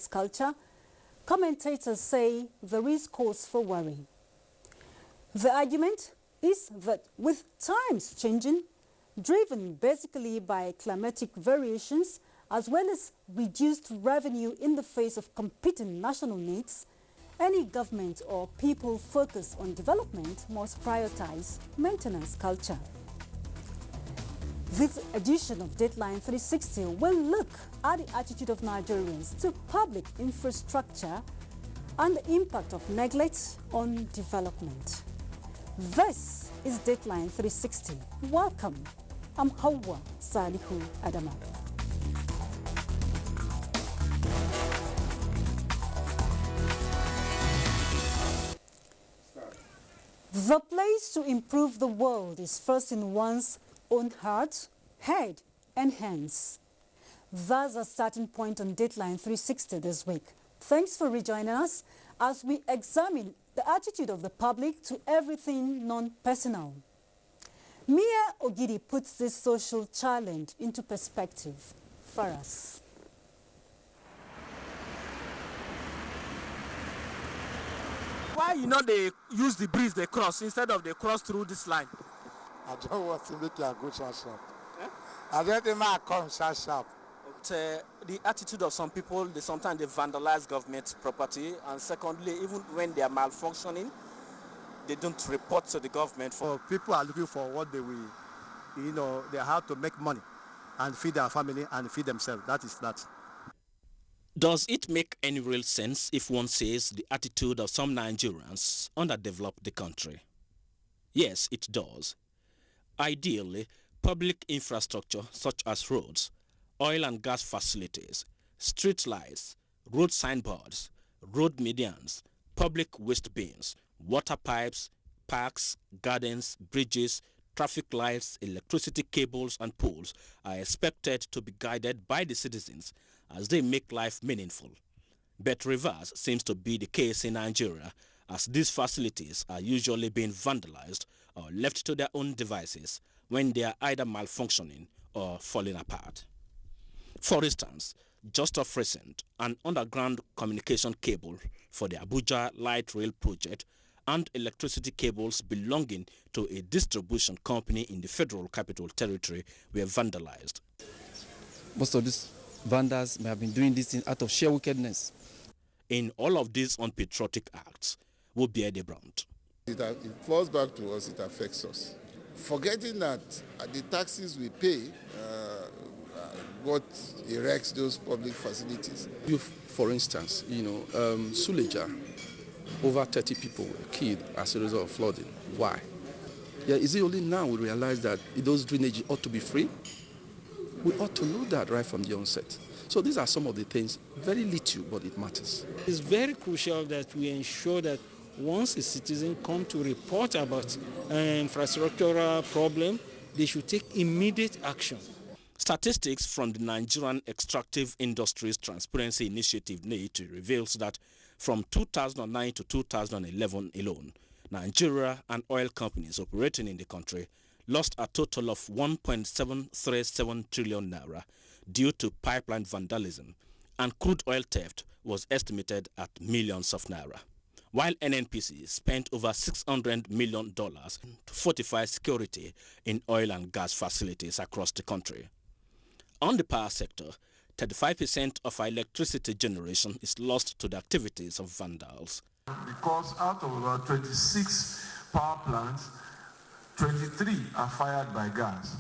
culture, commentators say there is cause for worry. The argument is that with times changing, driven basically by climatic variations, as well as reduced revenue in the face of competing national needs, any government or people focused on development must prioritize maintenance culture. This edition of Deadline 360 will look at the attitude of Nigerians to public infrastructure and the impact of neglect on development. This is Deadline 360. Welcome. I'm Hawa Salihu Adama. The place to improve the world is first in one's own heart, head, and hands. That's a starting point on Deadline 360 this week. Thanks for rejoining us as we examine the attitude of the public to everything non-personal. Mia Ogidi puts this social challenge into perspective for us. Why they use the bridge they cross instead of they cross through this line? I don't want to make you go sharp. I don't think I come sharp. The attitude of some people, sometimes they vandalize government property, and secondly, even when they are malfunctioning, they don't report to the government. People are looking for what they will, they have to make money and feed their family and feed themselves. That is that. Does it make any real sense if one says the attitude of some Nigerians underdevelop the country? Yes, it does. Ideally, public infrastructure such as roads, oil and gas facilities, street lights, road signboards, road medians, public waste bins, water pipes, parks, gardens, bridges, traffic lights, electricity cables and poles are expected to be guided by the citizens as they make life meaningful. But reverse seems to be the case in Nigeria, as these facilities are usually being vandalized or left to their own devices when they are either malfunctioning or falling apart. For instance, just of recent, an underground communication cable for the Abuja light rail project and electricity cables belonging to a distribution company in the Federal Capital Territory were vandalized. Most of these vandals may have been doing this out of sheer wickedness. In all of these unpatriotic acts, who bear the brunt? It falls back to us, it affects us. Forgetting that the taxes we pay, what erects those public facilities. For instance, Suleja, over 30 people were killed as a result of flooding. Why? Yeah, is it only now we realize that those drainage ought to be free? We ought to know that right from the onset. So these are some of the things, very little, but it matters. It's very crucial that we ensure that once a citizen comes to report about an infrastructural problem, they should take immediate action. Statistics from the Nigerian Extractive Industries Transparency Initiative (NBTI) reveals that from 2009 to 2011 alone, Nigeria and oil companies operating in the country lost a total of 1.737 trillion naira due to pipeline vandalism, and crude oil theft was estimated at millions of naira, while NNPC spent over $600 million to fortify security in oil and gas facilities across the country. On the power sector, 35% of our electricity generation is lost to the activities of vandals. Because out of about 26 power plants, 23 are fired by gas.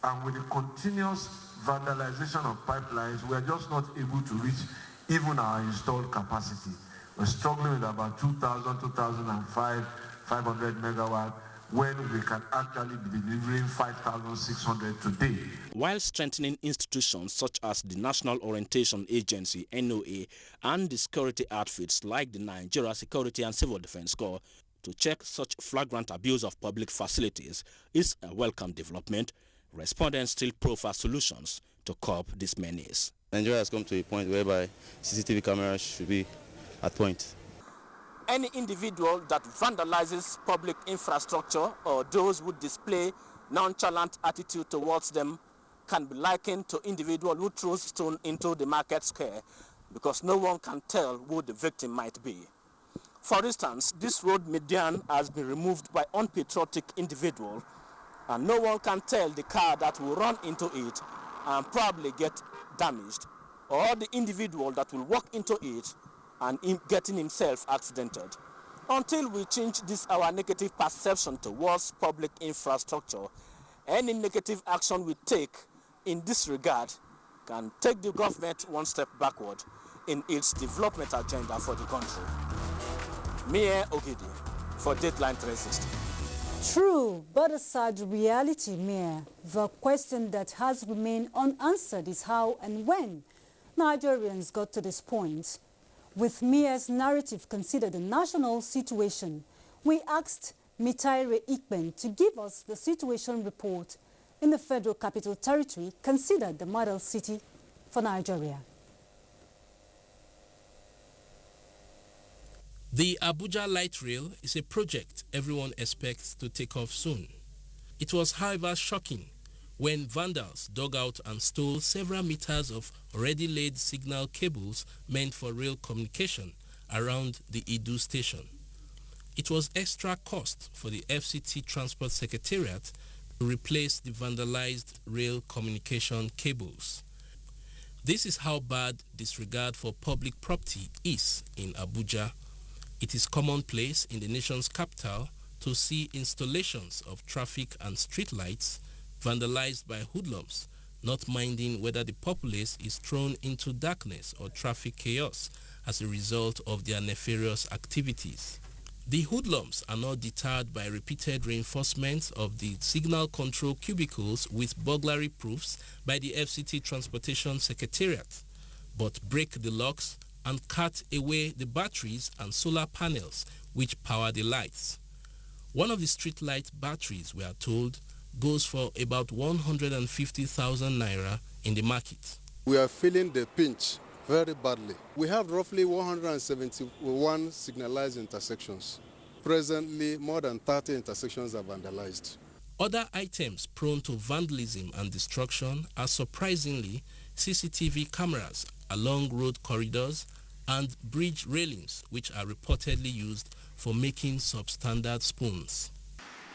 And with the continuous vandalization of pipelines, we are just not able to reach even our installed capacity. We're struggling with about 2,000, 500 megawatt, when we can actually be delivering 5,600 today. While strengthening institutions such as the National Orientation Agency, NOA, and the security outfits like the Nigeria Security and Civil Defense Corps to check such flagrant abuse of public facilities is a welcome development, respondents still proffer solutions to curb this menace. Nigeria has come to a point whereby CCTV cameras should be at point. Any individual that vandalizes public infrastructure or those who display nonchalant attitude towards them can be likened to individual who throws stone into the market square because no one can tell who the victim might be. For instance, this road median has been removed by unpatriotic individual, and no one can tell the car that will run into it and probably get damaged, or the individual that will walk into it and getting himself accidented. Until we change this our negative perception towards public infrastructure, any negative action we take in this regard can take the government one step backward in its development agenda for the country. Mie Ogidi for Deadline 360. True, but a sad reality, Mia. The question that has remained unanswered is how and when Nigerians got to this point. With Mia's narrative considered a national situation, we asked Mitaire Ikben to give us the situation report in the Federal Capital Territory, considered the model city for Nigeria. The Abuja Light Rail is a project everyone expects to take off soon. It was, however, shocking when vandals dug out and stole several meters of already laid signal cables meant for rail communication around the Idu station. It was extra cost for the FCT Transport Secretariat to replace the vandalized rail communication cables. This is how bad disregard for public property is in Abuja. It is commonplace in the nation's capital to see installations of traffic and street lights vandalized by hoodlums, not minding whether the populace is thrown into darkness or traffic chaos as a result of their nefarious activities. The hoodlums are not deterred by repeated reinforcements of the signal control cubicles with burglary proofs by the FCT Transportation Secretariat, but break the locks and cut away the batteries and solar panels which power the lights. One of the street light batteries, we are told, goes for about 150,000 naira in the market. We are feeling the pinch very badly. We have roughly 171 signalized intersections. Presently, more than 30 intersections are vandalized. Other items prone to vandalism and destruction are surprisingly CCTV cameras along road corridors and bridge railings, which are reportedly used for making substandard spoons.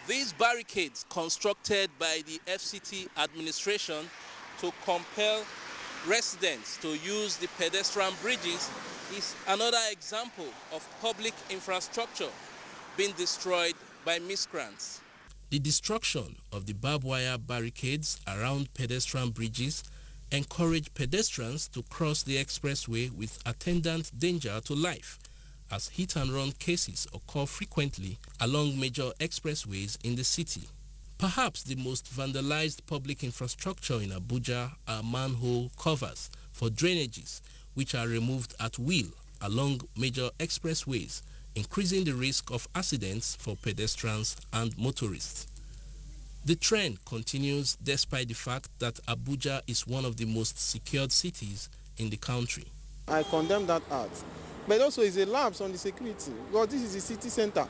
These barricades, constructed by the FCT administration to compel residents to use the pedestrian bridges, is another example of public infrastructure being destroyed by miscreants. The destruction of the barbed wire barricades around pedestrian bridges encourage pedestrians to cross the expressway with attendant danger to life, as hit-and-run cases occur frequently along major expressways in the city. Perhaps the most vandalized public infrastructure in Abuja are manhole covers for drainages, which are removed at will along major expressways, increasing the risk of accidents for pedestrians and motorists. The trend continues despite the fact that Abuja is one of the most secured cities in the country. I condemn that act, but also it's a lapse on the security, because this is a city center.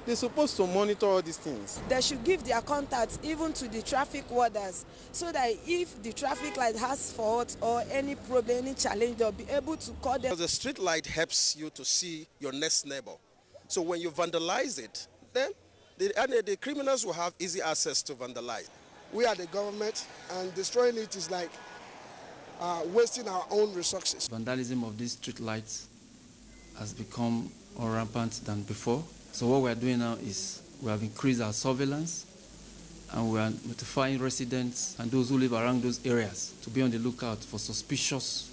They're supposed to monitor all these things. They should give their contacts even to the traffic warders, so that if the traffic light has fault or any problem, any challenge, they'll be able to call them. The street light helps you to see your next neighbor. So when you vandalize it, then the criminals will have easy access to vandalize. We are the government, and destroying it is like wasting our own resources. Vandalism of these street lights has become more rampant than before. So what we are doing now is we have increased our surveillance, and we are notifying residents and those who live around those areas to be on the lookout for suspicious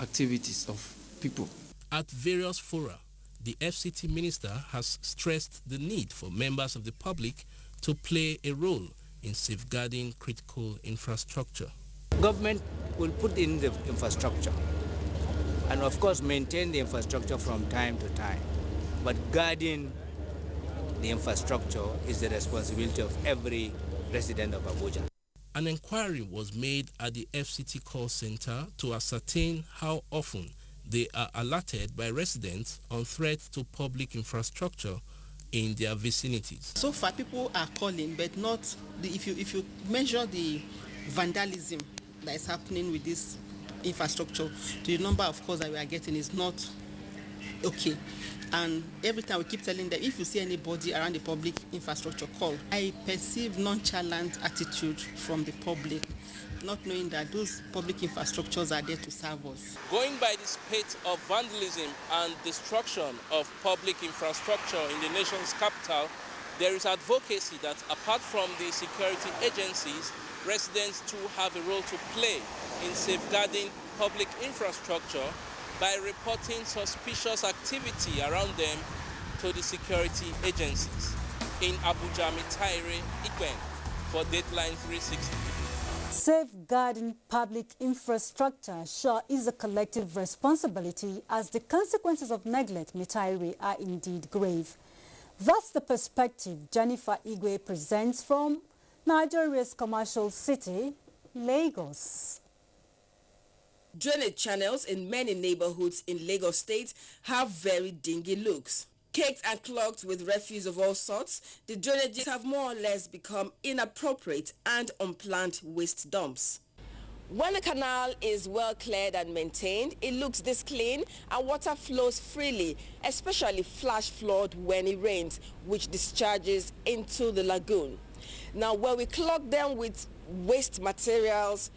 activities of people. At various fora, the FCT minister has stressed the need for members of the public to play a role in safeguarding critical infrastructure. Government will put in the infrastructure and of course maintain the infrastructure from time to time, but guarding the infrastructure is the responsibility of every resident of Abuja. An inquiry was made at the FCT call center to ascertain how often they are alerted by residents on threats to public infrastructure in their vicinities. So far, people are calling, but not if you measure the vandalism that is happening with these infrastructure to the number of calls that we are getting is not okay. And every time we keep telling them, if you see anybody around the public infrastructure, call. I perceive nonchalant attitude from the public, not knowing that those public infrastructures are there to serve us. Going by the spate of vandalism and destruction of public infrastructure in the nation's capital, there is advocacy that apart from the security agencies, residents too have a role to play in safeguarding public infrastructure by reporting suspicious activity around them to the security agencies. In Abuja, Mitaire Ikwen for Dateline 360. Safeguarding public infrastructure sure is a collective responsibility, as the consequences of neglect, Mitaire, are indeed grave. That's the perspective Jennifer Igwe presents from Nigeria's commercial city, Lagos. Drainage channels in many neighborhoods in Lagos State have very dingy looks. Caked and clogged with refuse of all sorts, the drainages have more or less become inappropriate and unplanned waste dumps. When a canal is well cleared and maintained, it looks this clean and water flows freely, especially flash flood when it rains, which discharges into the lagoon. Now, where we clog them with waste materials,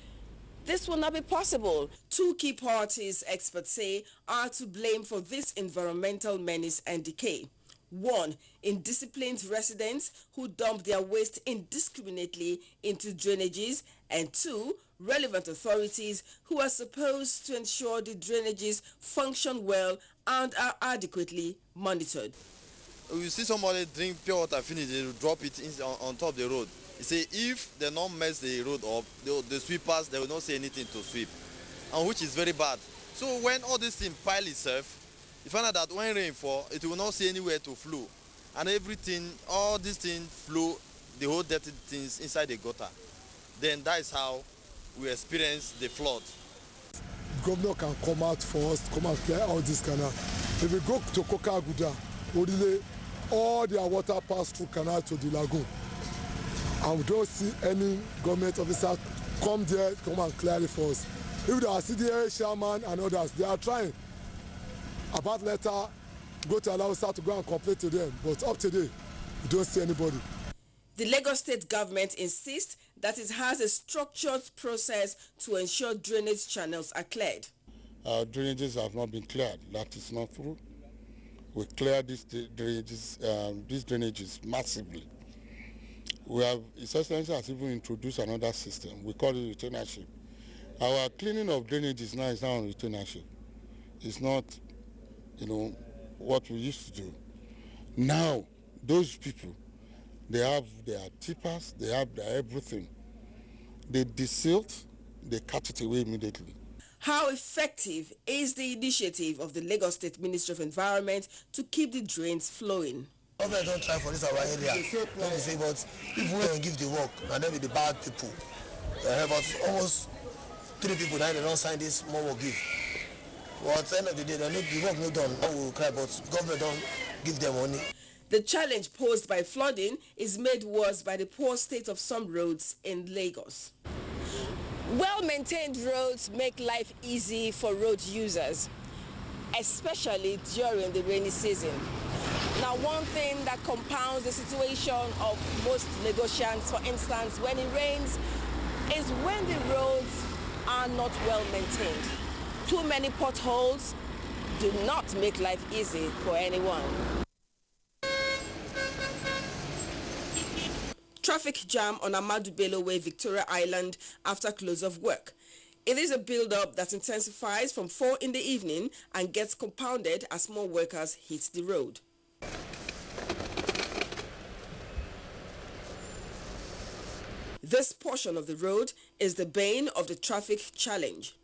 this will not be possible. Two key parties, experts say, are to blame for this environmental menace and decay. One, indisciplined residents who dump their waste indiscriminately into drainages, and two, relevant authorities who are supposed to ensure the drainages function well and are adequately monitored. You see somebody drink pure water finish, they drop it on top of the road. You say if they don't mess the road up, the sweepers, they will not say anything to sweep, and which is very bad. So when all this thing pile itself, you find out that when rain fall, it will not see anywhere to flow, and everything, all these things flow, the whole dirty things inside the gutter. Then that is how we experience the flood. Governor can come out for us, come and clear all this canal. If we go to Abuja, all their water pass through canal to the lagoon. And we don't see any government officer come there, come and clear it for us. If there are CDA chairman and others, they are trying. About later, go to Alausa to go and complain to them. But up to today, we don't see anybody. The Lagos State government insists that it has a structured process to ensure drainage channels are cleared. Drainages have not been cleared. That is not true. We clear these drainages massively. We have, His Excellency has even introduced another system. We call it retainership. Our cleaning of drainages now is on retainership. It's not, what we used to do. Now, those people, they have their tippers, they have their everything. They desilt, they cut it away immediately. How effective is the initiative of the Lagos State Ministry of Environment to keep the drains flowing? Government don't try for this our area. Let me say, but people don't give the work, and then with the bad people. But almost 3 people now they don't sign this more will give. But at the end of the day, the work not done. I will cry, but government don't give them money. The challenge posed by flooding is made worse by the poor state of some roads in Lagos. Well-maintained roads make life easy for road users, especially during the rainy season. Now, one thing that compounds the situation of most Lagosians, for instance, when it rains, is when the roads are not well maintained. Too many potholes do not make life easy for anyone. Traffic jam on Ahmadu Bello Way, Victoria Island after close of work. It is a build-up that intensifies from 4 in the evening and gets compounded as more workers hit the road. This portion of the road is the bane of the traffic challenge.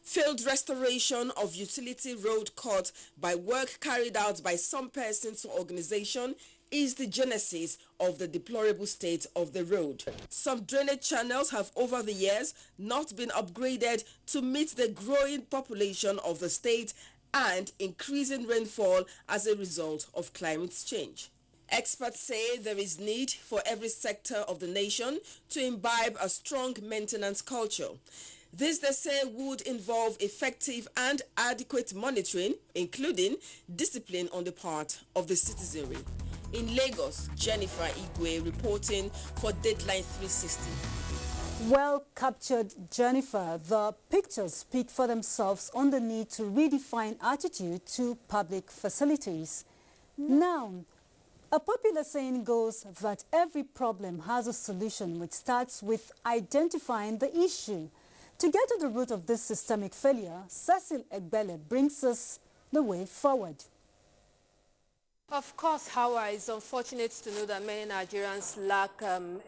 Failed restoration of utility road caught by work carried out by some persons or organization is the genesis of the deplorable state of the road. Some drainage channels have over the years not been upgraded to meet the growing population of the state and increasing rainfall as a result of climate change. Experts say there is need for every sector of the nation to imbibe a strong maintenance culture. This, they say, would involve effective and adequate monitoring, including discipline on the part of the citizenry. In Lagos, Jennifer Igwe reporting for Deadline 360. Well captured, Jennifer. The pictures speak for themselves on the need to redefine attitude to public facilities. Now, a popular saying goes that every problem has a solution, which starts with identifying the issue. To get to the root of this systemic failure, Cecil Egbele brings us the way forward. Of course, Hawa, it's unfortunate to know that many Nigerians lack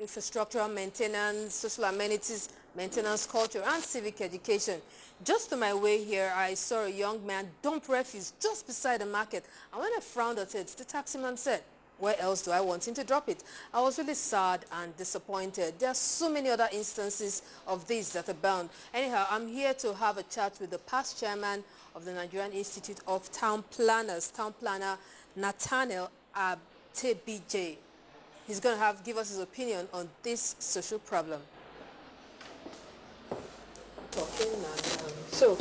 infrastructural maintenance, social amenities, maintenance culture, and civic education. Just on my way here, I saw a young man dump refuse just beside the market. And when I frowned at it, the taximan said, "Where else do I want him to drop it?" I was really sad and disappointed. There are so many other instances of this that abound. Anyhow, I'm here to have a chat with the past chairman of the Nigerian Institute of Town Planners, Town Planner Nathaniel Abtebije. He's going to give us his opinion on this social problem. So,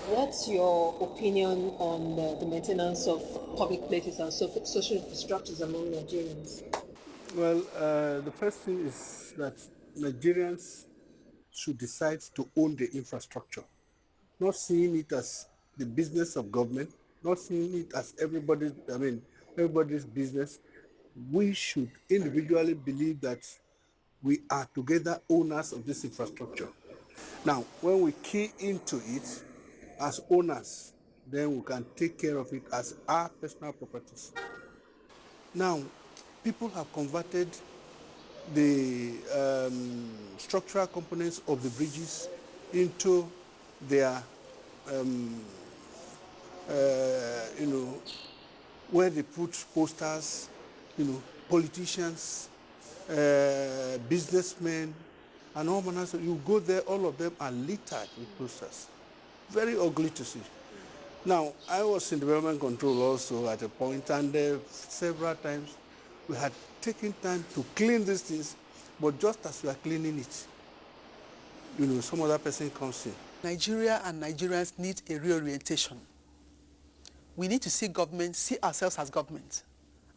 what's your opinion on the maintenance of public places and social infrastructures among Nigerians? Well, the first thing is that Nigerians should decide to own the infrastructure, not seeing it as the business of government, not seeing it as everybody's business. We should individually believe that we are together owners of this infrastructure. Now, when we key into it as owners, then we can take care of it as our personal properties. Now, people have converted the structural components of the bridges into their, where they put posters, politicians, businessmen, and all manners. You go there, all of them are littered with posters. Very ugly to see. Now, I was in development control also at a point, and several times we had taken time to clean these things, but just as we are cleaning it, some other person comes in. Nigeria and Nigerians need a reorientation. We need to see ourselves as government,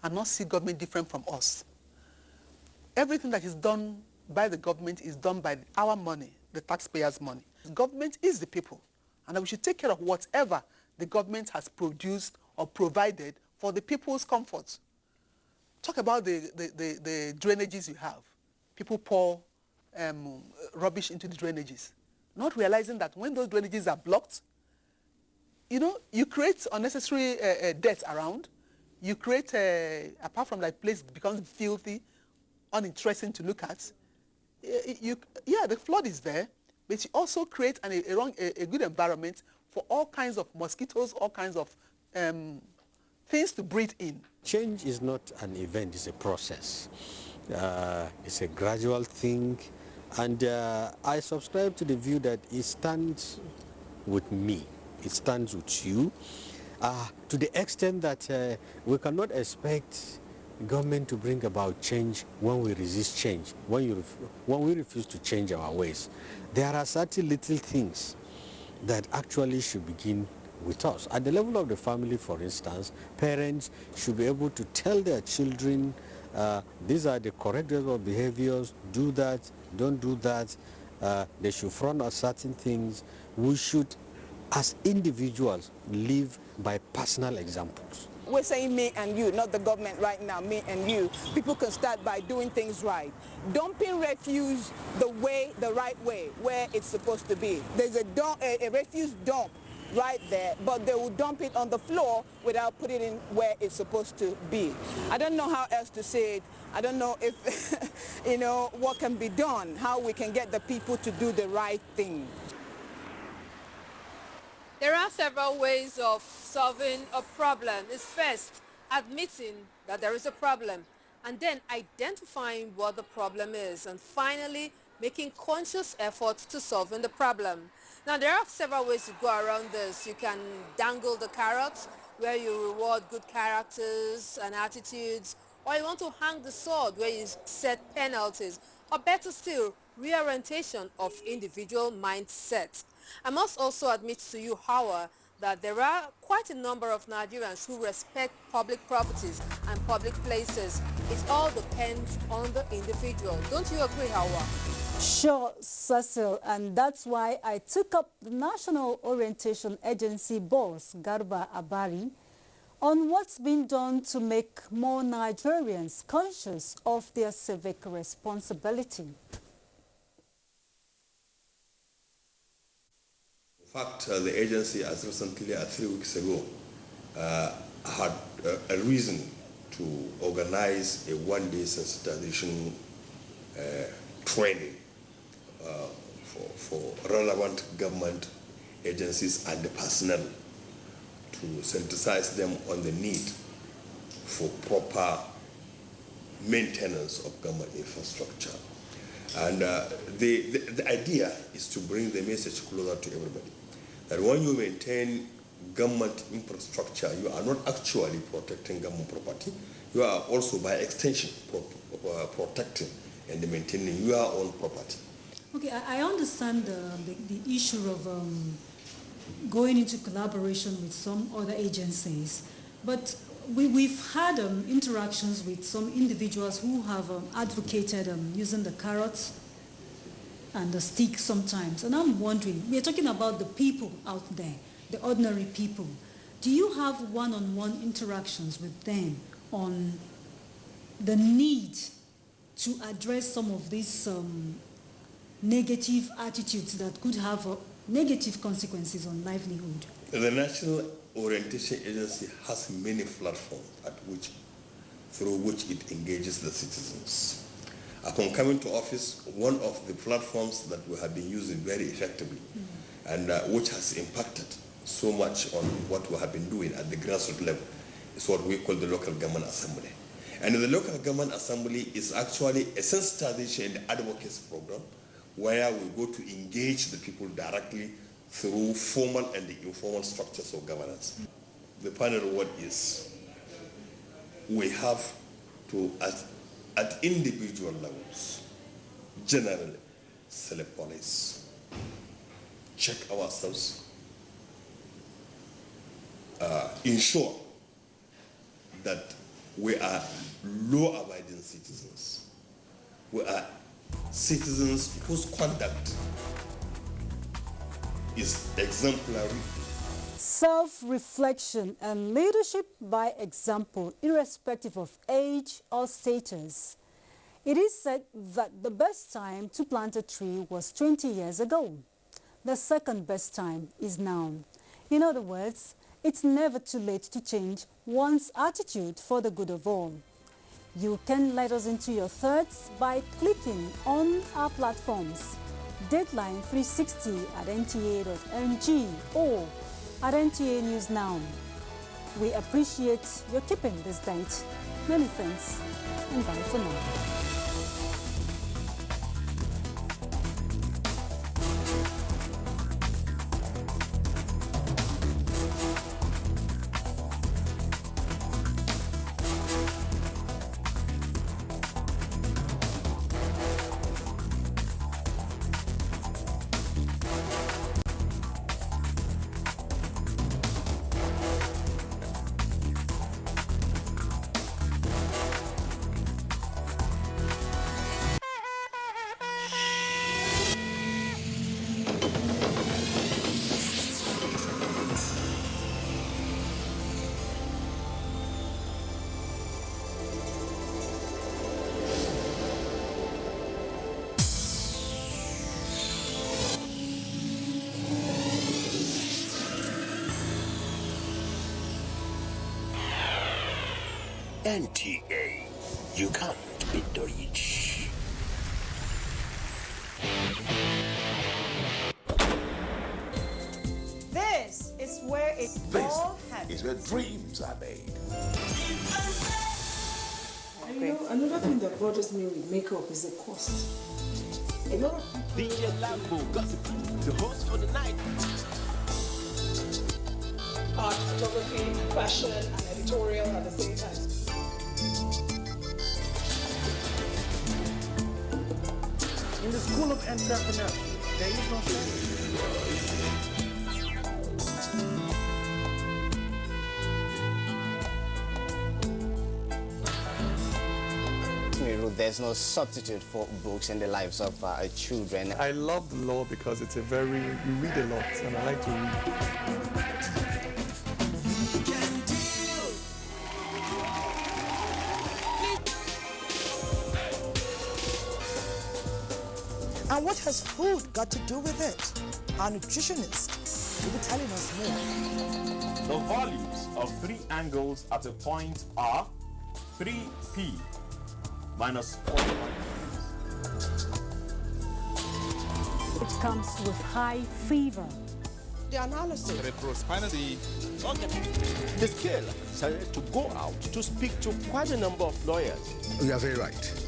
and not see government different from us. Everything that is done by the government is done by our money, the taxpayers' money. The government is the people, and we should take care of whatever the government has produced or provided for the people's comfort. Talk about the drainages you have. People pour rubbish into the drainages, not realizing that when those drainages are blocked, you create unnecessary dirt around. You create, apart from that place becomes filthy, uninteresting to look at. The flood is there, but you also create a good environment for all kinds of mosquitoes, all kinds of things to breathe in. Change is not an event, it's a process. It's a gradual thing, and I subscribe to the view that it stands with me, it stands with you, to the extent that we cannot expect government to bring about change when we resist change, when we refuse to change our ways. There are certain little things that actually should begin with us. At the level of the family, for instance, parents should be able to tell their children, these are the correct behaviors, do that, don't do that. They should front on certain things. We should, as individuals, live by personal examples. We're saying me and you, not the government right now, me and you. People can start by doing things right. Dumping refuse the right way, where it's supposed to be. There's a refuse dump right there, but they will dump it on the floor without putting it in where it's supposed to be. I don't know how else to say it. I don't know if, what can be done, how we can get the people to do the right thing. There are several ways of solving a problem. It's first admitting that there is a problem, and then identifying what the problem is, and finally making conscious efforts to solving the problem. Now, there are several ways to go around this. You can dangle the carrot, where you reward good characters and attitudes, or you want to hang the sword, where you set penalties, or better still, reorientation of individual mindsets. I must also admit to you, however, that there are quite a number of Nigerians who respect public properties and public places. It all depends on the individual. Don't you agree, Hawa? Sure, Cecil, and that's why I took up the National Orientation Agency boss, Garba Abari, on what's been done to make more Nigerians conscious of their civic responsibility. In fact, the agency, as recently as 3 weeks ago, had a reason to organize a one-day sensitization training for relevant government agencies and the personnel to sensitize them on the need for proper maintenance of government infrastructure. And the idea is to bring the message closer to everybody, that when you maintain government infrastructure, you are not actually protecting government property, you are also by extension protecting and maintaining your own property. Okay, I understand the issue of going into collaboration with some other agencies, but we've had interactions with some individuals who have advocated using the carrots and the stick sometimes. And I'm wondering, we're talking about the people out there, the ordinary people. Do you have one-on-one interactions with them on the need to address some of these negative attitudes that could have negative consequences on livelihood? The National Orientation Agency has many platforms through which it engages the citizens. Upon coming to office, one of the platforms that we have been using very effectively and which has impacted so much on what we have been doing at the grassroots level is what we call the Local Government Assembly. And the Local Government Assembly is actually a sensitization and advocacy program where we go to engage the people directly through formal and informal structures of governance. The final word is we have to, at individual levels, generally select police, check ourselves, ensure that we are law-abiding citizens. We are citizens whose conduct is exemplary. Self-reflection and leadership by example, irrespective of age or status. It is said that the best time to plant a tree was 20 years ago. The second best time is now. In other words, it's never too late to change one's attitude for the good of all. You can let us into your thoughts by clicking on our platforms, Deadline 360 at nta.ng or at NTA News Now. We appreciate your keeping this date. Many thanks and bye for now. NTA, you can't beat the rich. This is where it all happens. This is where dreams are made. You know, another thing that bothers me with makeup is the cost. A lot of DJ Lambo, gossip, the host for the night. art, photography, fashion, and editorial at the same time. In this School of Entrepreneurship. There is no strategy. There's no substitute for books in the lives of children. I love the law because it's you read a lot, and I like to read. And what has food got to do with it? Our nutritionist will be telling us more. The values of three angles at a point are 3p minus 41. It comes with high fever. The analysis. The scale decided to go out to speak to quite a number of lawyers. You are very right.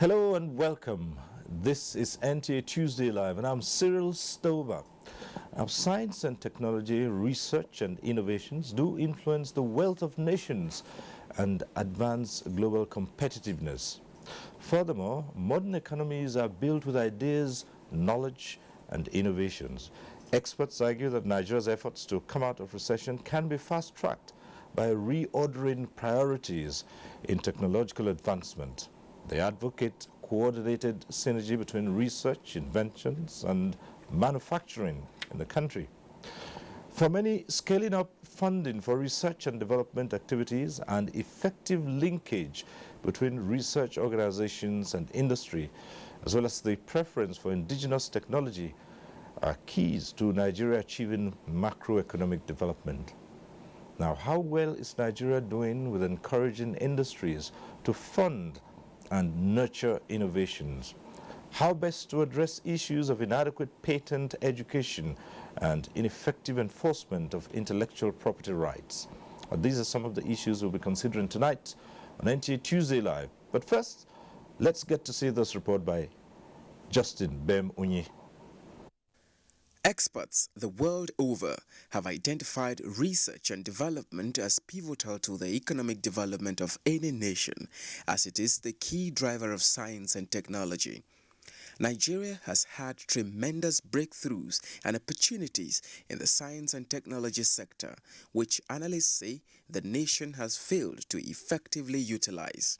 Hello and welcome. This is NTA Tuesday Live and I'm Cyril Stover. Now, science and technology, research and innovations do influence the wealth of nations and advance global competitiveness. Furthermore, modern economies are built with ideas, knowledge and innovations. Experts argue that Nigeria's efforts to come out of recession can be fast-tracked by reordering priorities in technological advancement. They advocate coordinated synergy between research, inventions, and manufacturing in the country. For many, scaling up funding for research and development activities and effective linkage between research organizations and industry, as well as the preference for indigenous technology, are keys to Nigeria achieving macroeconomic development. Now, how well is Nigeria doing with encouraging industries to fund and nurture innovations? How best to address issues of inadequate patent education and ineffective enforcement of intellectual property rights? These are some of the issues we'll be considering tonight on NTA Tuesday Live. But first, let's get to see this report by Justin Bem Unyi. Experts the world over have identified research and development as pivotal to the economic development of any nation, as it is the key driver of science and technology. Nigeria has had tremendous breakthroughs and opportunities in the science and technology sector, which analysts say the nation has failed to effectively utilize.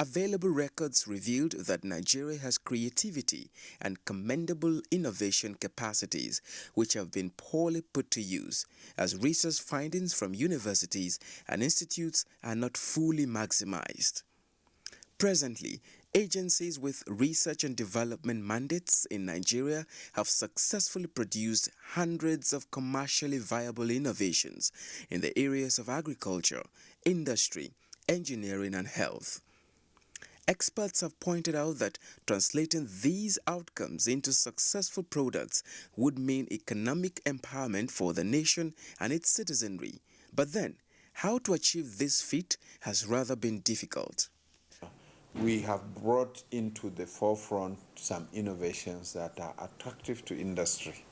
Available records revealed that Nigeria has creativity and commendable innovation capacities which have been poorly put to use, as research findings from universities and institutes are not fully maximized. Presently, Agencies with research and development mandates in Nigeria have successfully produced hundreds of commercially viable innovations in the areas of agriculture, industry, engineering, and health. Experts have pointed out that translating these outcomes into successful products would mean economic empowerment for the nation and its citizenry. But then, how to achieve this feat has rather been difficult. We have brought into the forefront some innovations that are attractive to industry.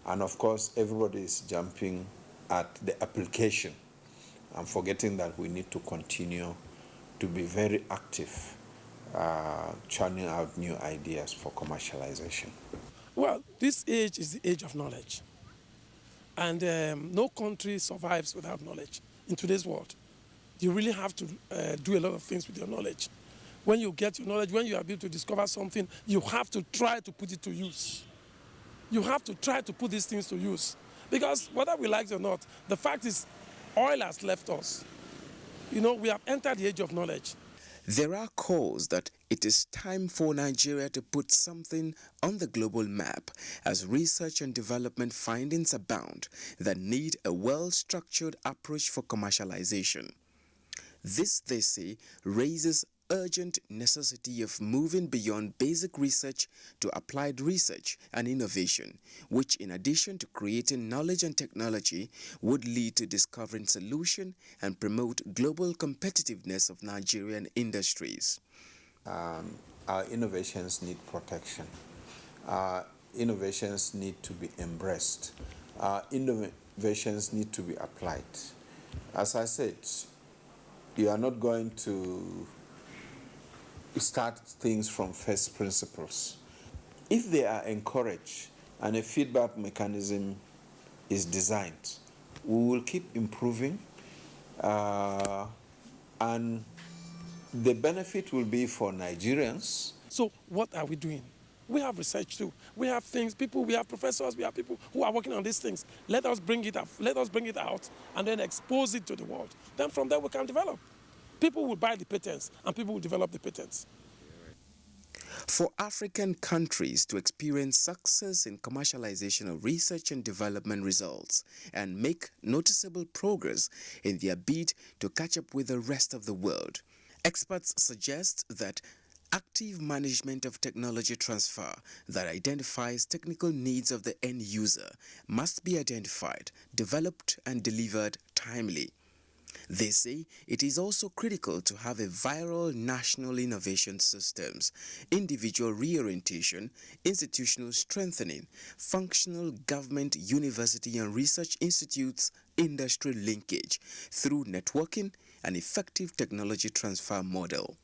And of course, everybody is jumping at the application and forgetting that we need to continue to be very active, churning out new ideas for commercialization. Well, this age is the age of knowledge. And no country survives without knowledge in today's world. You really have to do a lot of things with your knowledge. When you get your knowledge, when you are able to discover something, you have to try to put it to use. You have to try to put these things to use. Because whether we like it or not, the fact is oil has left us. You know, we have entered the age of knowledge. There are calls that it is time for Nigeria to put something on the global map as research and development findings abound that need a well-structured approach for commercialization. This, they say, raises urgent necessity of moving beyond basic research to applied research and innovation, which in addition to creating knowledge and technology would lead to discovering solutions and promote global competitiveness of Nigerian industries. Our innovations need protection. Our innovations need to be embraced. Our innovations need to be applied. As I said, you are not going to start things from first principles. If they are encouraged and a feedback mechanism is designed, we will keep improving and the benefit will be for Nigerians. So what are we doing? We have research too. We have things, people, we have professors, we have people who are working on these things. Let us bring it up, let us bring it out and then expose it to the world. Then from there we can develop. People will buy the patents and people will develop the patents. For African countries to experience success in commercialization of research and development results and make noticeable progress in their bid to catch up with the rest of the world, experts suggest that active management of technology transfer that identifies technical needs of the end user must be identified, developed, and delivered timely. They say it is also critical to have a viral national innovation systems, individual reorientation, institutional strengthening, functional government, university and research institutes, industry linkage through networking and effective technology transfer model.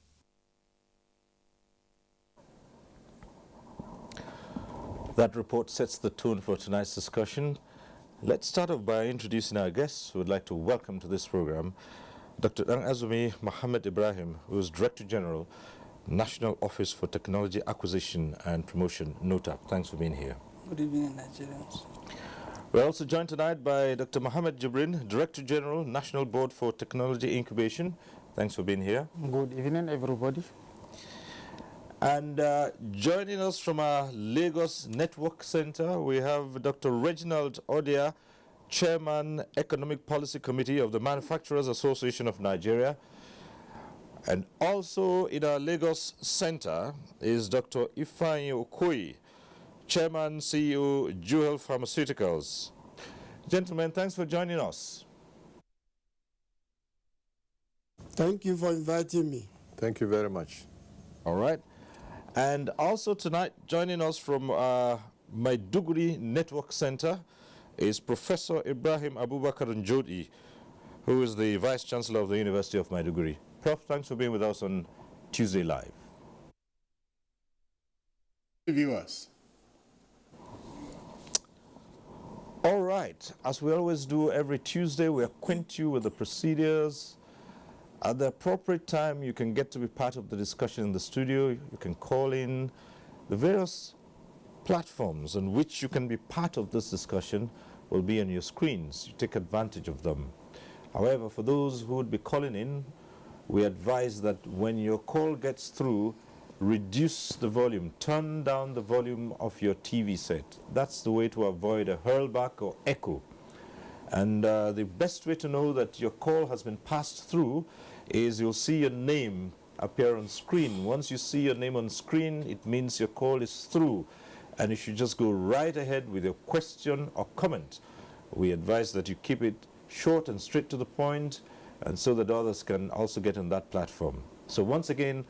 That report sets the tone for tonight's discussion. Let's start off by introducing our guests who would like to welcome to this program Dr. Azumi Mohammed Ibrahim, who is Director General, National Office for Technology Acquisition and Promotion, NOTAP. Thanks for being here. Good evening, Nigerians. We're also joined tonight by Dr. Mohammed Jibrin, Director General, National Board for Technology Incubation. Thanks for being here. Good evening, everybody. And joining us from our Lagos Network Center, we have Dr. Reginald Odia, Chairman, Economic Policy Committee of the Manufacturers Association of Nigeria. And also in our Lagos Center is Dr. Ifeanyi Okoye, Chairman, CEO, Jewel Pharmaceuticals. Gentlemen, thanks for joining us. Thank you for inviting me. Thank you very much. All right. And also tonight, joining us from Maiduguri Network Center is Professor Ibrahim Abubakar Njodi, who is the Vice Chancellor of the University of Maiduguri. Prof, thanks for being with us on Tuesday Live. Viewers. All right. As we always do every Tuesday, we acquaint you with the procedures. At the appropriate time, you can get to be part of the discussion in the studio. You can call in. The various platforms on which you can be part of this discussion will be on your screens. You take advantage of them. However, for those who would be calling in, we advise that when your call gets through, reduce the volume, turn down the volume of your TV set. That's the way to avoid a hurlback or echo. And the best way to know that your call has been passed through is you'll see your name appear on screen. Once you see your name on screen, it means your call is through, and you should just go right ahead with your question or comment. We advise that you keep it short and straight to the point, and so that others can also get on that platform. So once again,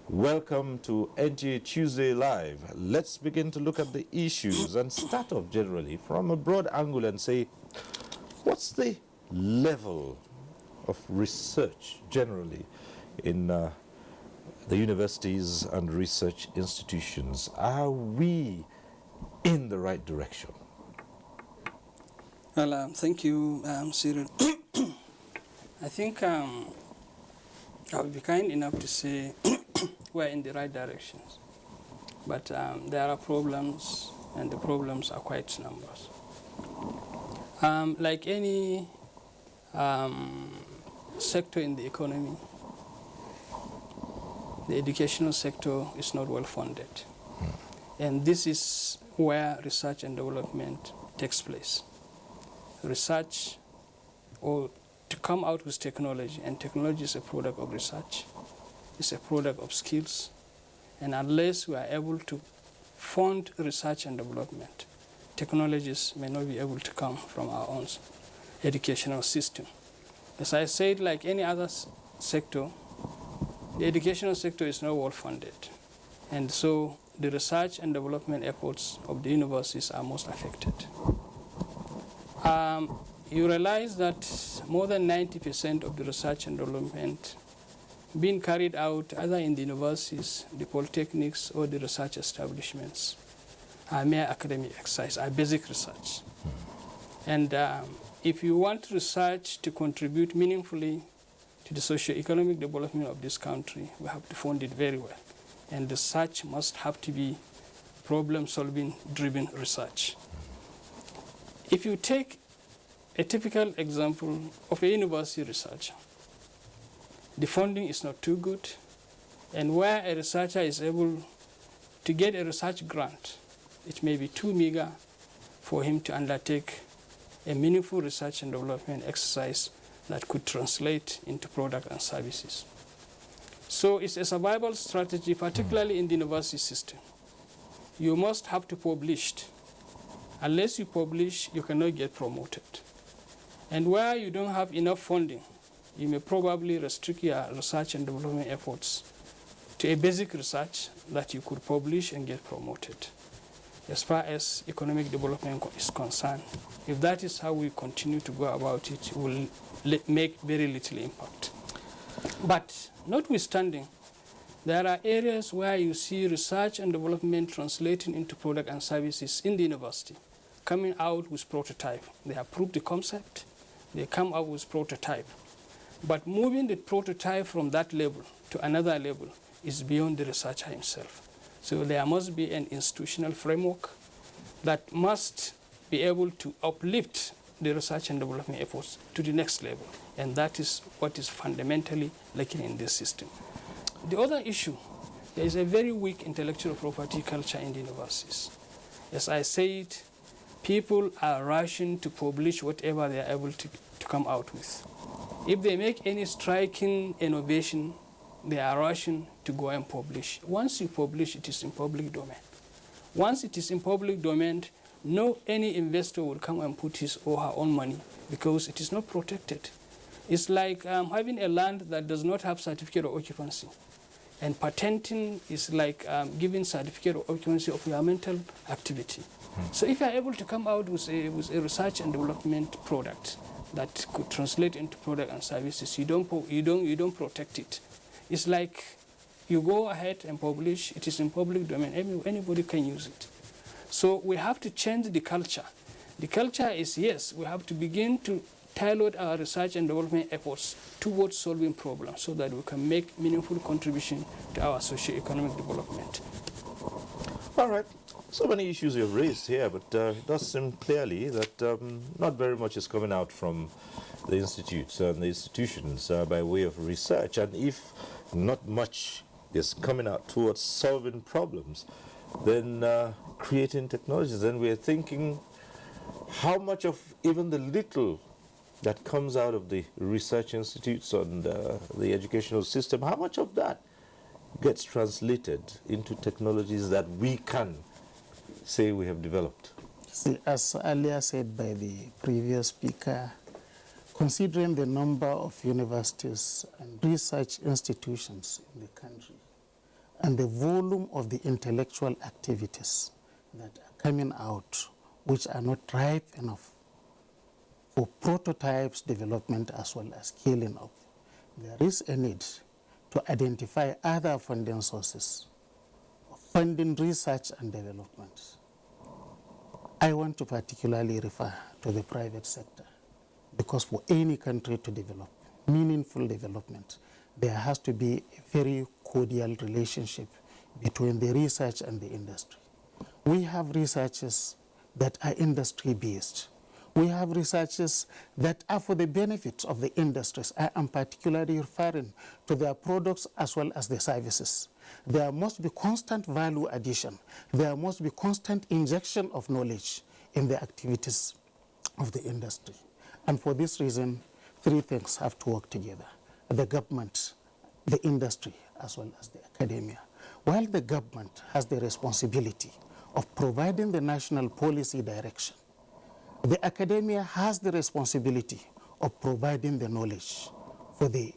welcome to NTA Tuesday Live. Let's begin to look at the issues and start off generally from a broad angle and say, what's the level of research generally in the universities and research institutions? Are we in the right direction? Well, thank you, Cyril. I think I'll be kind enough to say we're in the right directions. But there are problems, and the problems are quite numerous. Like any sector in the economy, the educational sector is not well funded. And this is where research and development takes place. Research, or to come out with technology, and technology is a product of research, it's a product of skills, and unless we are able to fund research and development, technologies may not be able to come from our own educational system. As I said, like any other sector, the educational sector is not well funded, and so the research and development efforts of the universities are most affected. You realize that more than 90% of the research and development being carried out either in the universities, the polytechnics, or the research establishments are mere academic exercise, are basic research. And if you want research to contribute meaningfully to the socio-economic development of this country, we have to fund it very well. And research must have to be problem-solving driven research. If you take a typical example of a university researcher, the funding is not too good, and where a researcher is able to get a research grant, it may be too meager for him to undertake a meaningful research and development exercise that could translate into product and services. So it's a survival strategy, particularly in the university system. You must have to publish. Unless you publish, you cannot get promoted. And where you don't have enough funding, you may probably restrict your research and development efforts to a basic research that you could publish and get promoted. As far as economic development is concerned, if that is how we continue to go about it, it will make very little impact. But notwithstanding, there are areas where you see research and development translating into product and services in the university, coming out with prototype. They have proved the concept, they come out with prototype. But moving the prototype from that level to another level is beyond the researcher himself. So there must be an institutional framework that must be able to uplift the research and development efforts to the next level. And that is what is fundamentally lacking in this system. The other issue, there is a very weak intellectual property culture in the universities. As I said, people are rushing to publish whatever they are able to come out with. If they make any striking innovation, they are rushing to go and publish. Once you publish, it is in public domain. Once it is in public domain, any investor will come and put his or her own money because it is not protected. It's like having a land that does not have certificate of occupancy. And patenting is like giving certificate of occupancy of your mental activity. So if you are able to come out with a research and development product that could translate into product and services, you don't protect it. It's like you go ahead and publish, it is in public domain, anybody can use it. So we have to change the culture. The culture is, yes, we have to begin to tailor our research and development efforts towards solving problems so that we can make meaningful contribution to our socio-economic development. All right. So many issues you've raised here, but it does seem clearly that not very much is coming out from the institutes and the institutions by way of research. And if not much is coming out towards solving problems than creating technologies. And we're thinking how much of even the little that comes out of the research institutes and the educational system, how much of that gets translated into technologies that we can say we have developed? See, as earlier said by the previous speaker, considering the number of universities and research institutions in the country and the volume of the intellectual activities that are coming out, which are not ripe enough for prototypes development as well as scaling up, there is a need to identify other funding sources of funding research and development. I want to particularly refer to the private sector, because for any country to develop meaningful development, there has to be a very cordial relationship between the research and the industry. We have researchers that are industry-based. We have researchers that are for the benefit of the industries. I am particularly referring to their products as well as the services. There must be constant value addition. There must be constant injection of knowledge in the activities of the industry. And for this reason, three things have to work together: the government, the industry, as well as the academia. While the government has the responsibility of providing the national policy direction, the academia has the responsibility of providing the knowledge for the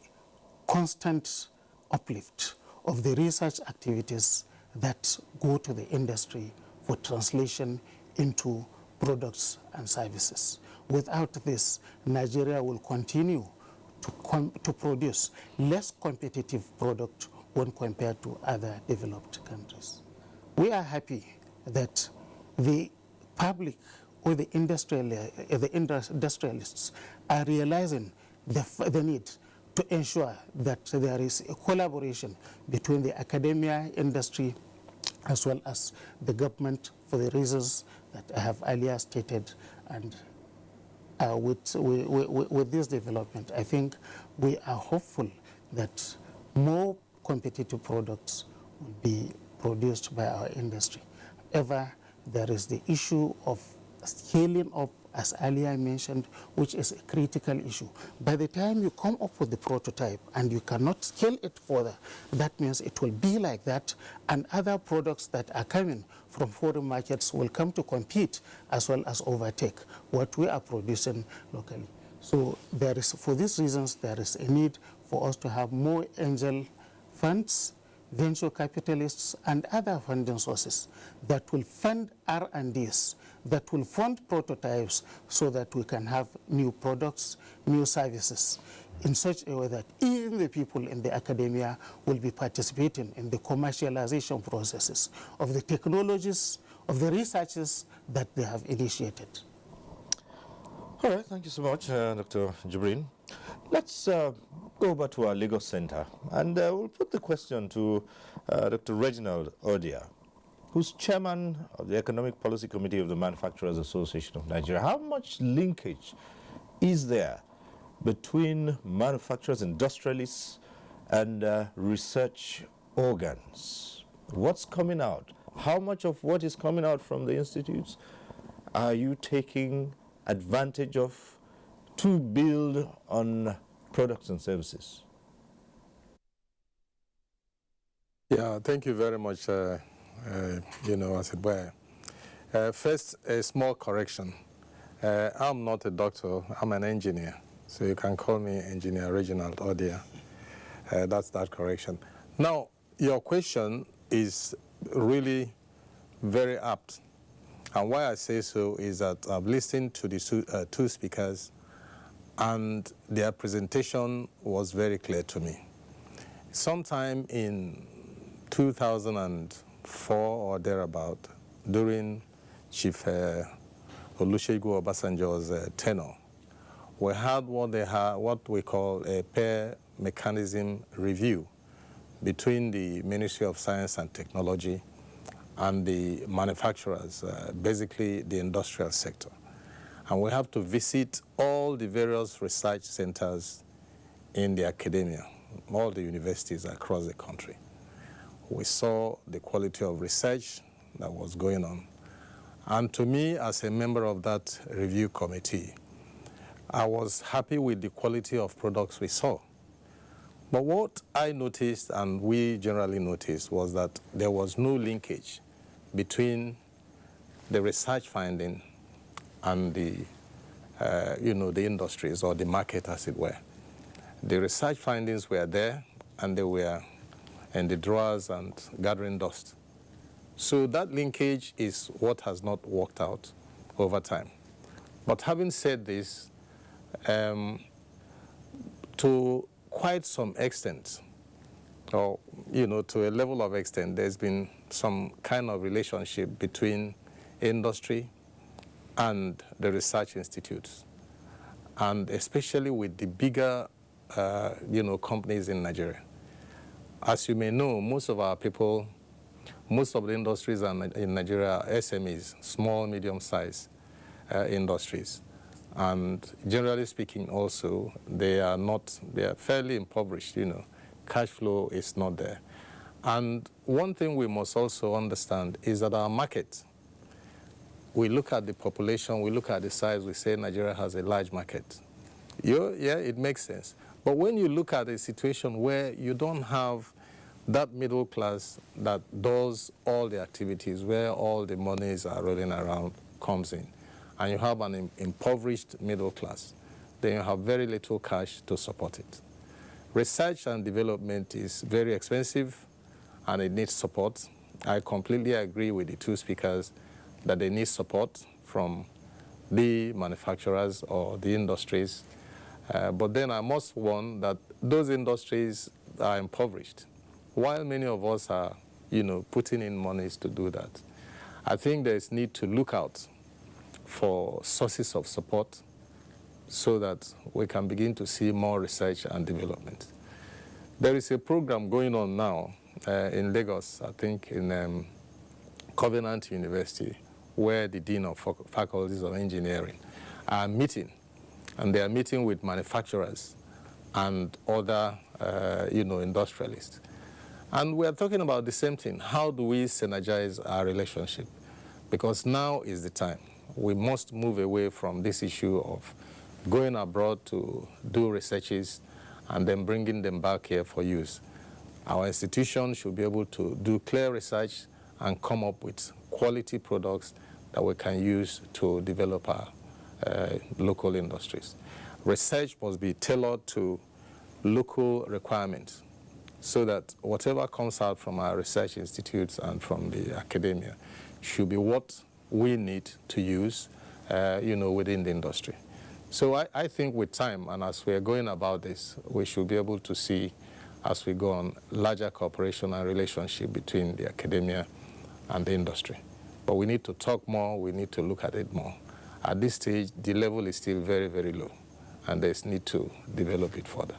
constant uplift of the research activities that go to the industry for translation into products and services. Without this, Nigeria will continue to produce less competitive product when compared to other developed countries. We are happy that the public or the industrialists are realizing the need to ensure that there is a collaboration between the academia, industry, as well as the government, for the reasons that I have earlier stated. And with this development, I think we are hopeful that more competitive products will be produced by our industry. However, there is the issue of scaling up, as earlier mentioned, which is a critical issue. By the time you come up with the prototype and you cannot scale it further, that means it will be like that, and other products that are coming from foreign markets will come to compete as well as overtake what we are producing locally. So there is, for these reasons, there is a need for us to have more angel funds, venture capitalists, and other funding sources that will fund R&Ds, that will fund prototypes, so that we can have new products, new services, in such a way that even the people in the academia will be participating in the commercialization processes of the technologies, of the researches that they have initiated. All right, thank you so much, Dr. Jibrin. Let's go back to our Lagos Center, and we'll put the question to Dr. Reginald Odia, who's chairman of the Economic Policy Committee of the Manufacturers Association of Nigeria. How much linkage is there between manufacturers, industrialists, and research organs? What's coming out? How much of what is coming out from the institutes are you taking advantage of to build on products and services? Yeah, thank you very much, as it were. First, a small correction. I'm not a doctor, I'm an engineer. So you can call me Engineer Reginald Odia. That's that correction. Now, your question is really very apt. And why I say so is that I've listened to the two speakers, and their presentation was very clear to me. Sometime in 2004 or thereabout, during Chief Olusegun Obasanjo's tenure, we had what we call a pair mechanism review between the Ministry of Science and Technology and the manufacturers, basically the industrial sector. And we have to visit all the various research centers in the academia, all the universities across the country. We saw the quality of research that was going on. And to me, as a member of that review committee, I was happy with the quality of products we saw. But what I noticed, and we generally noticed, was that there was no linkage between the research finding and the, the industries or the market, as it were. The research findings were there, and they were in the drawers and gathering dust. So that linkage is what has not worked out over time. But having said this, to quite some extent, or to a level of extent, there's been some kind of relationship between industry and the research institutes, and especially with the bigger, companies in Nigeria. As you may know, most of our people, most of the industries in Nigeria are SMEs, small, medium-sized industries. And generally speaking also, they are fairly impoverished, Cash flow is not there. And one thing we must also understand is that our market, we look at the population, we look at the size, we say Nigeria has a large market. Yeah, it makes sense. But when you look at a situation where you don't have that middle class that does all the activities, where all the monies are rolling around, comes in, and you have an impoverished middle class, then you have very little cash to support it. Research and development is very expensive, and it needs support. I completely agree with the two speakers that they need support from the manufacturers or the industries. But then I must warn that those industries are impoverished, while many of us are, putting in monies to do that. I think there is need to look out for sources of support so that we can begin to see more research and development. There is a program going on now in Lagos, I think in Covenant University, where the Dean of Faculties of Engineering are meeting, and they are meeting with manufacturers and other, industrialists. And we are talking about the same thing. How do we synergize our relationship? Because now is the time. We must move away from this issue of going abroad to do researches and then bringing them back here for use. Our institution should be able to do clear research and come up with quality products that we can use to develop our local industries. Research must be tailored to local requirements so that whatever comes out from our research institutes and from the academia should be what we need to use, within the industry. So I think with time, and as we're going about this, we should be able to see, as we go on, larger cooperation and relationship between the academia and the industry. But we need to talk more, we need to look at it more. At this stage, the level is still very, very low, and there's need to develop it further.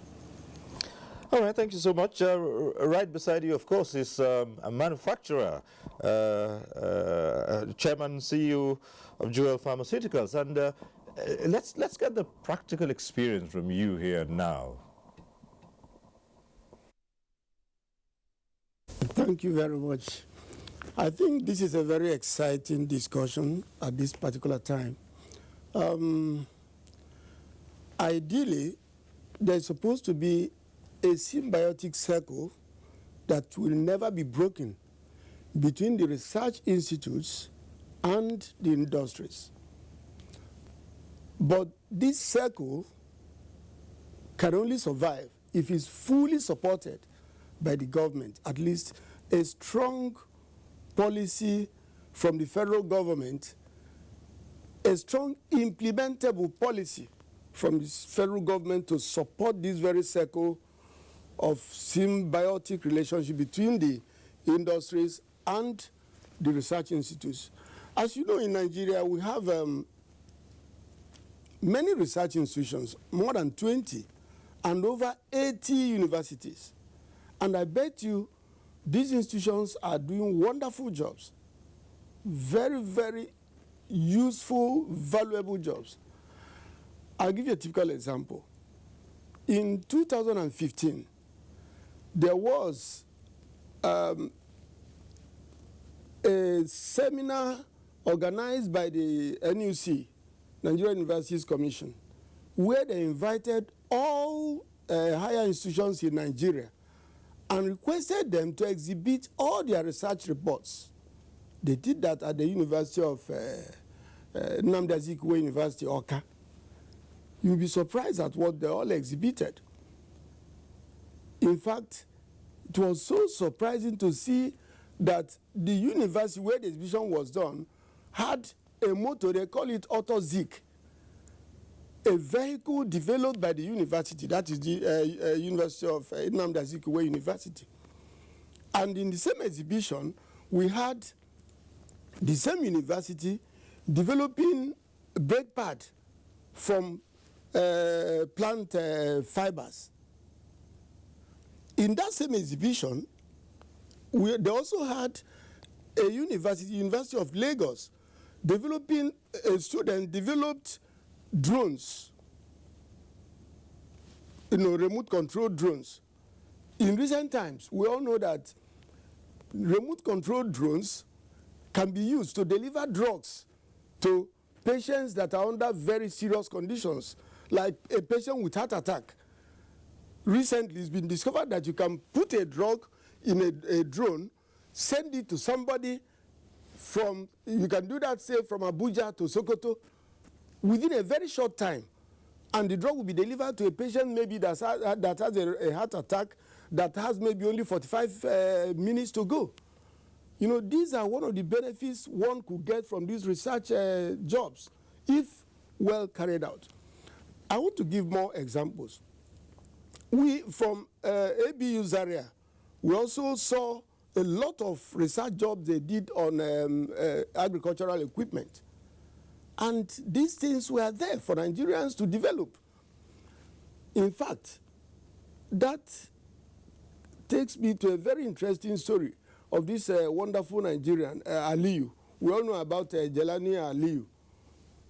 All right, thank you so much. Right beside you, of course, is a manufacturer, Chairman, CEO of Jewel Pharmaceuticals. And let's get the practical experience from you here now. Thank you very much. I think this is a very exciting discussion at this particular time. Ideally, there's supposed to be a symbiotic circle that will never be broken between the research institutes and the industries. But this circle can only survive if it's fully supported by the government, at least a strong policy from the federal government, a strong implementable policy from the federal government to support this very circle of symbiotic relationship between the industries and the research institutes. As you know, in Nigeria, we have many research institutions, more than 20, and over 80 universities. And I bet you these institutions are doing wonderful jobs, very, very useful, valuable jobs. I'll give you a typical example. In 2015, there was a seminar organized by the NUC, Nigerian Universities Commission, where they invited all higher institutions in Nigeria and requested them to exhibit all their research reports. They did that at the University of Nnamdi Azikiwe University, Awka. You'll be surprised at what they all exhibited. In fact, it was so surprising to see that the university where the exhibition was done had a motto, they call it AutoZig, a vehicle developed by the university, that is the University of Nnamdi Azikiwe University. And in the same exhibition, we had the same university developing a brake pad from plant fibers. In that same exhibition, they also had a University of Lagos, developing, a student developed drones, remote control drones. In recent times, we all know that remote control drones can be used to deliver drugs to patients that are under very serious conditions, like a patient with heart attack. Recently, it's been discovered that you can put a drug in a drone, send it to somebody from, you can do that, say, from Abuja to Sokoto within a very short time. And the drug will be delivered to a patient maybe that has a heart attack that has maybe only 45 minutes to go. You know, these are one of the benefits one could get from these research jobs, if well carried out. I want to give more examples. We, from ABU Zaria, we also saw a lot of research jobs they did on agricultural equipment. And these things were there for Nigerians to develop. In fact, that takes me to a very interesting story of this wonderful Nigerian, Aliyu. We all know about Jelani Aliyu,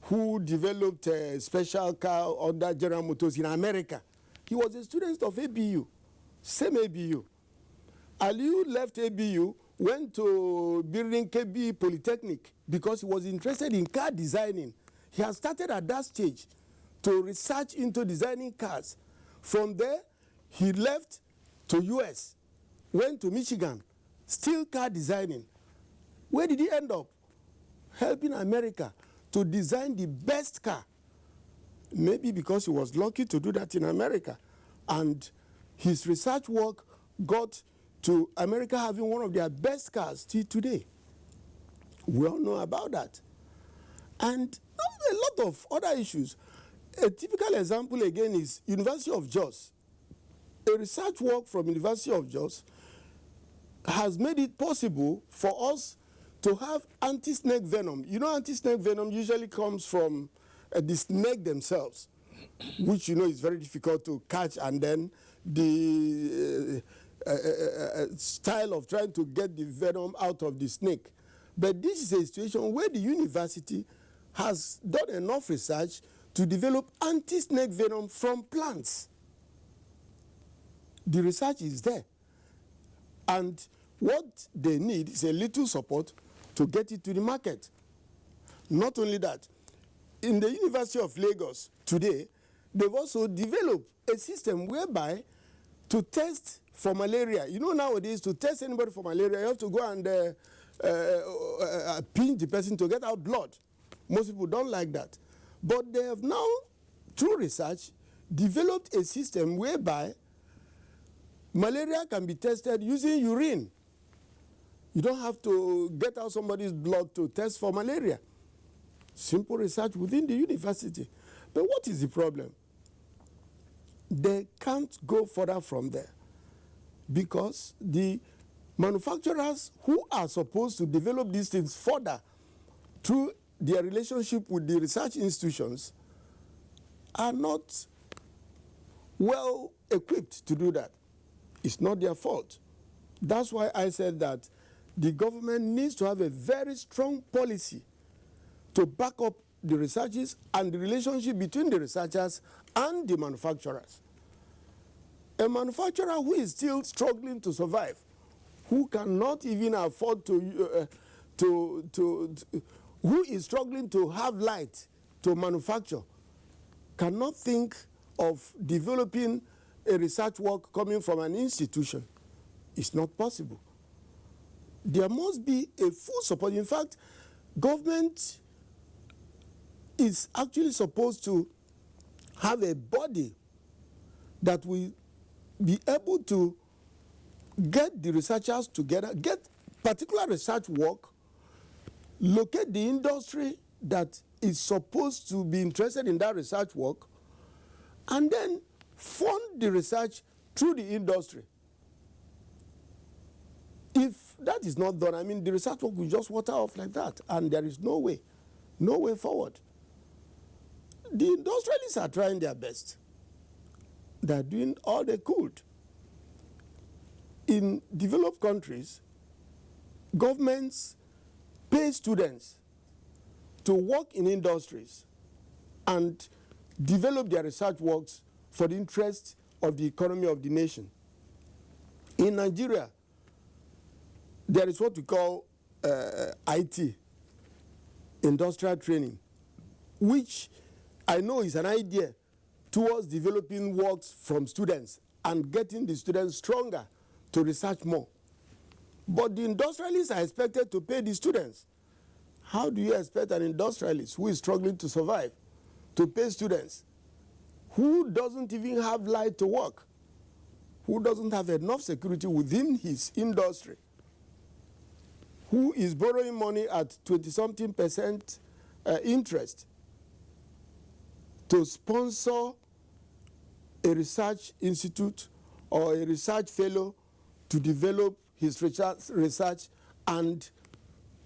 who developed a special car under General Motors in America. He was a student of ABU, same ABU. Aliyu left ABU, went to Birin KB Polytechnic because he was interested in car designing. He had started at that stage to research into designing cars. From there, he left to US, went to Michigan, still car designing. Where did he end up? Helping America to design the best car. Maybe because he was lucky to do that in America. And his research work got to America having one of their best cars till today. We all know about that. And a lot of other issues. A typical example again is University of Jos. A research work from University of Jos has made it possible for us to have anti-snake venom. You know, anti-snake venom usually comes from the snake themselves, which you know is very difficult to catch, and then the style of trying to get the venom out of the snake. But this is a situation where the university has done enough research to develop anti-snake venom from plants. The research is there. And what they need is a little support to get it to the market. Not only that, in the University of Lagos today, they've also developed a system whereby to test for malaria. You know, nowadays, to test anybody for malaria, you have to go and pinch the person to get out blood. Most people don't like that. But they have now, through research, developed a system whereby malaria can be tested using urine. You don't have to get out somebody's blood to test for malaria. Simple research within the university. But what is the problem? They can't go further from there because the manufacturers who are supposed to develop these things further through their relationship with the research institutions are not well equipped to do that. It's not their fault. That's why I said that the government needs to have a very strong policy to back up the researchers and the relationship between the researchers and the manufacturers. A manufacturer who is still struggling to survive, who cannot even afford to who is struggling to have light to manufacture cannot think of developing a research work coming from an institution. It's not possible. There must be a full support. In fact, government is actually supposed to have a body that will be able to get the researchers together, get particular research work, locate the industry that is supposed to be interested in that research work, and then fund the research through the industry. If that is not done, I mean, the research work will just water off like that, and there is no way forward. The industrialists are trying their best. They are doing all they could. In developed countries, governments pay students to work in industries and develop their research works for the interest of the economy of the nation. In Nigeria, there is what we call IT, industrial training, which I know is an idea towards developing works from students and getting the students stronger to research more. But the industrialists are expected to pay the students. How do you expect an industrialist who is struggling to survive to pay students, who doesn't even have light to work, who doesn't have enough security within his industry, who is borrowing money at 20-something% interest to sponsor a research institute or a research fellow to develop his research and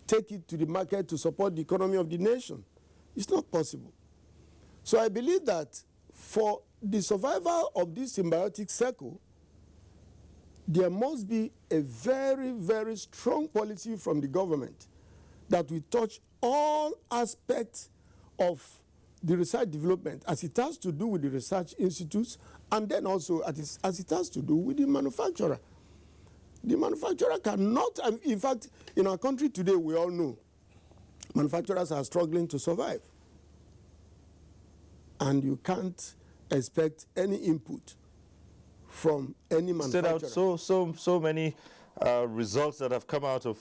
take it to the market to support the economy of the nation? It's not possible. So I believe that for the survival of this symbiotic circle, there must be a very, very strong policy from the government that will touch all aspects of the research development as it has to do with the research institutes, and then also as it has to do with the manufacturer. The manufacturer cannot, in fact, in our country today, we all know manufacturers are struggling to survive. And you can't expect any input from any manufacturer. So many results that have come out of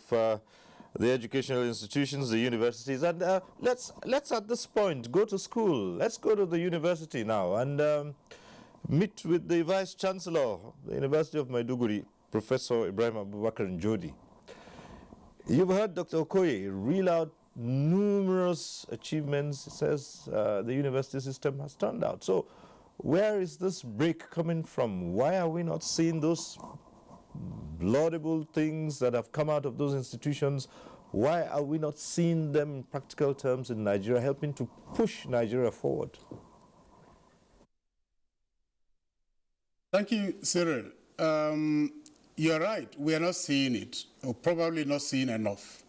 the educational institutions, the universities, and let's at this point go to school. Let's go to the university now and meet with the Vice Chancellor of the University of Maiduguri, Professor Ibrahim Abubakar Njodi. You've heard Dr. Okoye reel out numerous achievements. He says the university system has turned out. So where is this break coming from? Why are we not seeing those laudable things that have come out of those institutions? Why are we not seeing them in practical terms in Nigeria, helping to push Nigeria forward? Thank you, Cyril. You're right, we are not seeing it, or probably not seeing enough.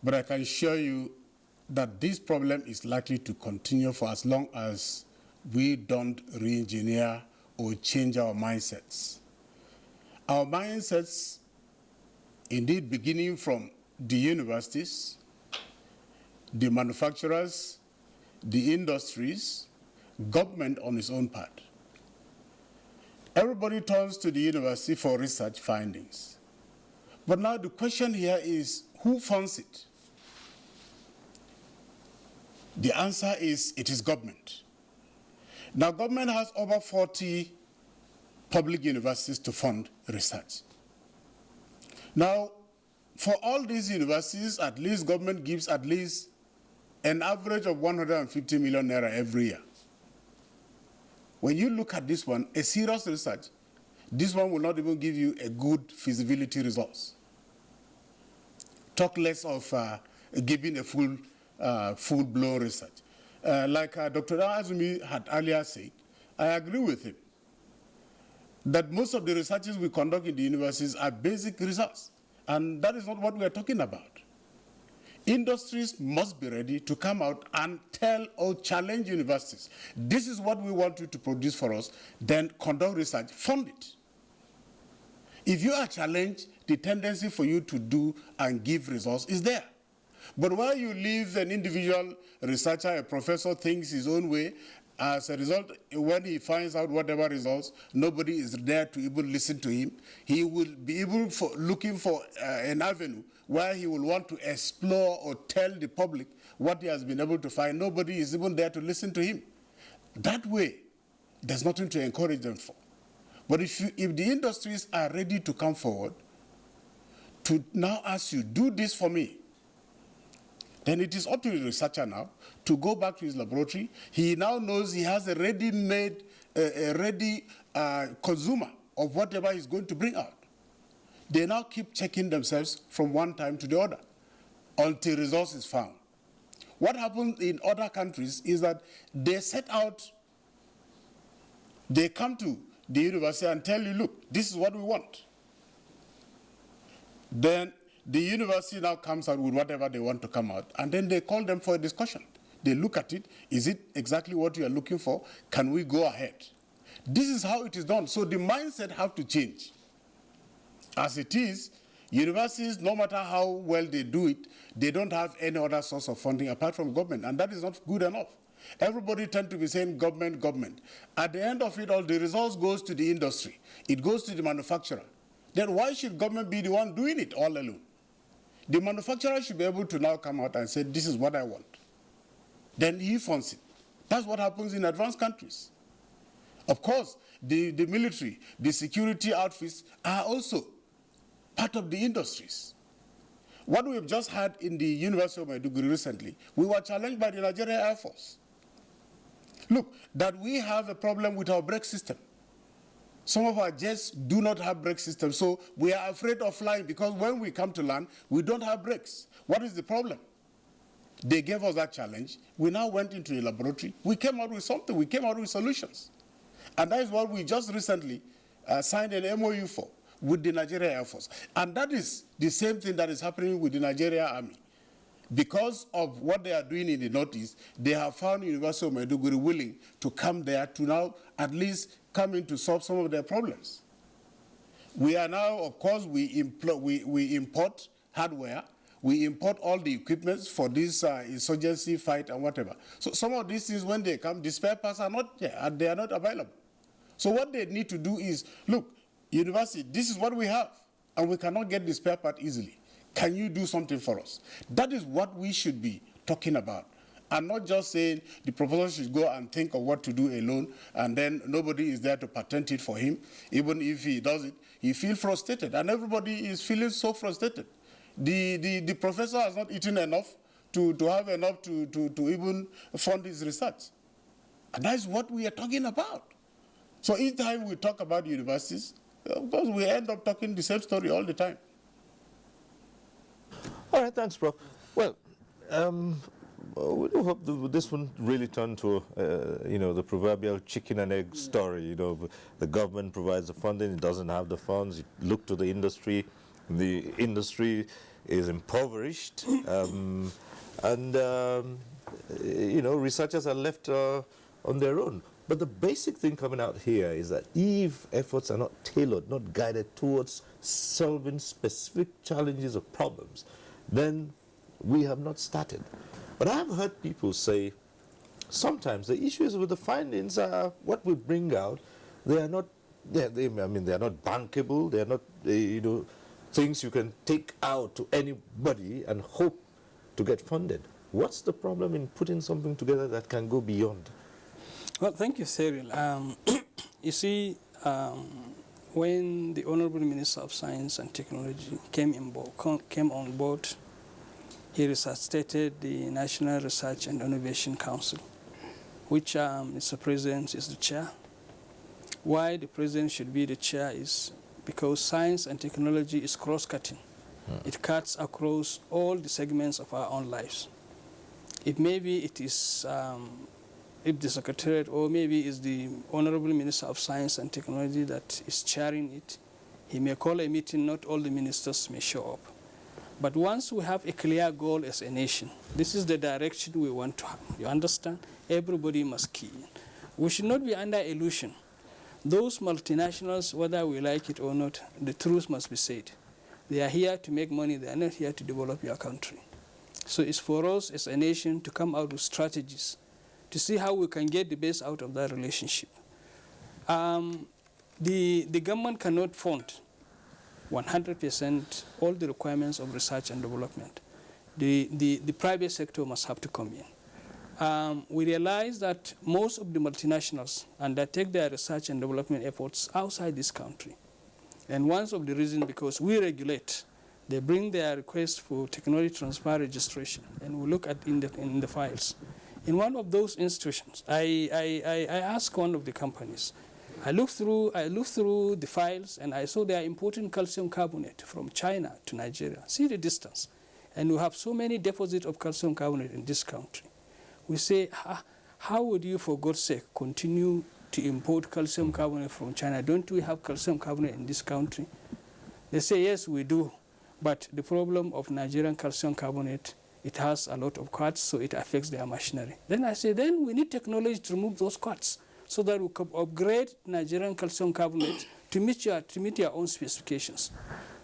But I can assure you that this problem is likely to continue for as long as we don't re-engineer or change our mindsets. Our mindsets, indeed beginning from the universities, the manufacturers, the industries, government on its own part. Everybody turns to the university for research findings. But now the question here is, who funds it? The answer is, it is government. Now, government has over 40 public universities to fund research. Now, for all these universities, at least government gives at least an average of 150 million naira every year. When you look at this one, a serious research, this one will not even give you a good feasibility results. Talk less of giving a full-blown research. Like Dr. Azumi had earlier said, I agree with him that most of the researches we conduct in the universities are basic research, and that is not what we are talking about. Industries must be ready to come out and tell or challenge universities. This is what we want you to produce for us, then conduct research, fund it. If you are challenged, the tendency for you to do and give results is there. But while you leave an individual researcher, a professor thinks his own way, as a result, when he finds out whatever results, nobody is there to even listen to him. He will be looking for an avenue where he will want to explore or tell the public what he has been able to find. Nobody is even there to listen to him. That way, there's nothing to encourage them for. But if the industries are ready to come forward to now ask you, do this for me, then it is up to the researcher now to go back to his laboratory. He now knows he has a ready-made, ready consumer of whatever he's going to bring out. They now keep checking themselves from one time to the other until results is found. What happens in other countries is that they set out, they come to the university and tell you, look, this is what we want. Then the university now comes out with whatever they want to come out, and then they call them for a discussion. They look at it. Is it exactly what you are looking for? Can we go ahead? This is how it is done. So the mindset has to change. As it is, universities, no matter how well they do it, they don't have any other source of funding apart from government, and that is not good enough. Everybody tends to be saying government, government. At the end of it all, the results goes to the industry. It goes to the manufacturer. Then why should government be the one doing it all alone? The manufacturer should be able to now come out and say, this is what I want. Then he funds it. That's what happens in advanced countries. Of course, the military, the security outfits are also part of the industries. What we've just had in the University of Maiduguri recently, we were challenged by the Nigerian Air Force. Look, that we have a problem with our brake system. Some of our jets do not have brake systems, so we are afraid of flying because when we come to land, we don't have brakes. What is the problem? They gave us that challenge. We now went into a laboratory. We came out with something. We came out with solutions. And that is what we just recently signed an MOU for with the Nigerian Air Force. And that is the same thing that is happening with the Nigerian Army. Because of what they are doing in the Northeast, they have found University of Maiduguri willing to come there to now at least come in to solve some of their problems. We are now, of course, we import hardware. We import all the equipment for this insurgency fight and whatever. So some of these things, when they come, the spare parts are not there, and they are not available. So what they need to do is, look, university, this is what we have, and we cannot get the spare part easily. Can you do something for us? That is what we should be talking about, and not just saying the professor should go and think of what to do alone, and then nobody is there to patent it for him. Even if he does it, he feels frustrated, and everybody is feeling so frustrated. The professor has not eaten enough to have enough to even fund his research. And that is what we are talking about. So each time we talk about universities, of course, we end up talking the same story all the time. All right, thanks, Prof. Well, we do hope this won't really turn to, the proverbial chicken and egg story. The government provides the funding, it doesn't have the funds. You look to the industry is impoverished, researchers are left on their own. But the basic thing coming out here is that if efforts are not tailored, not guided towards solving specific challenges or problems, then we have not started. But I've heard people say sometimes the issues with the findings are what we bring out. They are not, they are not bankable. They are not, things you can take out to anybody and hope to get funded. What's the problem in putting something together that can go beyond? Well, thank you, Cyril. You see, when the Honorable Minister of Science and Technology came on board, he resuscitated the National Research and Innovation Council, which Mr. President is the chair. Why the President should be the chair is because science and technology is cross-cutting. It cuts across all the segments of our own lives. If the Secretariat or maybe is the Honorable Minister of Science and Technology that is chairing it, he may call a meeting, not all the ministers may show up. But once we have a clear goal as a nation, this is the direction we want to have. You understand? Everybody must key in. We should not be under illusion Those multinationals, whether we like it or not, the truth must be said. They are here to make money. They are not here to develop your country. So it's for us as a nation to come out with strategies to see how we can get the best out of that relationship. The government cannot fund 100% all the requirements of research and development. The private sector must have to come in. We realize that most of the multinationals undertake their research and development efforts outside this country. And one of the reasons, because we regulate, they bring their request for technology transfer registration, and we look at in the files. In one of those institutions, I asked one of the companies. I looked through the files, and I saw they are importing calcium carbonate from China to Nigeria. See the distance. And we have so many deposits of calcium carbonate in this country. We say, how would you, for God's sake, continue to import calcium carbonate from China? Don't we have calcium carbonate in this country? They say, yes, we do. But the problem of Nigerian calcium carbonate, it has a lot of cuts, so it affects their machinery. Then I say, then we need technology to remove those cuts so that we can upgrade Nigerian calcium carbonate to meet your own specifications.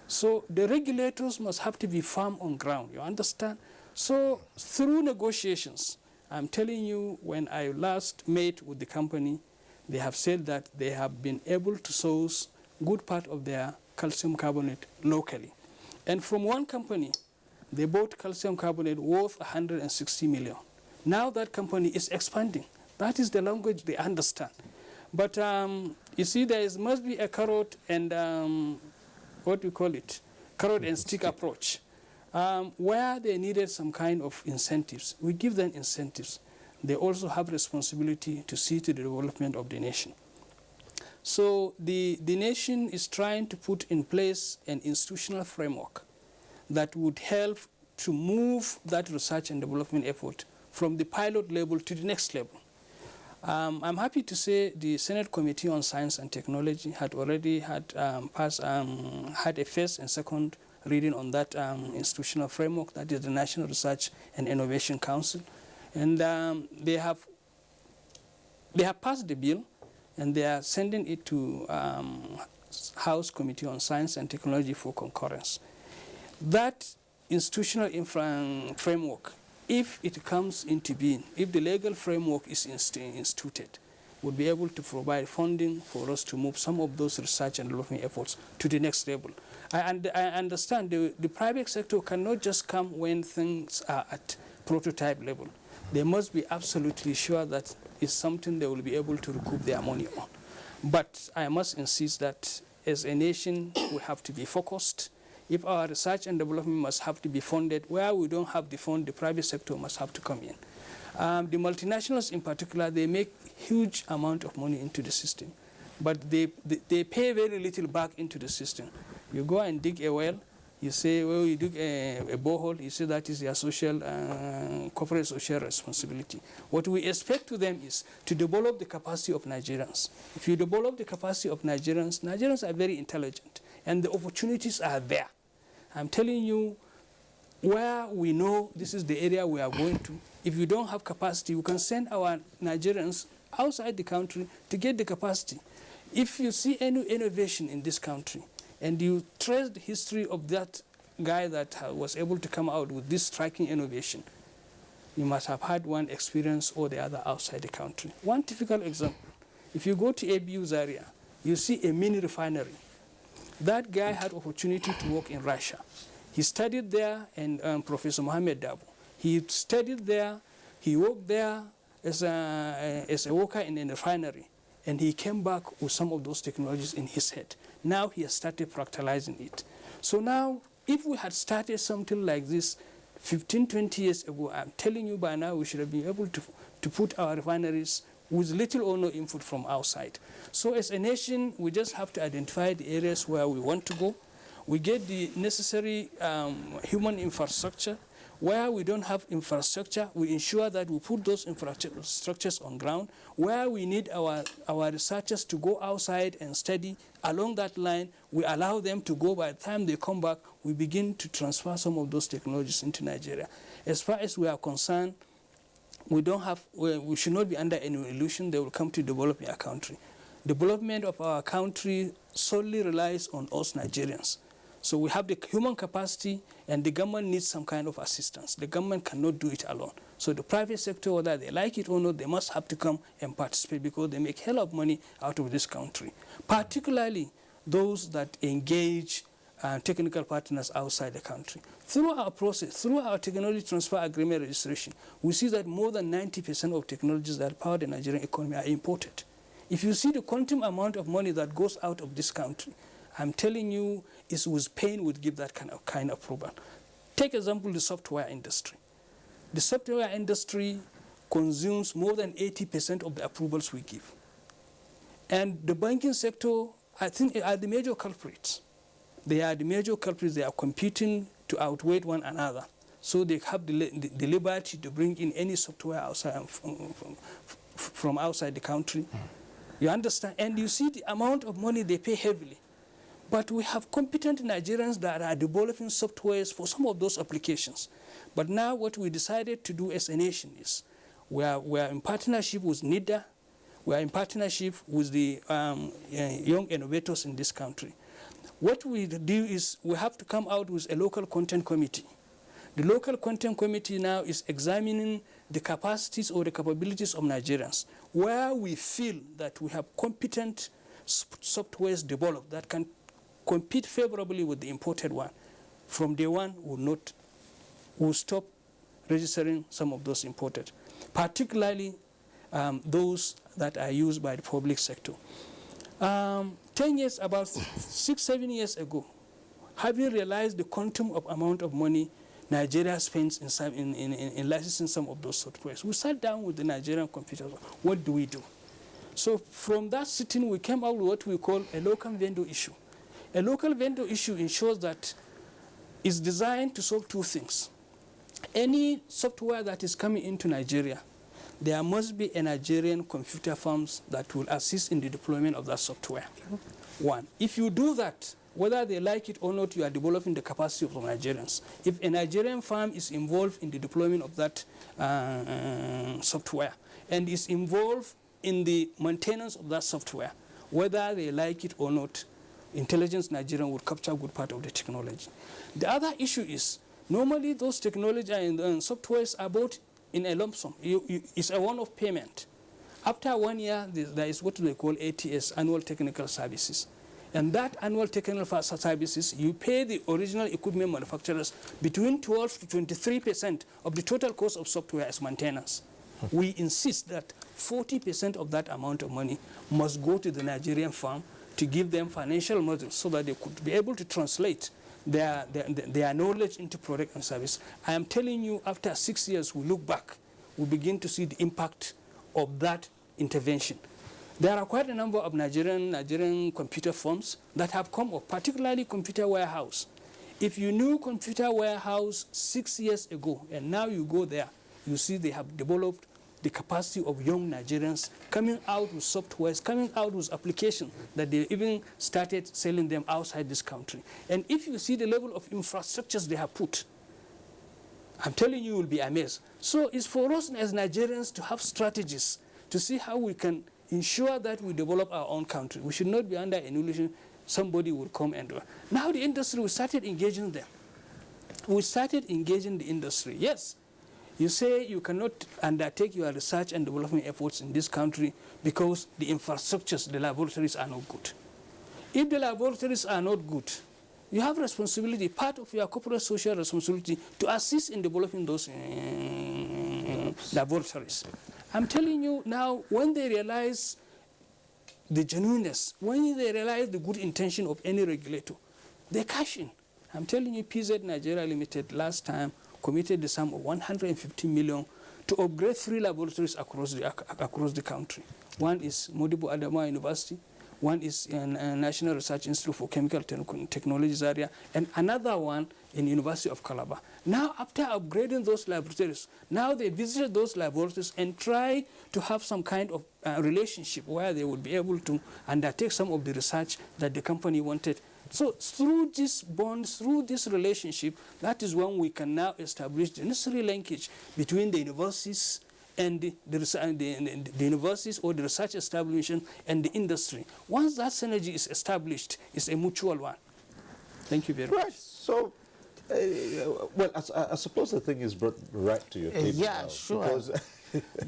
So the regulators must have to be firm on ground, you understand? So through negotiations, I'm telling you, when I last met with the company, they have said that they have been able to source good part of their calcium carbonate locally. And from one company, they bought calcium carbonate worth 160 million. Now that company is expanding. That is the language they understand. But you see, must be a carrot and what do you call it? Carrot and stick approach. Where they needed some kind of incentives, we give them incentives. They also have responsibility to see to the development of the nation. So the nation is trying to put in place an institutional framework that would help to move that research and development effort from the pilot level to the next level. I'm happy to say the Senate Committee on Science and Technology had already had a first and second reading on that institutional framework, that is the National Research and Innovation Council. And they have passed the bill, and they are sending it to House Committee on Science and Technology for concurrence. That institutional framework, if it comes into being, if the legal framework is instituted, would be able to provide funding for us to move some of those research and development efforts to the next level. I understand the private sector cannot just come when things are at prototype level. They must be absolutely sure that it's something they will be able to recoup their money on. But I must insist that as a nation, we have to be focused. If our research and development must have to be funded, where we don't have the fund, the private sector must have to come in. The multinationals in particular, they make huge amount of money into the system, but they pay very little back into the system. You go and dig a well, you say, well, you dig a borehole, you say that is your social, corporate social responsibility. What we expect to them is to develop the capacity of Nigerians. If you develop the capacity of Nigerians, Nigerians are very intelligent, and the opportunities are there. I'm telling you, where we know this is the area we are going to, if you don't have capacity, we can send our Nigerians outside the country to get the capacity. If you see any innovation in this country, and you trace the history of that guy that was able to come out with this striking innovation, you must have had one experience or the other outside the country. One typical example, if you go to Abuja area, you see a mini refinery. That guy had opportunity to work in Russia. He studied there, and Professor Mohammed, he studied there, he worked there as a worker in a refinery, and he came back with some of those technologies in his head. Now he has started practicalizing it. So now, if we had started something like this 15, 20 years ago, I'm telling you by now we should have been able to put our refineries with little or no input from outside. So as a nation, we just have to identify the areas where we want to go. We get the necessary human infrastructure. Where we don't have infrastructure, we ensure that we put those infrastructures on ground. Where we need our researchers to go outside and study along that line, we allow them to go. By the time they come back, we begin to transfer some of those technologies into Nigeria. As far as we are concerned, we should not be under any illusion they will come to develop our country. Development of our country solely relies on us Nigerians. So we have the human capacity, and the government needs some kind of assistance. The government cannot do it alone. So the private sector, whether they like it or not, they must have to come and participate, because they make hell of money out of this country, particularly those that engage technical partners outside the country. Through our process, through our technology transfer agreement registration, we see that more than 90% of technologies that power the Nigerian economy are imported. If you see the quantum amount of money that goes out of this country, I'm telling you, it's with pain would give that kind of approval. Take example, the software industry. The software industry consumes more than 80% of the approvals we give. And the banking sector, I think, are the major culprits. They are the major culprits. They are competing to outweigh one another. So they have the liberty to bring in any software outside from outside the country. You understand? And you see the amount of money they pay heavily. But we have competent Nigerians that are developing softwares for some of those applications. But now what we decided to do as a nation is we are in partnership with NIDA, we are in partnership with the young innovators in this country. What we do is we have to come out with a local content committee. The local content committee now is examining the capacities or the capabilities of Nigerians, where we feel that we have competent softwares developed that can compete favorably with the imported one. From day one, we'll stop registering some of those imported, particularly those that are used by the public sector. 10 years, about 6-7 years ago, having realized the quantum of amount of money Nigeria spends in licensing some of those softwares, we sat down with the Nigerian computers. What do we do? So from that sitting, we came out with what we call a local vendor issue. A local vendor issue ensures that it's designed to solve two things. Any software that is coming into Nigeria, there must be a Nigerian computer firms that will assist in the deployment of that software. One, if you do that, whether they like it or not, you are developing the capacity of Nigerians. If a Nigerian firm is involved in the deployment of that software and is involved in the maintenance of that software, whether they like it or not, Intelligence Nigerian would capture a good part of the technology. The other issue is, normally those technology and softwares are bought in a lump sum. It's a one-off payment. After 1 year, there is what they call ATS, Annual Technical Services. And that annual technical services, you pay the original equipment manufacturers between 12 to 23% of the total cost of software as maintenance. We insist that 40% of that amount of money must go to the Nigerian firm to give them financial models so that they could be able to translate their knowledge into product and service. I am telling you, after 6 years, we look back, we begin to see the impact of that intervention. There are quite a number of Nigerian computer firms that have come up, particularly Computer Warehouse. If you knew Computer Warehouse 6 years ago, and now you go there, you see they have developed the capacity of young Nigerians coming out with softwares, coming out with applications that they even started selling them outside this country. And if you see the level of infrastructures they have put, I'm telling you, you'll be amazed. So it's for us as Nigerians to have strategies to see how we can ensure that we develop our own country. We should not be under an illusion somebody will come and do it. Now the industry, we started engaging them. We started engaging the industry. Yes, you say you cannot undertake your research and development efforts in this country because the infrastructures, the laboratories are not good. If the laboratories are not good, you have responsibility, part of your corporate social responsibility, to assist in developing those laboratories. I'm telling you now, when they realize the genuineness, when they realize the good intention of any regulator, they cash in. I'm telling you, PZ Nigeria Limited last time committed the sum of 150 million to upgrade 3 laboratories across the country. One is Modibo Adama University, one is in National Research Institute for Chemical Technologies area, and another one in University of Calabar. Now, after upgrading those laboratories, now they visited those laboratories and try to have some kind of relationship where they would be able to undertake some of the research that the company wanted. So through this bond, through this relationship, that is when we can now establish the necessary linkage between the universities and the universities or the research establishment and the industry. Once that synergy is established, it's a mutual one. Thank you very much. So, well, I suppose the thing is brought right to your table yeah, now, sure. Because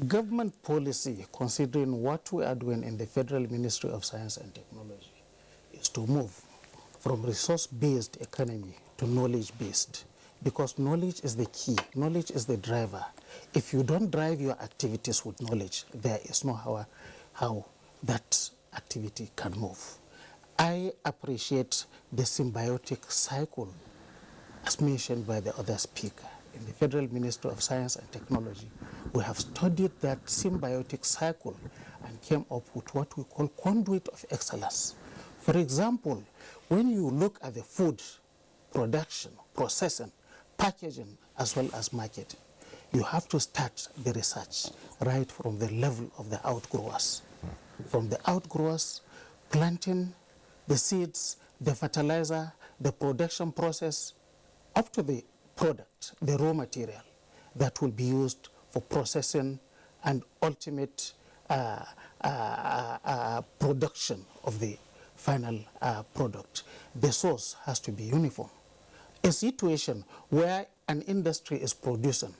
government policy, considering what we are doing in the Federal Ministry of Science and Technology, is to move from resource-based economy to knowledge-based, because knowledge is the key, knowledge is the driver. If you don't drive your activities with knowledge, there is no how that activity can move. I appreciate the symbiotic cycle, as mentioned by the other speaker. In the Federal Ministry of Science and Technology, we have studied that symbiotic cycle and came up with what we call conduit of excellence. For example, when you look at the food production, processing, packaging, as well as marketing, you have to start the research right from the level of the outgrowers. From the outgrowers, planting the seeds, the fertilizer, the production process, up to the product, the raw material that will be used for processing and ultimate production of the final product. The source has to be uniform. A situation where an industry is producing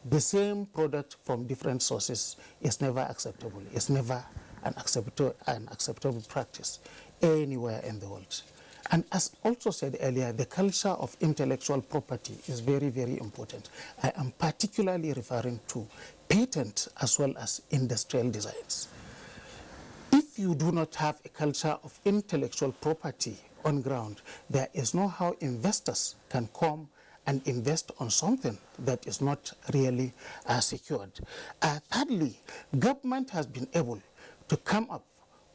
the same product from different sources is never acceptable. It's never an acceptable practice anywhere in the world. And as also said earlier, the culture of intellectual property is very, very important. I am particularly referring to patent as well as industrial designs. If you do not have a culture of intellectual property on ground, there is no how investors can come and invest on something that is not really secured. Thirdly, government has been able to come up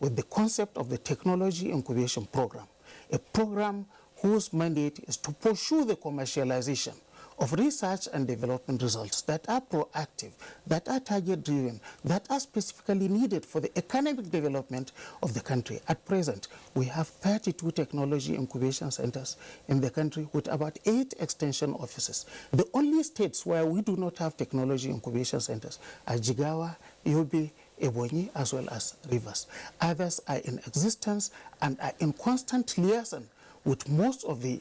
with the concept of the Technology Incubation Program, a program whose mandate is to pursue the commercialization of research and development results that are proactive, that are target-driven, that are specifically needed for the economic development of the country. At present, we have 32 technology incubation centers in the country with about 8 extension offices. The only states where we do not have technology incubation centers are Jigawa, Yobe, Ebonyi, as well as Rivers. Others are in existence and are in constant liaison with most of the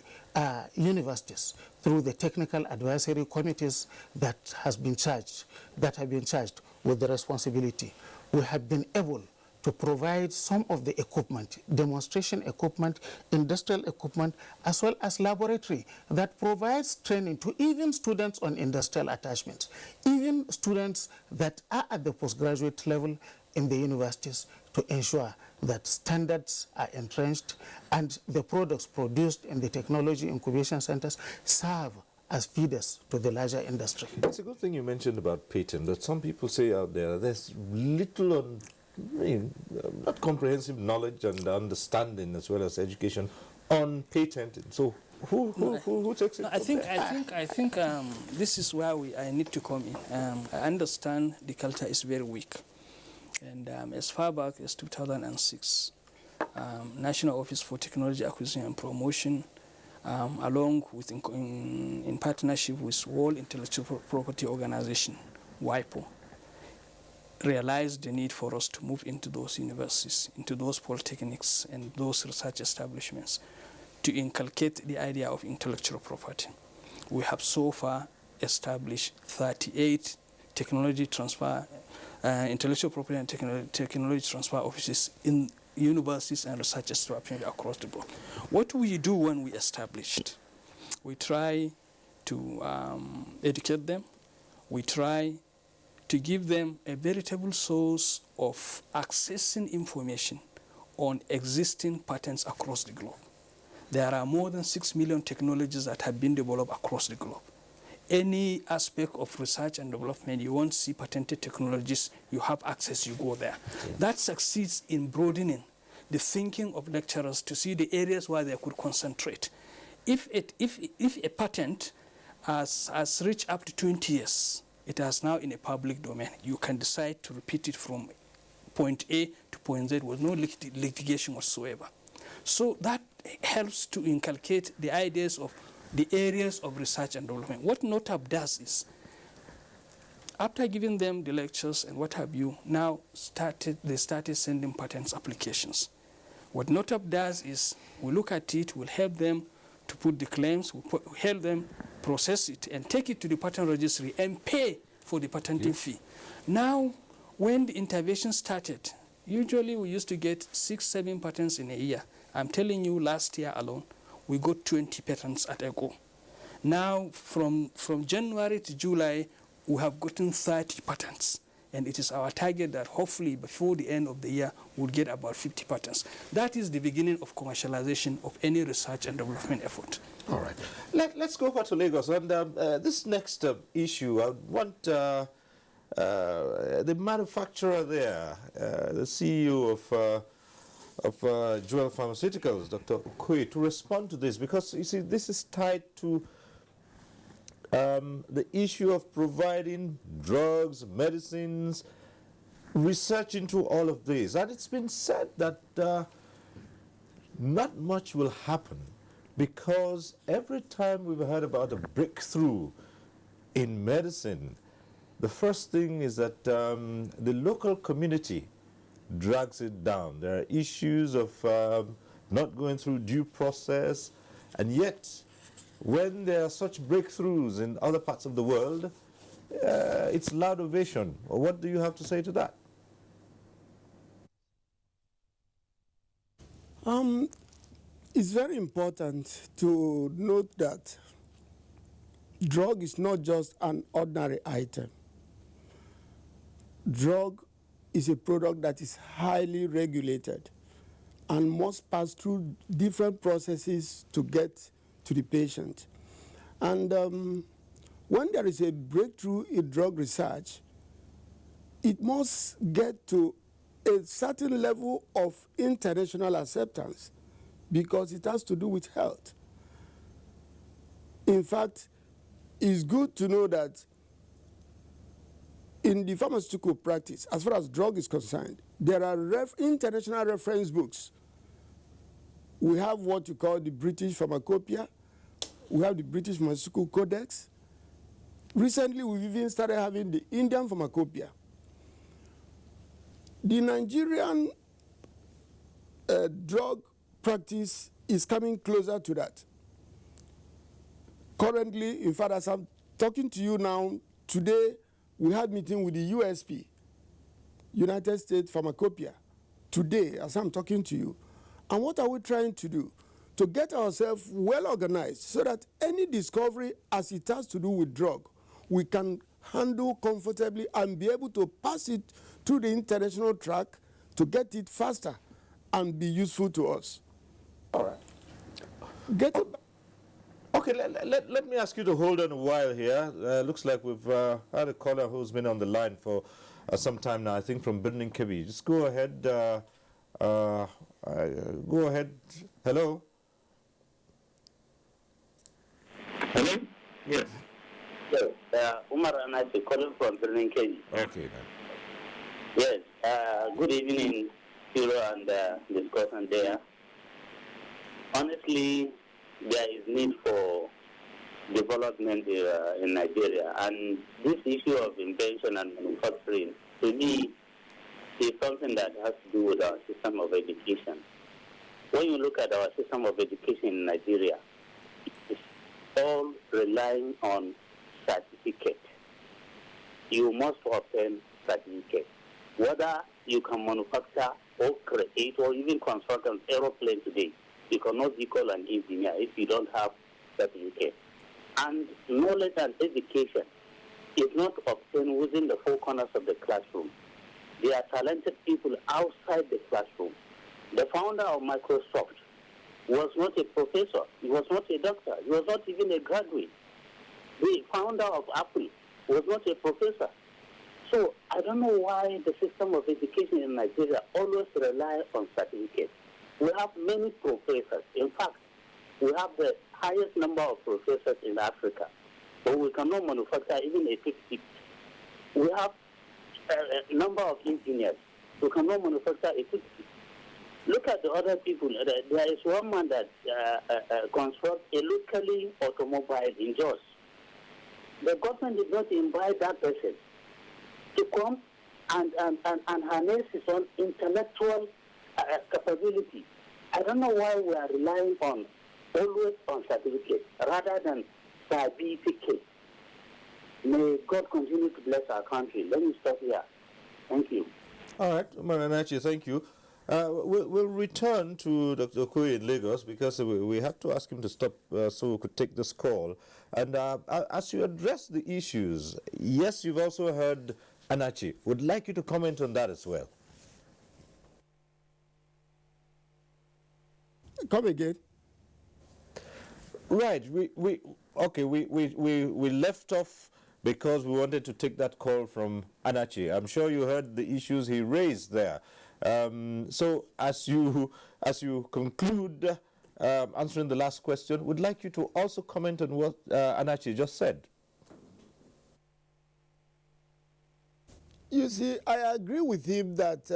universities through the technical advisory committees that have been charged with the responsibility. We have been able to provide some of the equipment, demonstration equipment, industrial equipment, as well as laboratory that provides training to even students on industrial attachments, even students that are at the postgraduate level in the universities, to ensure that standards are entrenched and the products produced in the technology incubation centers serve as feeders to the larger industry. It's a good thing you mentioned about patent, that some people say out there there's little not comprehensive knowledge and understanding as well as education on patenting. So who takes it? I think this is where I need to come in. I understand the culture is very weak. And as far back as 2006, National Office for Technology Acquisition and Promotion, along with in partnership with World Intellectual Property Organization, WIPO, realized the need for us to move into those universities, into those polytechnics and those research establishments to inculcate the idea of intellectual property. We have so far established 38 technology transfer intellectual property and technology transfer offices in universities and research establishments across the board. What we do when we established, we try to educate them. We try to give them a veritable source of accessing information on existing patents across the globe. There are more than 6 million technologies that have been developed across the globe. Any aspect of research and development, you want to see patented technologies, you have access, you go there. Yeah. That succeeds in broadening the thinking of lecturers to see the areas where they could concentrate. If a patent has reached up to 20 years, it is now in a public domain. You can decide to repeat it from point A to point Z with no litigation whatsoever. So that helps to inculcate the ideas of the areas of research and development. What NOTAP does is, After giving them the lectures and what have you, now they started sending patents applications. What NOTAP does is we look at it, we'll help them to put the claims, we'll help them process it and take it to the patent registry and pay for the patenting fee. Now, when the intervention started, usually we used to get 6-7 patents in a year. I'm telling you, last year alone, we got 20 patents at a go. Now, from January to July, we have gotten 30 patents. And it is our target that hopefully before the end of the year, we'll get about 50 patents. That is the beginning of commercialization of any research and development effort. All right. Let's go over to Lagos. And this next issue, I want the manufacturer there, the CEO of Jewel Pharmaceuticals, Dr. Okoye, to respond to this, because you see, this is tied to the issue of providing drugs, medicines, research into all of this. And it's been said that not much will happen, because every time we've heard about a breakthrough in medicine, the first thing is that the local community drags it down. There are issues of not going through due process, and yet when there are such breakthroughs in other parts of the world, it's loud ovation. What do you have to say to that? It's very important to note that drug is not just an ordinary item. Drug is a product that is highly regulated and must pass through different processes to get to the patient. And when there is a breakthrough in drug research, it must get to a certain level of international acceptance, because it has to do with health. In fact, it's good to know that in the pharmaceutical practice, as far as drug is concerned, there are international reference books. We have what you call the British Pharmacopoeia. We have the British Pharmaceutical Codex. Recently, we've even started having the Indian Pharmacopoeia. The Nigerian drug practice is coming closer to that. Currently, in fact, as I'm talking to you now, today, we had a meeting with the USP, United States Pharmacopoeia, today, as I'm talking to you. And what are we trying to do? To get ourselves well organized so that any discovery as it has to do with drug, we can handle comfortably and be able to pass it through the international track to get it faster and be useful to us. All right. Okay, let me ask you to hold on a while here. Looks like we've had a caller who's been on the line for some time now, I think from Birnin Kebbi. Just go ahead. Go ahead. Hello? Hello? Yes. Yes, Umar and I are calling from Birnin Kebbi. Okay, then. Yes, good evening, Hero and discussion there. Honestly, there is need for development in Nigeria, and this issue of invention and manufacturing, to me, is something that has to do with our system of education. When you look at our system of education in Nigeria, it's all relying on certificate. You must obtain certificate. Whether you can manufacture or create or even construct an aeroplane today, you cannot be called an engineer if you don't have certificate. And knowledge and education is not obtained within the four corners of the classroom. There are talented people outside the classroom. The founder of Microsoft was not a professor. He was not a doctor. He was not even a graduate. The founder of Apple was not a professor. So I don't know why the system of education in Nigeria always relies on certificates. We have many professors. In fact, we have the highest number of professors in Africa, but we cannot manufacture even a 50. We have a number of engineers. We cannot manufacture a 50. Look at the other people. There is one man that constructs a locally automobile in Jos. The government did not invite that person. to come and harness his own intellectual capability. I don't know why we are relying always on certificates rather than certificate. May God continue to bless our country. Let me stop here. Thank you. All right, Mananachi, thank you. We'll return to Dr. Okoye in Lagos because we have to ask him to stop so we could take this call. And as you address the issues, yes, you've also heard Anachi. Would like you to comment on that as well. Come again. Right. We left off because we wanted to take that call from Anachi. I'm sure you heard the issues he raised there. So as you conclude answering the last question, would like you to also comment on what Anachi just said. You see, I agree with him that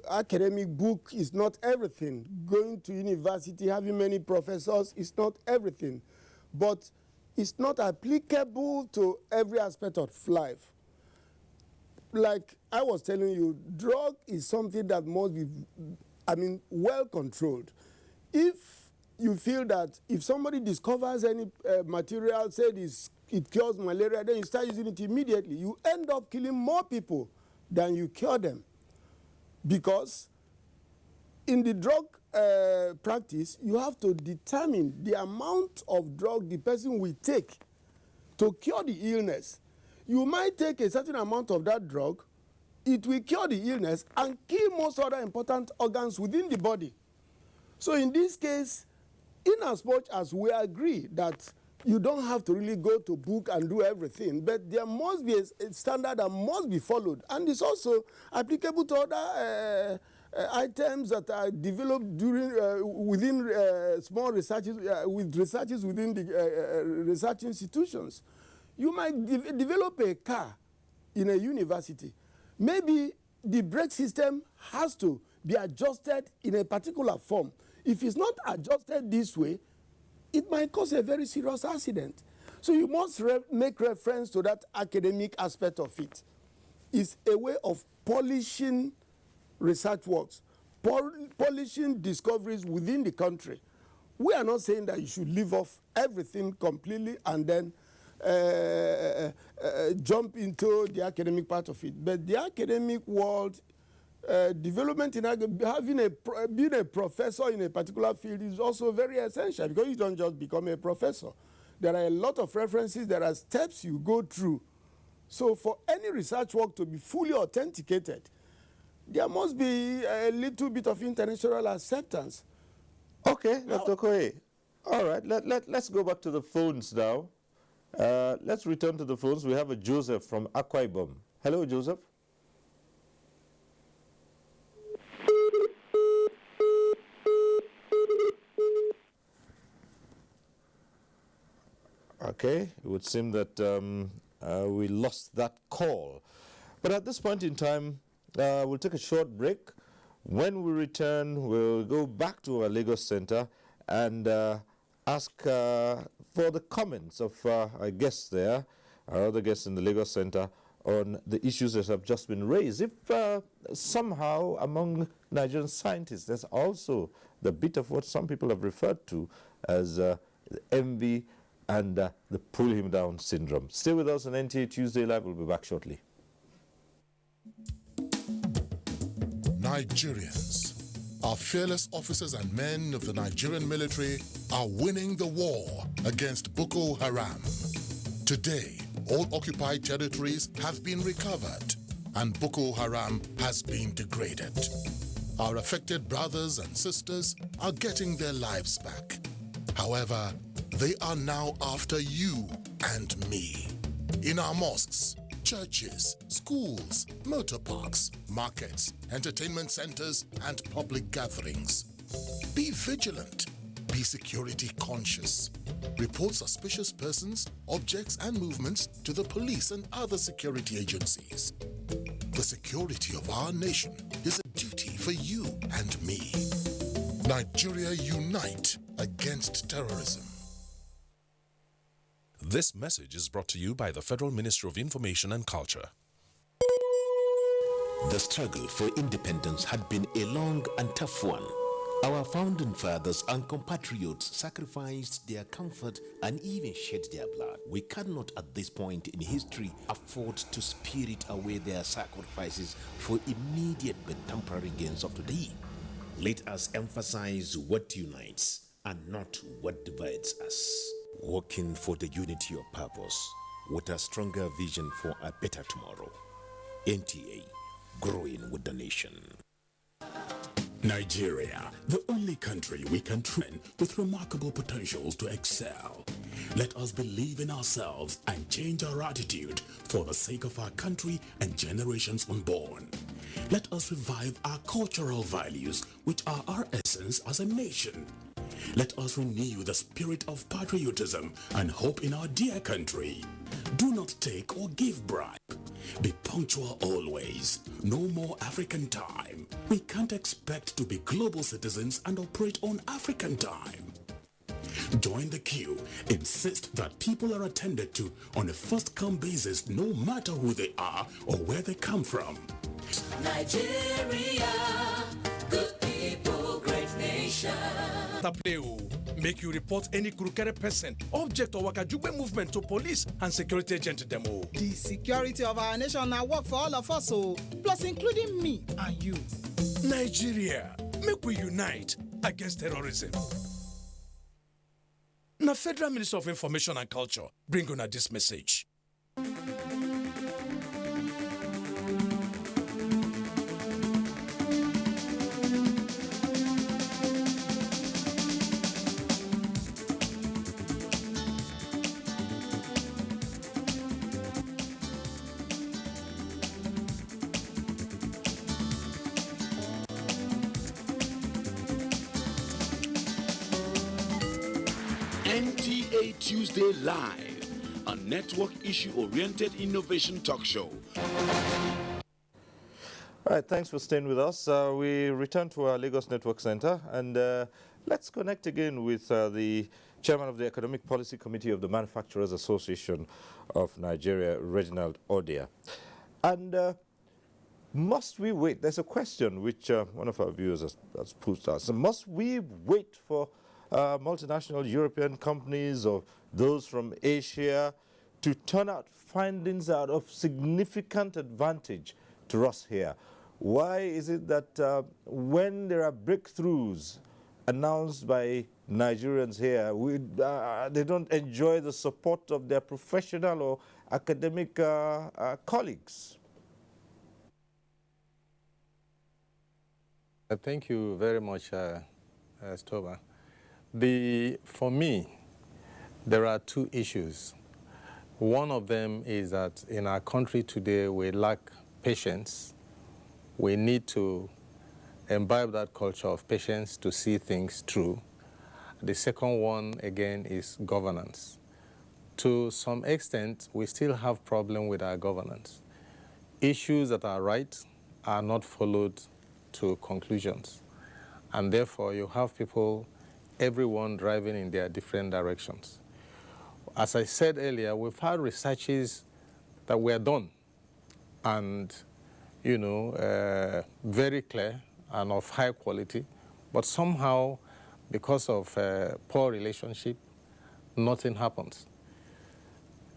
academic book is not everything. Going to university, having many professors is not everything. But it's not applicable to every aspect of life. Like I was telling you, drug is something that must be, well controlled. If you feel that if somebody discovers any material, said it cures malaria, then you start using it immediately, you end up killing more people than you cure them. Because in the drug practice, you have to determine the amount of drug the person will take to cure the illness. You might take a certain amount of that drug, it will cure the illness and kill most other important organs within the body. So in this case, in as much as we agree that you don't have to really go to book and do everything, but there must be a standard that must be followed. And it's also applicable to other items that are developed during within small researches, with researches within the research institutions. You might develop a car in a university. Maybe the brake system has to be adjusted in a particular form. If it's not adjusted this way, it might cause a very serious accident. So you must make reference to that academic aspect of it. It's a way of polishing research works, polishing discoveries within the country. We are not saying that you should leave off everything completely and then jump into the academic part of it. But the academic world, development in being a professor in a particular field is also very essential, because you don't just become a professor. There are a lot of references, there are steps you go through. So for any research work to be fully authenticated, there must be a little bit of international acceptance. Okay, Dr. Okoye. All right, let's go back to the phones now. Let's return to the phones. We have a Joseph from Akwa Ibom. Hello, Joseph. Okay, it would seem that we lost that call. But at this point in time, we'll take a short break. When we return, we'll go back to our Lagos Center and ask for the comments of our guests there, our other guests in the Lagos Center, on the issues that have just been raised. If somehow among Nigerian scientists, there's also the bit of what some people have referred to as envy and the pull him down syndrome. Stay with us on NTA Tuesday Live. We'll be back shortly. Nigerians, our fearless officers and men of the Nigerian military are winning the war against Boko Haram. Today, all occupied territories have been recovered and Boko Haram has been degraded. Our affected brothers and sisters are getting their lives back. However, they are now after you and me. In our mosques, churches, schools, motor parks, markets, entertainment centers, and public gatherings. Be vigilant. Be security conscious. Report suspicious persons, objects, and movements to the police and other security agencies. The security of our nation is a duty for you and me. Nigeria, unite against terrorism. This message is brought to you by the Federal Ministry of Information and Culture. The struggle for independence had been a long and tough one. Our founding fathers and compatriots sacrificed their comfort and even shed their blood. We cannot at this point in history afford to spirit away their sacrifices for immediate but temporary gains of today. Let us emphasize what unites and not what divides us. Working for the unity of purpose with a stronger vision for a better tomorrow. NTA, growing with the nation. Nigeria, the only country we can train with remarkable potentials to excel. Let us believe in ourselves and change our attitude for the sake of our country and generations unborn. Let us revive our cultural values, which are our essence as a nation. Let us renew the spirit of patriotism and hope in our dear country. Do not take or give bribe. Be punctual always. No more African time. We can't expect to be global citizens and operate on African time. Join the queue. Insist that people are attended to on a first-come basis, no matter who they are or where they come from. Nigeria, good people, great nation. Make you report any crooked person, object or wakajube movement to police and security agent demo. The security of our nation now work for all of us, plus including me and you. Nigeria, make we unite against terrorism. Now, Federal Minister of Information and Culture bring on this message. NTA Tuesday Live, a network issue-oriented innovation talk show. All right, thanks for staying with us. We return to our Lagos Network Center, and let's connect again with the Chairman of the Economic Policy Committee of the Manufacturers Association of Nigeria, Reginald Odia. And must we wait? There's a question which one of our viewers has posed us. So must we wait for multinational European companies or those from Asia to turn out findings out of significant advantage to us here? Why is it that when there are breakthroughs announced by Nigerians here, they don't enjoy the support of their professional or academic colleagues? Thank you very much, Stoba. For me, there are two issues. One of them is that in our country today, we lack patience. We need to imbibe that culture of patience to see things through. The second one, again, is governance. To some extent, we still have problem with our governance. Issues that are right are not followed to conclusions. And therefore, you have people, everyone driving in their different directions. As I said earlier, we've had researches that were done and, you know, very clear and of high quality, but somehow, because of poor relationship, nothing happens.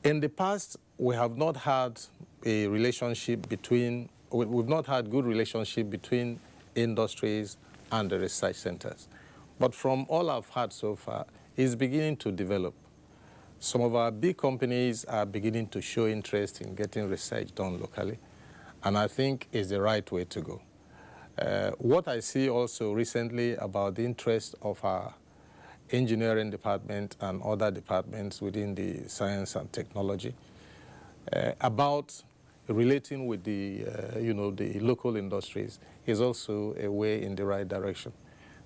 In the past, we have not had a relationship between, we've not had good relationship between industries and the research centers. But from all I've had so far, it's beginning to develop. Some of our big companies are beginning to show interest in getting research done locally, and I think it's the right way to go. What I see also recently about the interest of our engineering department and other departments within the science and technology about relating with the, you know, the local industries is also a way in the right direction.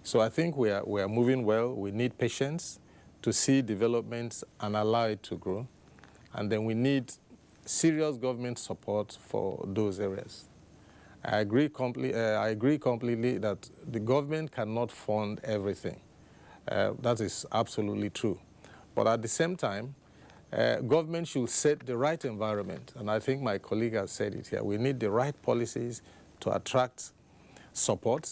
So I think we are moving well. We need patience to see developments and allow it to grow. And then we need serious government support for those areas. I agree completely that the government cannot fund everything. That is absolutely true. But at the same time, government should set the right environment, and I think my colleague has said it here. We need the right policies to attract support,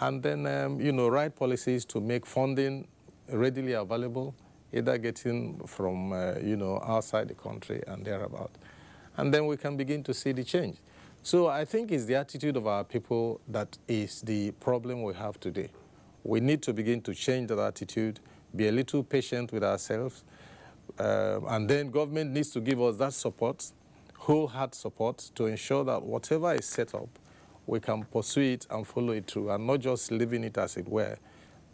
and then, right policies to make funding readily available, either getting from, outside the country and thereabout. And then we can begin to see the change. So I think it's the attitude of our people that is the problem we have today. We need to begin to change that attitude, be a little patient with ourselves, and then government needs to give us that support, wholehearted support, to ensure that whatever is set up, we can pursue it and follow it through, and not just leaving it, as it were,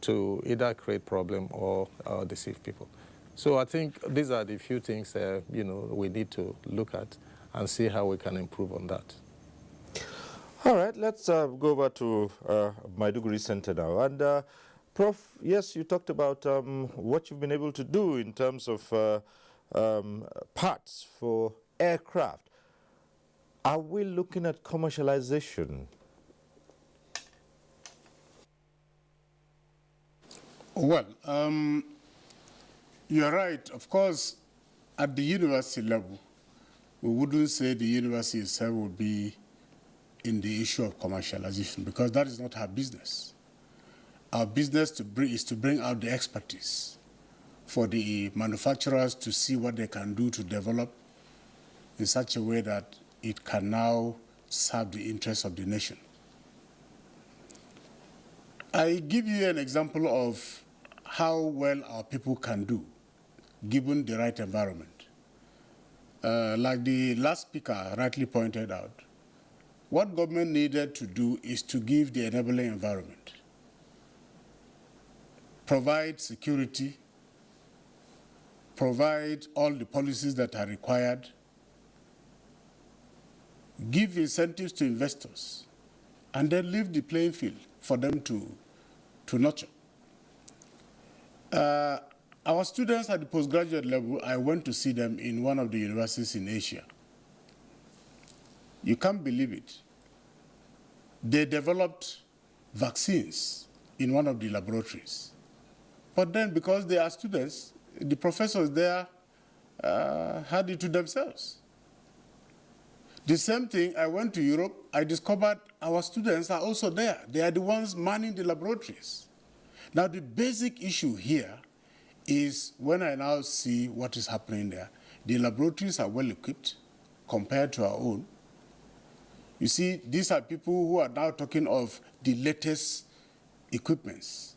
to either create problem or deceive people. So I think these are the few things we need to look at and see how we can improve on that. All right, let's go over to Maiduguri Center now. And Prof, yes, you talked about what you've been able to do in terms of parts for aircraft. Are we looking at commercialization? Well, you're right. Of course, at the university level, we wouldn't say the university itself would be in the issue of commercialization, because that is not our business. Our business is to bring out the expertise for the manufacturers to see what they can do to develop in such a way that it can now serve the interests of the nation. I give you an example of how well our people can do, given the right environment. Like the last speaker rightly pointed out, what government needed to do is to give the enabling environment, provide security, provide all the policies that are required, give incentives to investors, and then leave the playing field for them to nurture. Our students at the postgraduate level, I went to see them in one of the universities in Asia. You can't believe it. They developed vaccines in one of the laboratories. But then, because they are students, the professors there had it to themselves. The same thing, I went to Europe, I discovered our students are also there. They are the ones manning the laboratories. Now, the basic issue here is, when I now see what is happening there, the laboratories are well equipped compared to our own. You see, these are people who are now talking of the latest equipments.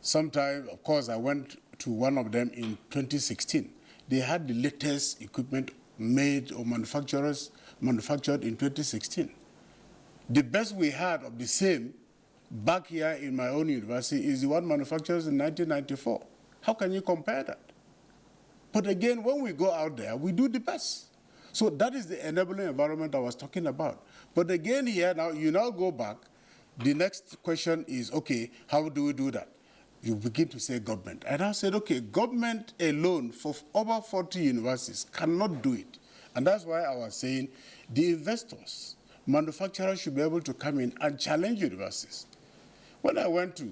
Sometime, of course, I went to one of them in 2016. They had the latest equipment made or manufactured in 2016. The best we had of the same back here in my own university is the one manufactured in 1994. How can you compare that? But again, when we go out there, we do the best. So that is the enabling environment I was talking about. But again here, now you now go back, the next question is, okay, how do we do that? You begin to say government. And I said, okay, government alone for over 40 universities cannot do it. And that's why I was saying the investors, manufacturers should be able to come in and challenge universities. When I went to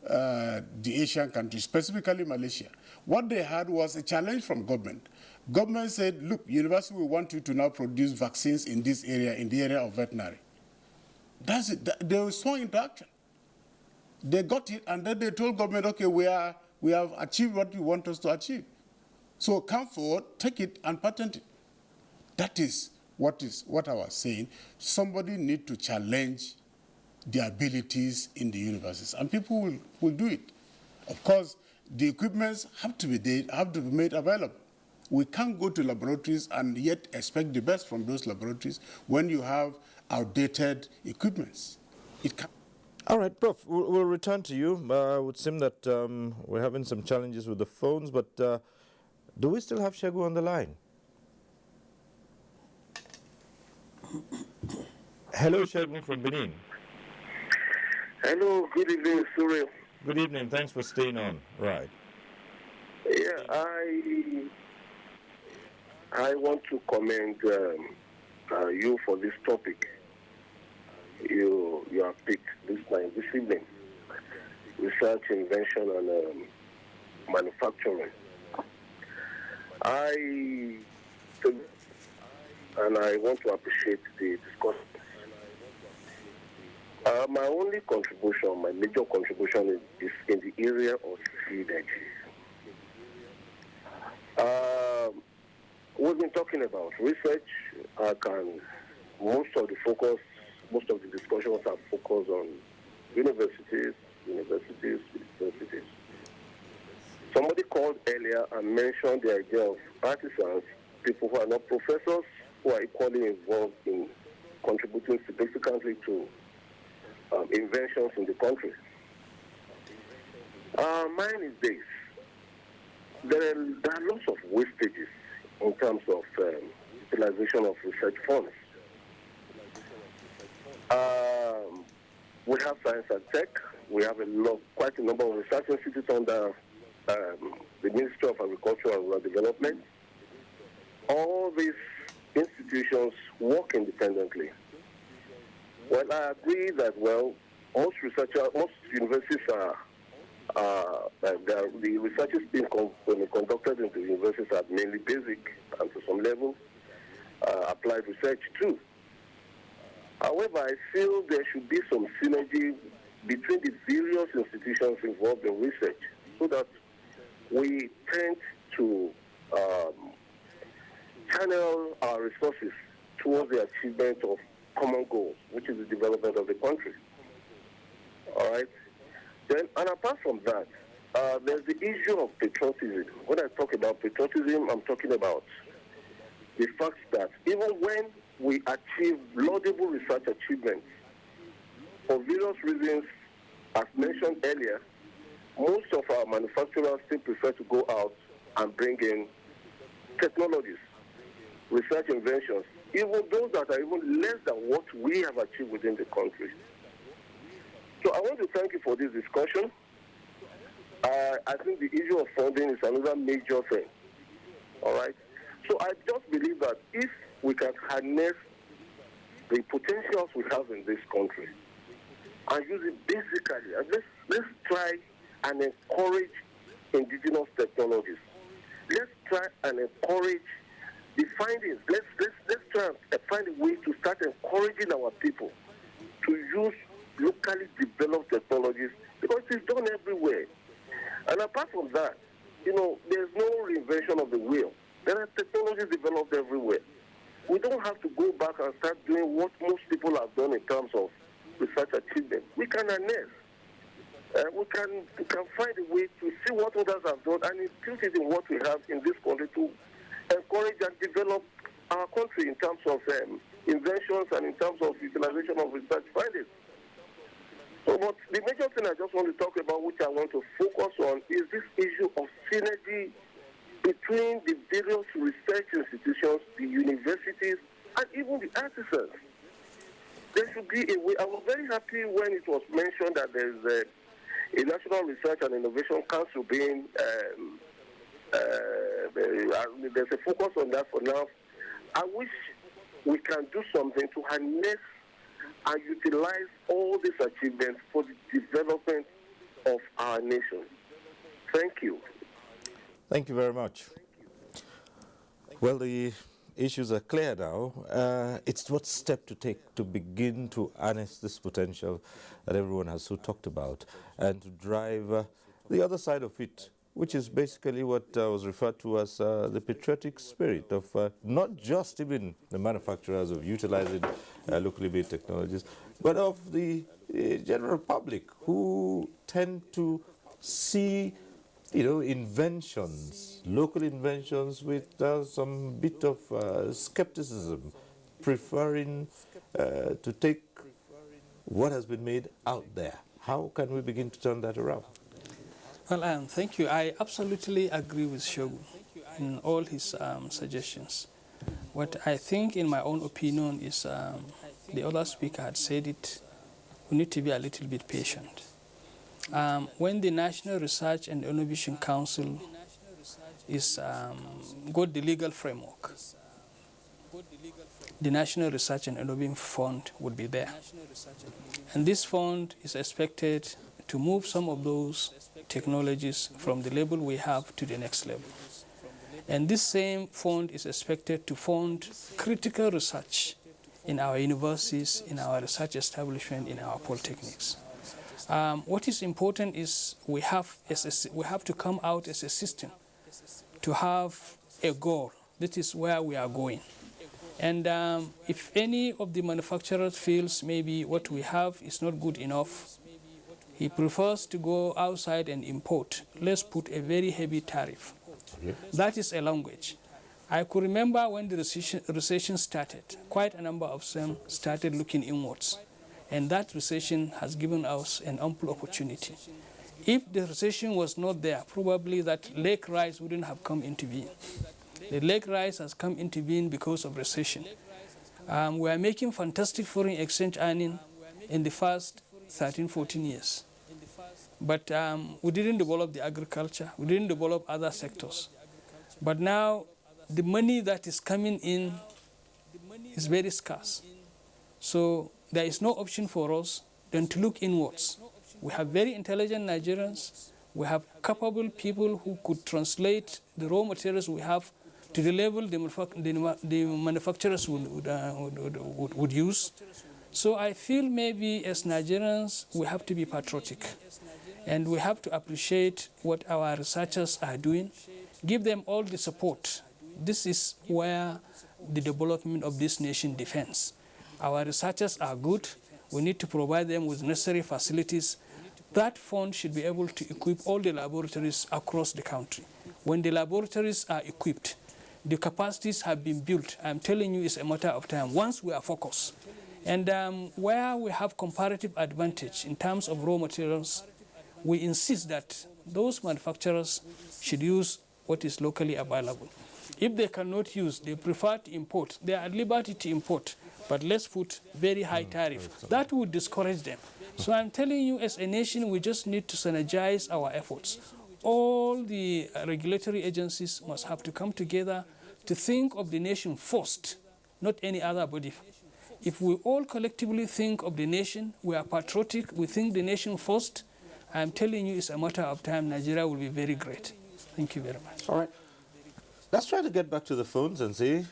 the Asian countries, specifically Malaysia, what they had was a challenge from government. Government said, look, university, we want you to now produce vaccines in this area, in the area of veterinary. That's it. There was strong interaction. They got it, and then they told government, okay, we have achieved what you want us to achieve. So come forward, take it, and patent it. That is what I was saying. Somebody need to challenge the abilities in the universities, and people will do it. Of course, the equipments have to be made available. We can't go to laboratories and yet expect the best from those laboratories when you have outdated equipments. It can. All right, Prof, we'll return to you. It would seem that we're having some challenges with the phones, but do we still have Shegu on the line? Hello, Shegu from Benin. Hello, good evening, Surya. Good evening, thanks for staying on. Right. Yeah, I want to commend you for this topic. You have picked this evening. Research, invention, and manufacturing. and I want to appreciate the discussion. My only contribution, my major contribution is in the area of synergy. We've been talking about research. Most of the discussions are focused on universities. Somebody called earlier and mentioned the idea of artisans, people who are not professors, who are equally involved in contributing significantly to inventions in the country. Mine is this. There are lots of wastages in terms of utilization of research funds. We have science and tech. We have quite a number of research institutes under the Ministry of Agriculture and Rural Development. All these institutions work independently. Well, I agree that, most universities the research is being conducted in the universities are mainly basic and to some level applied research too. However, I feel there should be some synergy between the various institutions involved in research so that we tend to channel our resources towards the achievement of common goals, which is the development of the country. All right? Then, and apart from that, there's the issue of patriotism. When I talk about patriotism, I'm talking about the fact that even when we achieve laudable research achievements, for various reasons, as mentioned earlier, most of our manufacturers still prefer to go out and bring in technologies, research inventions, even those that are even less than what we have achieved within the country. So I want to thank you for this discussion. I think the issue of funding is another major thing. All right? So I just believe that if we can harness the potentials we have in this country and use it basically, and let's try and encourage indigenous technologies. Let's try and encourage the findings. Let's try and find a way to start encouraging our people to use locally developed technologies, because it's done everywhere. And apart from that, there's no reinvention of the wheel. There are technologies developed everywhere. We don't have to go back and start doing what most people have done in terms of research achievement. We can harness. We can find a way to see what others have done and include it in what we have in this country to encourage and develop our country in terms of inventions and in terms of utilization of research findings. So, but the major thing I just want to talk about, which I want to focus on, is this issue of synergy between the various research institutions, the universities, and even the artisans. There should be a way. I was very happy when it was mentioned that there's a National Research and Innovation Council being, there's a focus on that for now. I wish we can do something to harness and utilize all these achievements for the development of our nation. Thank you. Thank you very much. Well, the issues are clear now. It's what step to take to begin to harness this potential that everyone has so talked about and to drive the other side of it, which is basically what was referred to as the patriotic spirit of not just even the manufacturers of utilizing locally made technologies, but of the general public who tend to see inventions, local inventions with some bit of skepticism, preferring to take what has been made out there. How can we begin to turn that around? Well, thank you. I absolutely agree with Shogun in all his suggestions. What I think, in my own opinion, is the other speaker had said it, we need to be a little bit patient. When the National Research and Innovation Council is got the legal framework, the National Research and Innovation Fund would be there. And this fund is expected to move some of those technologies from the level we have to the next level. And this same fund is expected to fund critical research in our universities, in our research establishment, in our polytechnics. What is important is we have to come out as a system to have a goal. This is where we are going. And if any of the manufacturers feels maybe what we have is not good enough, he prefers to go outside and import. Let's put a very heavy tariff. Okay. That is a language. I could remember when the recession started, quite a number of them started looking inwards. And that recession has given us an ample opportunity. If the recession was not there, probably that lake rise wouldn't have come into being. The lake rise has come into being because of recession. We are making fantastic foreign exchange earning in the first 13, 14 years. But we didn't develop the agriculture, we didn't develop other sectors. But now the money that is coming in is very scarce. So there is no option for us than to look inwards. We have very intelligent Nigerians. We have capable people who could translate the raw materials we have to the level the manufacturers would use. So I feel maybe as Nigerians, we have to be patriotic. And we have to appreciate what our researchers are doing, give them all the support. This is where the development of this nation depends. Our researchers are good. We need to provide them with necessary facilities. That fund should be able to equip all the laboratories across the country. When the laboratories are equipped, the capacities have been built. I'm telling you, it's a matter of time. Once we are focused, and where we have comparative advantage in terms of raw materials, we insist that those manufacturers should use what is locally available. If they cannot use, they prefer to import. They are at liberty to import, but let's put very high tariff. That would discourage them. So I'm telling you, as a nation, we just need to synergize our efforts. All the regulatory agencies must have to come together to think of the nation first, not any other body. If we all collectively think of the nation, we are patriotic, we think the nation first, I'm telling you, it's a matter of time. Nigeria will be very great. Thank you very much. All right. Let's try to get back to the phones and see.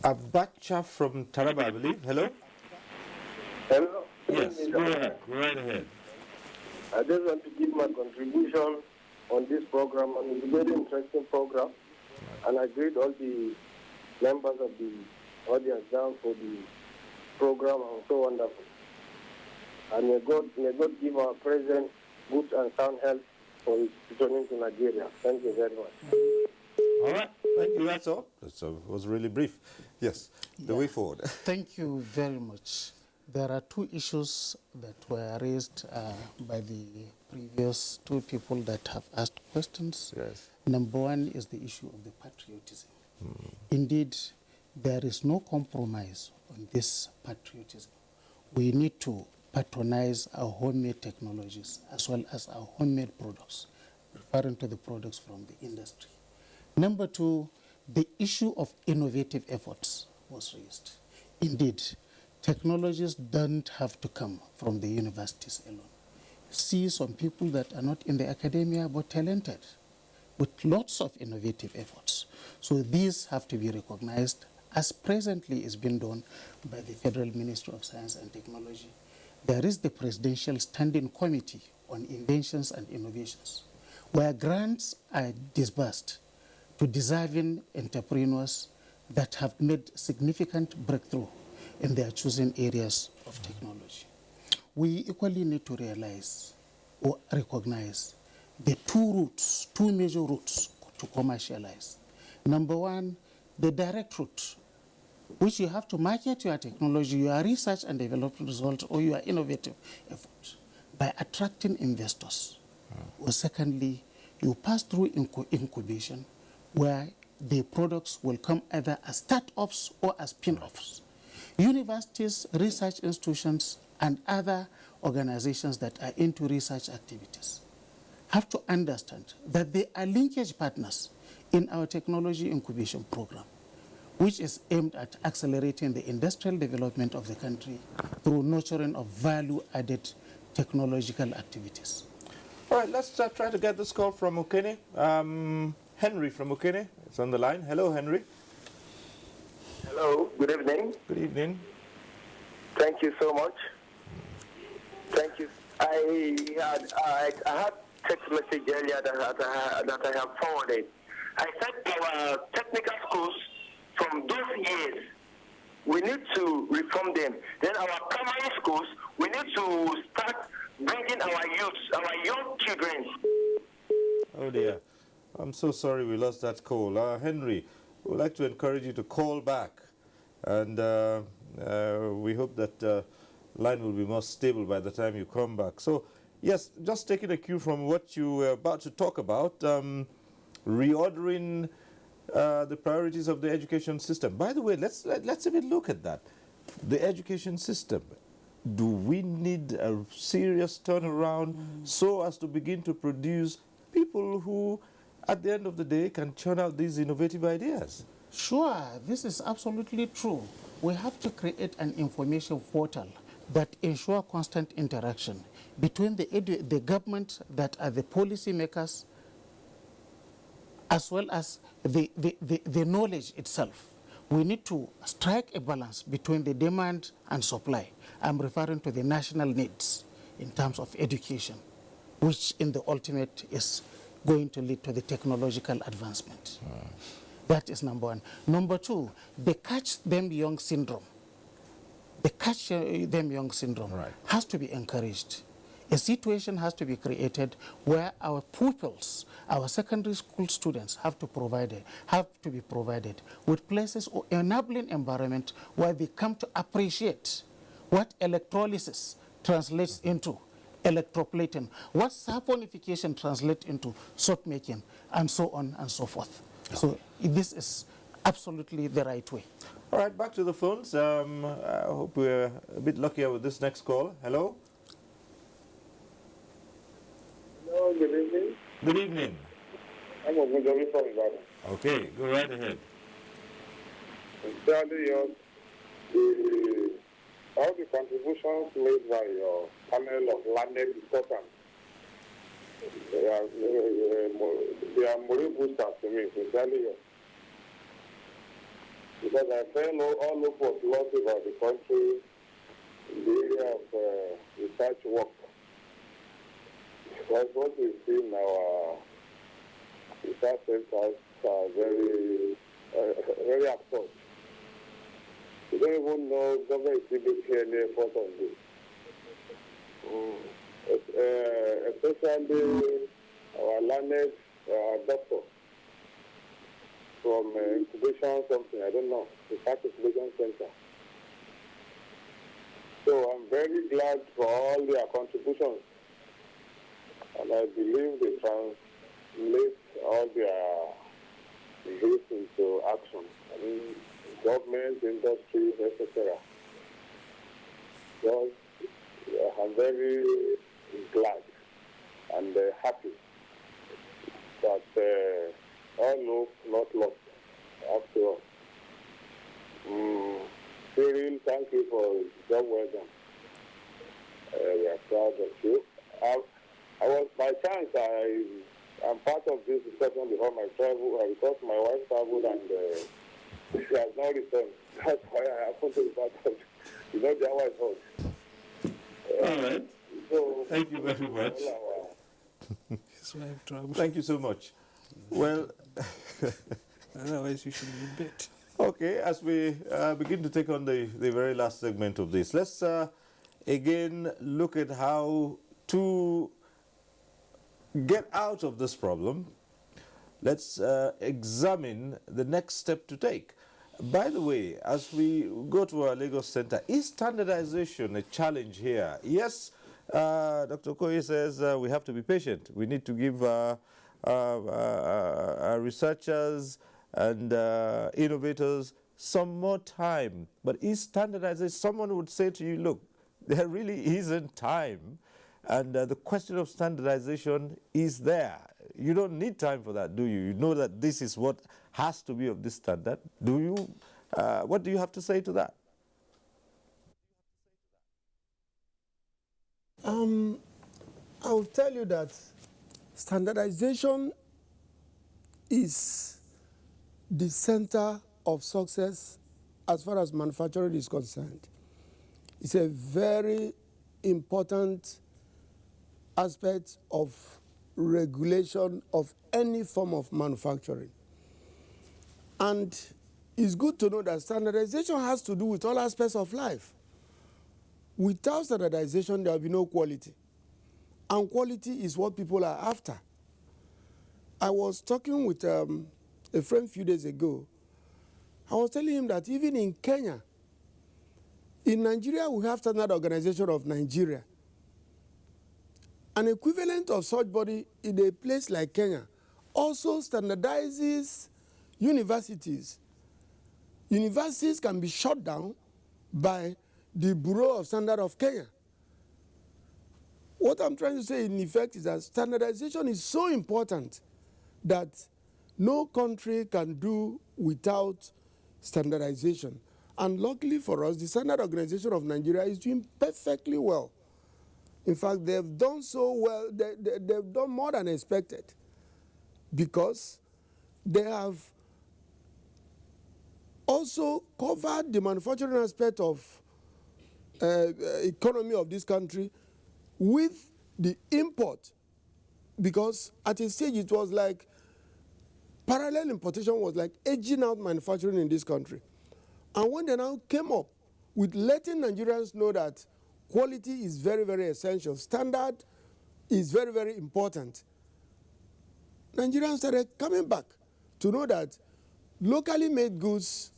Abacha from Taraba, I believe. Hello? Hello. Yes, go ahead. Go right ahead. I just want to give my contribution on this program, and it's a very interesting program. And I greet all the members of the audience down for the program, and so wonderful. And may God give our president good and sound health for returning to Nigeria. Thank you very much. All right. Thank you. That's all. It was really brief. Yes. The way forward. Thank you very much. There are two issues that were raised by the previous two people that have asked questions. Yes. Number one is the issue of the patriotism. Indeed, there is no compromise on this patriotism. We need to patronize our homemade technologies as well as our homemade products, referring to the products from the industry. Number two, the issue of innovative efforts was raised. Indeed, technologies don't have to come from the universities alone. See some people that are not in the academia but talented with lots of innovative efforts. So these have to be recognized as presently is being done by the Federal Ministry of Science and Technology. There is the Presidential Standing Committee on Inventions and Innovations, where grants are disbursed to deserving entrepreneurs that have made significant breakthrough in their chosen areas of technology. We equally need to realize or recognize the two major routes to commercialize. Number one, the direct route, which you have to market your technology, your research and development results, or your innovative efforts by attracting investors. Or secondly, you pass through incubation, where the products will come either as startups or as spin-offs. Universities, research institutions, and other organizations that are into research activities have to understand that they are linkage partners in our technology incubation program, which is aimed at accelerating the industrial development of the country through nurturing of value-added technological activities. All right, let's try to get this call from Ukene. Henry from Ukene is on the line. Hello, Henry. Hello, good evening. Good evening. Thank you so much. Thank you. I had text message earlier that I have forwarded. I said our technical schools from those years, we need to reform them. Then our primary schools, we need to start bringing our youths, our young children. Oh dear. I'm so sorry we lost that call. Henry, we'd like to encourage you to call back. And we hope that line will be more stable by the time you come back. So, yes, just taking a cue from what you were about to talk about, reordering the priorities of the education system. By the way, let's even look at that. The education system. Do we need a serious turnaround so as to begin to produce people who, at the end of the day, can churn out these innovative ideas? Sure, this is absolutely true. We have to create an information portal that ensure constant interaction between the government, that are the policy makers, as well as the knowledge itself. We need to strike a balance between the demand and supply. I'm referring to the national needs in terms of education, which in the ultimate is going to lead to the technological advancement. That is number one. Number two, the catch them young syndrome. The catch them young syndrome has to be encouraged. A situation has to be created where our pupils, our secondary school students have to be provided with places or enabling environment where they come to appreciate what electrolysis translates into, electroplating, what saponification translates into soap making, and so on and so forth. So this is absolutely the right way. All right, back to the phones. I hope we're a bit luckier with this next call. Hello? Hello, good evening. Good evening. I'm Abuja from Ibadan. Okay, go right ahead. All the contributions made by your panel of landed discussants, they are moral boosters to me, sincerely. Because I fell all over philosophy about the country in the area of research work. Because what we see in our research centers are very absurd. We don't even know government is making any effort on this. Especially our learned doctor from incubation something, I don't know, the incubation center. So I'm very glad for all their contributions. And I believe they translate all their views into action. I mean, government, industry, etc. So I'm very glad and happy that all hope not lost after all. Cyril, thank you for the job well done. We are proud of you. I was, by chance, I'm part of this discussion before my travel, because my wife traveled and she has now returned. That's why I happen to be part of it. You know, the hour is hot. All right. So, thank you very much. Thank you so much. Well, otherwise you should be bit. Okay, as we begin to take on the very last segment of this, let's again look at how to get out of this problem. Let's examine the next step to take. By the way, as we go to our Lagos Center, is standardization a challenge here? Yes, Dr. Okoye says we have to be patient. We need to give our researchers and innovators some more time. But is standardization, someone would say to you, look, there really isn't time. And the question of standardization is there. You don't need time for that, do you? You know that this is what has to be of this standard. Do you? What do you have to say to that? I'll tell you that standardization is the center of success as far as manufacturing is concerned. It's a very important aspect of regulation of any form of manufacturing. And it's good to know that standardization has to do with all aspects of life. Without standardization, there will be no quality. And quality is what people are after. I was talking with a friend a few days ago. I was telling him that even in Kenya, in Nigeria, we have Standard Organization of Nigeria. An equivalent of such body in a place like Kenya also standardizes universities. Universities can be shut down by the Bureau of Standard of Kenya. What I'm trying to say in effect is that standardization is so important that no country can do without standardization. And luckily for us, the Standard Organization of Nigeria is doing perfectly well. In fact, they've done so well, they've done more than expected, because they have also covered the manufacturing aspect of economy of this country with the import, because at a stage it was like parallel importation was like edging out manufacturing in this country. And when they now came up with letting Nigerians know that quality is very, very essential, standard is very, very important, Nigerians started coming back to know that locally made goods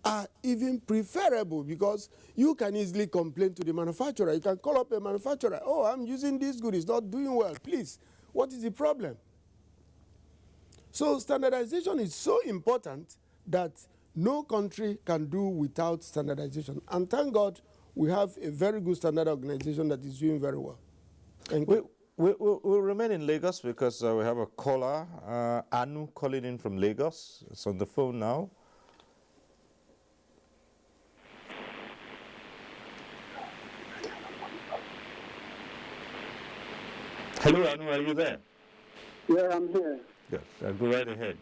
are even preferable, because you can easily complain to the manufacturer. You can call up a manufacturer, oh, I'm using this good, it's not doing well, please, what is the problem? So standardization is so important that no country can do without standardization. And thank God we have a very good standard organization that is doing very well. Thank you. We'll remain in Lagos because we have a caller, Anu, calling in from Lagos. It's on the phone now. Hello, Anu, are you there? Yeah, I'm here. Yes, go right ahead.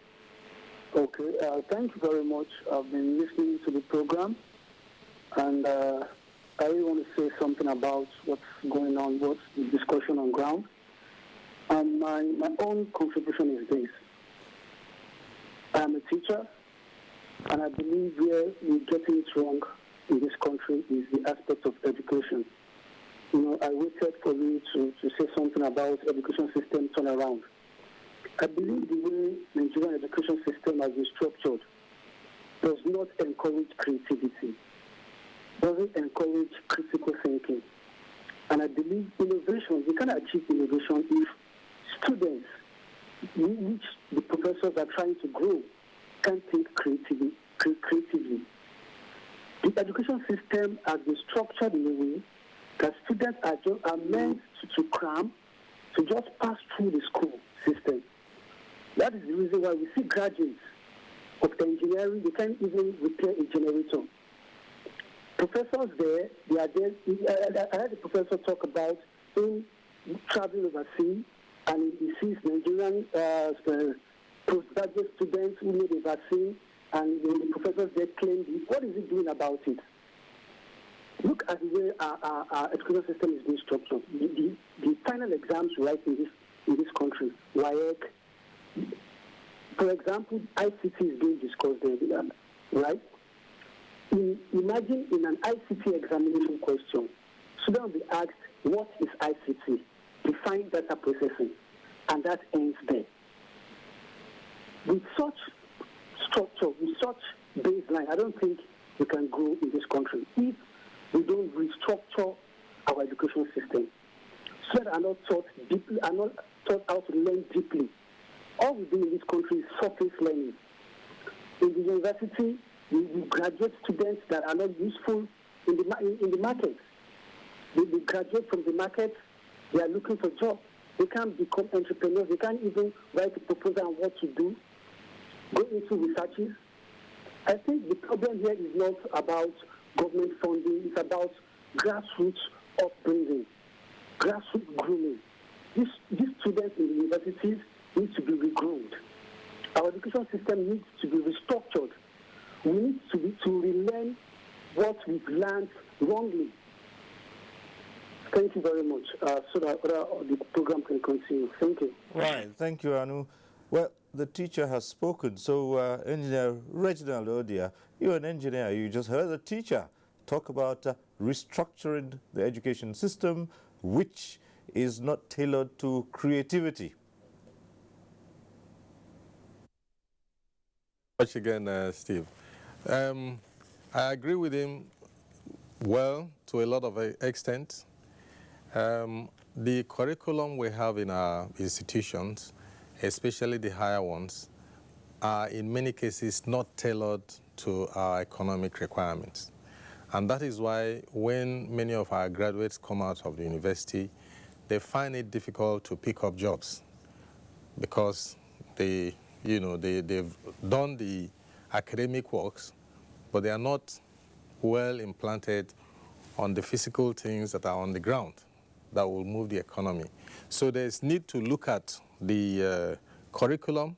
Okay, thank you very much. I've been listening to the program, and I really want to say something about what's going on, what's the discussion on ground. And my own contribution is this. I'm a teacher, and I believe where we're getting it wrong in this country is the aspect of education. You know, I waited for you to say something about education system turnaround. I believe the way Nigerian education system has been structured does not encourage creativity, doesn't encourage critical thinking. And I believe innovation, we can achieve innovation if students, which the professors are trying to grow, can think creatively. The education system has been structured in a way that students are meant to cram, to just pass through the school system. That is the reason why we see graduates of engineering, they can't even repair a generator. Professors there, they are there. I heard the professor talk about him traveling overseas, and he sees Nigerian postgraduate students who need a vaccine, and the professors there claim, what is he doing about it? Look at the way our education system is being structured. The final exams right in this country, WAEC. For example, ICT is being discussed there, right? Imagine in an ICT examination question, students will be asked, what is ICT? Define data processing, and that ends there. With such structure, with such baseline, I don't think we can grow in this country if we don't restructure our education system. Students are not taught deeply, are not taught how to learn deeply. All we do in this country is surface learning. In the university, we graduate students that are not useful in the market. They graduate from the market, they are looking for jobs. They can't become entrepreneurs. They can't even write a proposal on what to do, go into researches. I think the problem here is not about government funding. It's about grassroots upbringing, grassroots grooming. these students in the universities need to be regroomed. Our education system needs to be restructured. We need to relearn what we've learned wrongly. Thank you very much, so that the program can continue. Thank you. Right, thank you, Anu. Well, the teacher has spoken. So, Engineer Reginald Odia, you're an engineer. You just heard the teacher talk about restructuring the education system, which is not tailored to creativity. Much again, Steve. I agree with him well to a lot of extent. The curriculum we have in our institutions, especially the higher ones, are in many cases not tailored to our economic requirements. And that is why when many of our graduates come out of the university, they find it difficult to pick up jobs because they've done the academic works, but they are not well implanted on the physical things that are on the ground that will move the economy. So there's need to look at the curriculum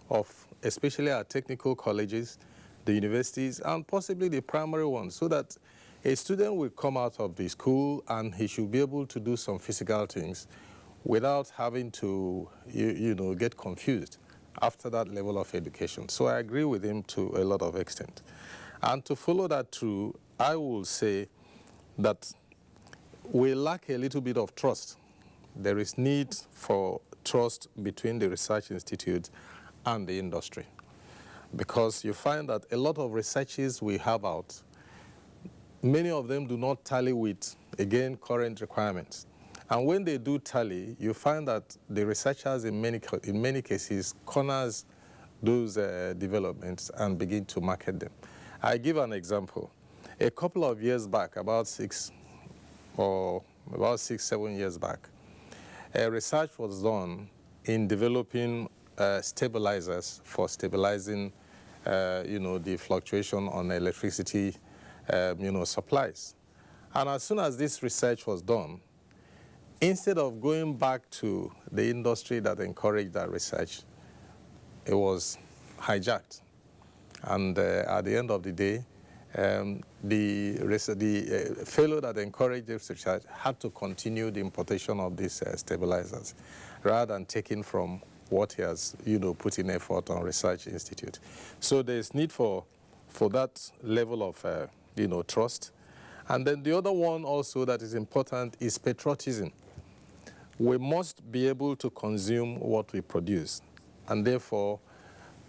of especially our technical colleges, the universities, and possibly the primary ones, so that a student will come out of the school and he should be able to do some physical things without having to, get confused after that level of education. So I agree with him to a lot of extent. And to follow that through, I will say that we lack a little bit of trust. There is need for trust between the research institutes and the industry, because you find that a lot of researches we have out, many of them do not tally with, again, current requirements. And when they do tally, you find that the researchers in many cases corners those developments and begin to market them. I give an example. A couple of years back, about 7 years back, a research was done in developing stabilizers for stabilizing, the fluctuation on electricity, supplies. And as soon as this research was done, instead of going back to the industry that encouraged that research, it was hijacked. And at the end of the day, the fellow that encouraged this research had to continue the importation of these stabilizers rather than taking from what he has, put in effort on research institute. So there's need for that level of, trust. And then the other one also that is important is patriotism. We must be able to consume what we produce, and therefore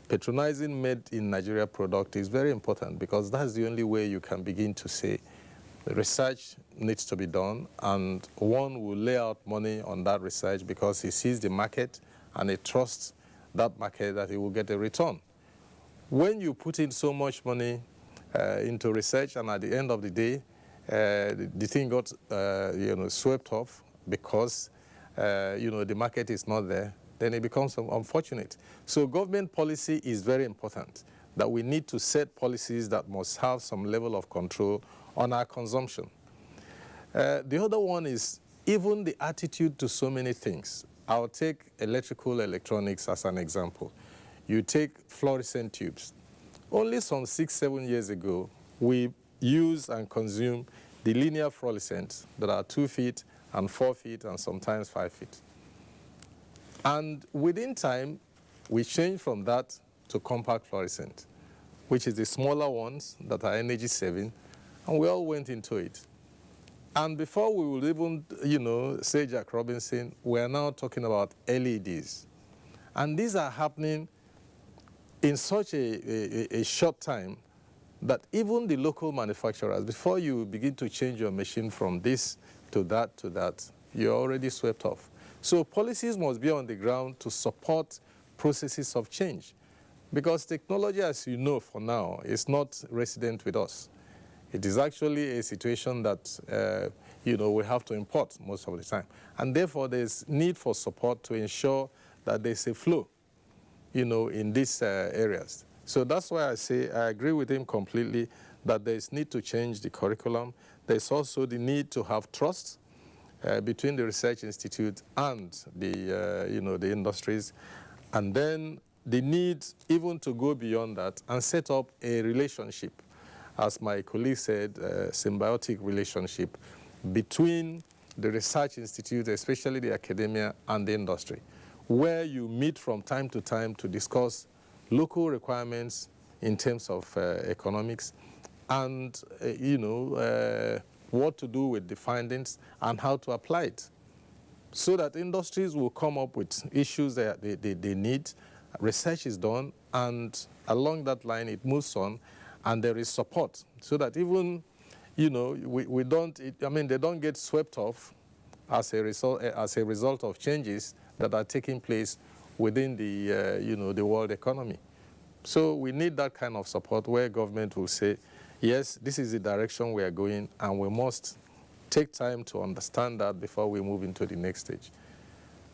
patronizing made in Nigeria product is very important, because that's the only way you can begin to say the research needs to be done, and one will lay out money on that research because he sees the market and he trusts that market that he will get a return. When you put in so much money into research and at the end of the day, the thing got swept off because the market is not there, then it becomes unfortunate. So government policy is very important, that we need to set policies that must have some level of control on our consumption. The other one is even the attitude to so many things. I'll take electrical electronics as an example. You take fluorescent tubes. Only some 6-7 years ago, we use and consume the linear fluorescents that are 2 feet and 4 feet and sometimes 5 feet. And within time, we changed from that to compact fluorescent, which is the smaller ones that are energy saving, and we all went into it. And before we would even, say Jack Robinson, we are now talking about LEDs. And these are happening in such a short time that even the local manufacturers, before you begin to change your machine from this to that, you're already swept off. So policies must be on the ground to support processes of change, because technology, as you know for now, is not resident with us. It is actually a situation that, we have to import most of the time. And therefore, there's need for support to ensure that there's a flow, in these areas. So that's why I say I agree with him completely that there's need to change the curriculum. There's also the need to have trust between the research institute and the, the industries, and then the need even to go beyond that and set up a relationship, as my colleague said, a symbiotic relationship between the research institute, especially the academia, and the industry, where you meet from time to time to discuss local requirements in terms of economics and, what to do with the findings and how to apply it, so that industries will come up with issues that they need, research is done, and along that line it moves on, and there is support, so that even, we don't, they don't get swept off as a result of changes that are taking place within the, the world economy. So we need that kind of support where government will say, yes, this is the direction we are going, and we must take time to understand that before we move into the next stage.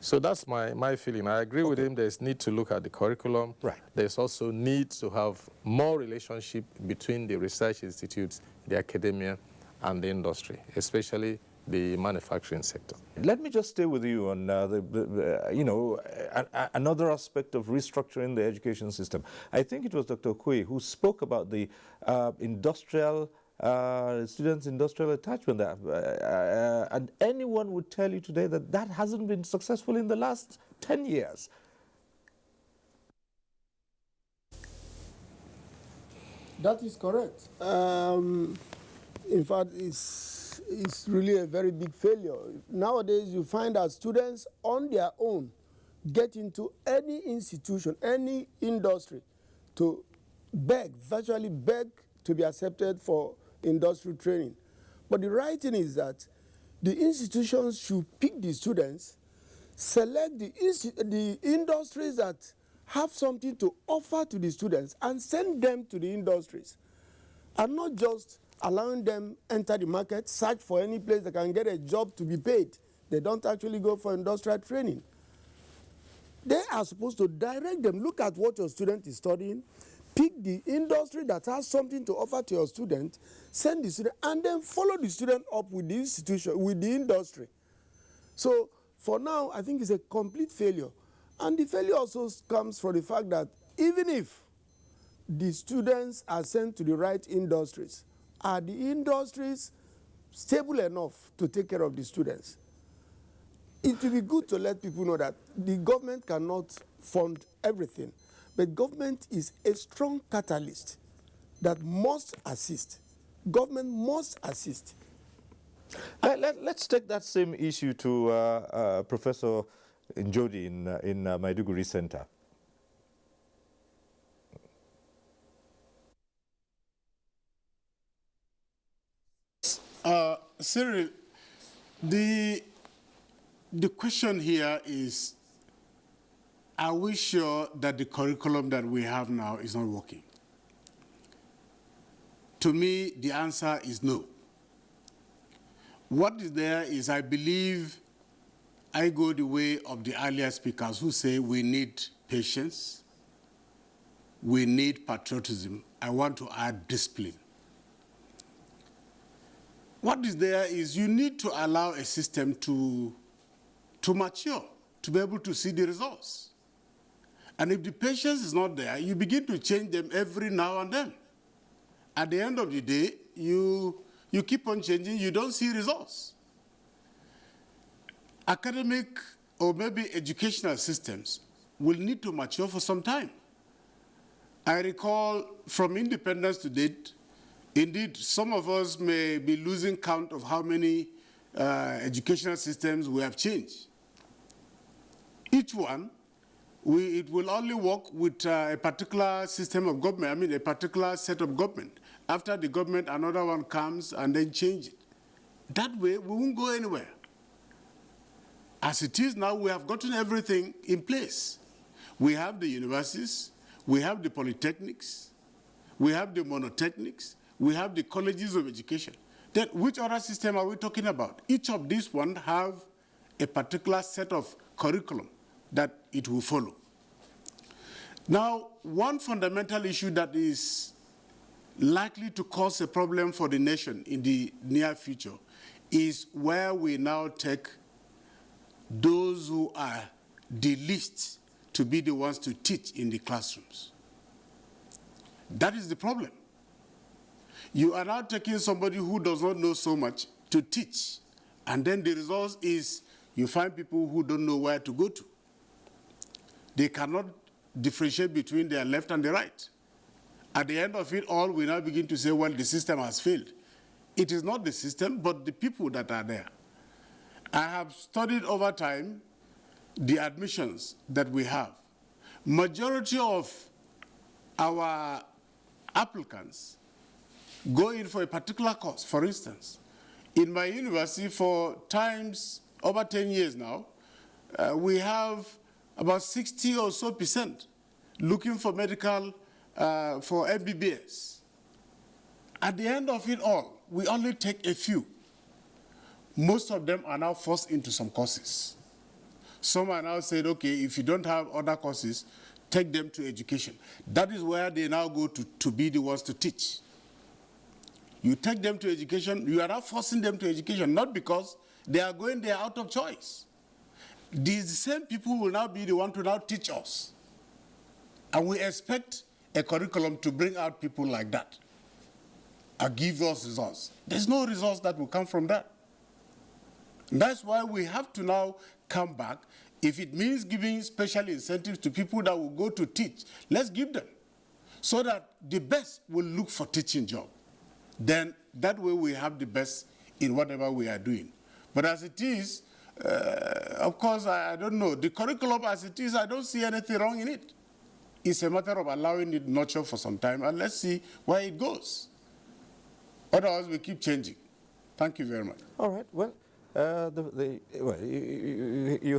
So that's my feeling. I agree with him. There's need to look at the curriculum. Right. There's also need to have more relationship between the research institutes, the academia, and the industry, especially the manufacturing sector. Let me just stay with you on another aspect of restructuring the education system. I think it was Dr. Okoye who spoke about the students' industrial attachment. And anyone would tell you today that that hasn't been successful in the last 10 years. That is correct. In fact, it's really a very big failure. Nowadays, you find that students on their own get into any institution, any industry to virtually beg to be accepted for industrial training. But the right thing is that the institutions should pick the students, select the industries that have something to offer to the students, and send them to the industries, and not just allowing them enter the market, search for any place they can get a job to be paid. They don't actually go for industrial training. They are supposed to direct them. Look at what your student is studying, pick the industry that has something to offer to your student, send the student, and then follow the student up with the institution, with the industry. So for now, I think it's a complete failure. And the failure also comes from the fact that even if the students are sent to the right industries, are the industries stable enough to take care of the students? It will be good to let people know that the government cannot fund everything, but government is a strong catalyst that must assist. Government must assist. Let's take that same issue to Professor Njodi in Maiduguri Center. Cyril, the question here is, are we sure that the curriculum that we have now is not working? To me, the answer is no. What is there is, I believe, I go the way of the earlier speakers who say we need patience, we need patriotism. I want to add discipline. What is there is you need to allow a system to mature, to be able to see the results. And if the patience is not there, you begin to change them every now and then. At the end of the day, you keep on changing, you don't see results. Academic or maybe educational systems will need to mature for some time. I recall from independence to date, indeed, some of us may be losing count of how many educational systems we have changed. Each one, it will only work with a particular system of government, a particular set of government. After the government, another one comes and then change it. That way, we won't go anywhere. As it is now, we have gotten everything in place. We have the universities, we have the polytechnics, we have the monotechnics, we have the colleges of education. Then which other system are we talking about? Each of these ones have a particular set of curriculum that it will follow. Now, one fundamental issue that is likely to cause a problem for the nation in the near future is where we now take those who are the least to be the ones to teach in the classrooms. That is the problem. You are now taking somebody who does not know so much to teach, and then the result is you find people who don't know where to go to. They cannot differentiate between their left and the right. At the end of it all, we now begin to say, well, the system has failed. It is not the system, but the people that are there. I have studied over time the admissions that we have. Majority of our applicants go in for a particular course. For instance, in my university for times over 10 years now, we have about 60 or so % looking for medical, for MBBS. At the end of it all, we only take a few. Most of them are now forced into some courses. Some are now said, okay, if you don't have other courses, take them to education. That is where they now go to be the ones to teach. You take them to education, you are now forcing them to education, not because they are going there out of choice. These same people will now be the one to now teach us. And we expect a curriculum to bring out people like that and give those results. There's no results that will come from that. And that's why we have to now come back. If it means giving special incentives to people that will go to teach, let's give them, so that the best will look for teaching job. Then that way we have the best in whatever we are doing. But as it is, of course, I don't know. The curriculum as it is, I don't see anything wrong in it. It's a matter of allowing it nurture for some time, and let's see where it goes. Otherwise, we keep changing. Thank you very much. All right. Well, you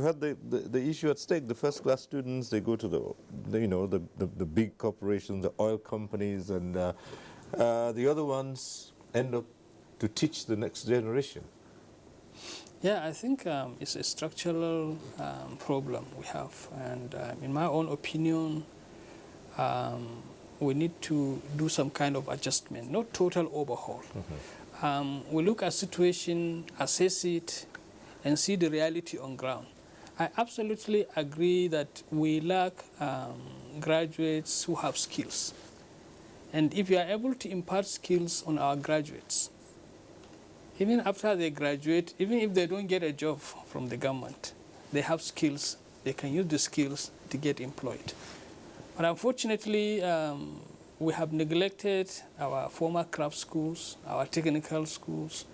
had the issue at stake. The first-class students, they go to the big corporations, the oil companies, and the other ones end up to teach the next generation. Yeah, I think it's a structural problem we have, and in my own opinion, we need to do some kind of adjustment, not total overhaul. Mm-hmm. We look at situation, assess it, and see the reality on ground. I absolutely agree that we lack graduates who have skills. And if you are able to impart skills on our graduates, even after they graduate, even if they don't get a job from the government, they have skills, they can use the skills to get employed. But unfortunately, we have neglected our former craft schools, our technical schools,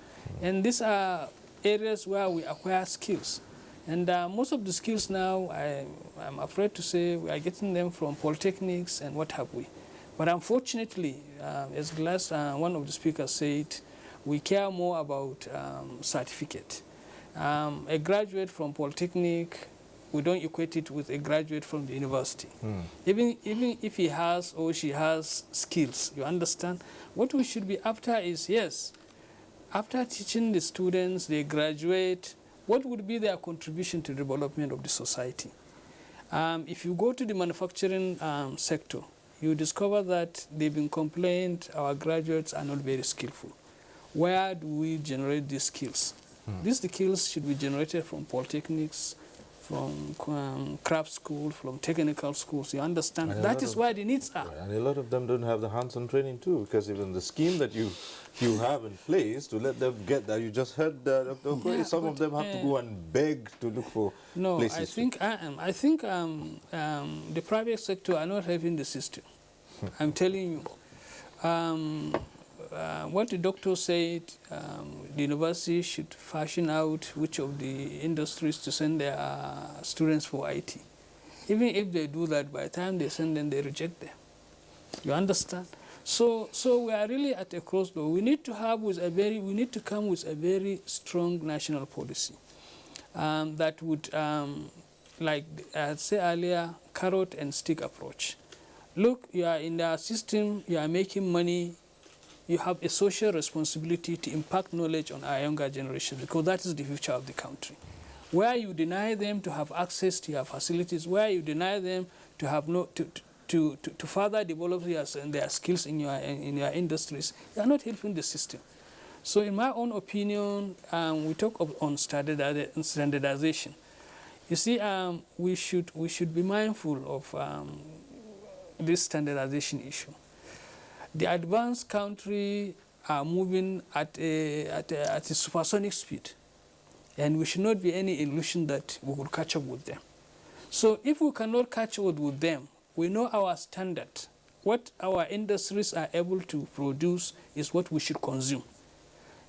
and these are areas where we acquire skills. And most of the skills now, I'm afraid to say, we are getting them from polytechnics and what have we. But unfortunately, as one of the speakers said, we care more about certificate. A graduate from polytechnic, we don't equate it with a graduate from the university. Even if he has or she has skills, you understand? What we should be after is, yes, after teaching the students, they graduate, what would be their contribution to the development of the society? If you go to the manufacturing sector, you discover that they've been complained our graduates are not very skillful. Where do we generate these skills? These skills should be generated from polytechnics, from craft school, from technical schools. You understand? That is where the needs are. And a lot of them don't have the hands-on training too, because even the scheme that you have in place to let them get that, you just heard that some of them have to go and beg to look for places. I think the private sector are not having the system. I'm telling you. What the doctor said, the university should fashion out which of the industries to send their students for IT. Even if they do that, by the time they send them, they reject them. You understand? So we are really at a crossroads. We need to come with a very strong national policy that would, like I said earlier, carrot and stick approach. Look, you are in the system, you are making money. You have a social responsibility to impact knowledge on our younger generation, because that is the future of the country. Where you deny them to have access to your facilities, where you deny them to have to further develop their skills in your industries, you are not helping the system. So in my own opinion, we talk on standardization. You see, we should be mindful of this standardization issue. The advanced countries are moving at a supersonic speed, and we should not be any illusion that we will catch up with them. So if we cannot catch up with them, we know our standard. What our industries are able to produce is what we should consume.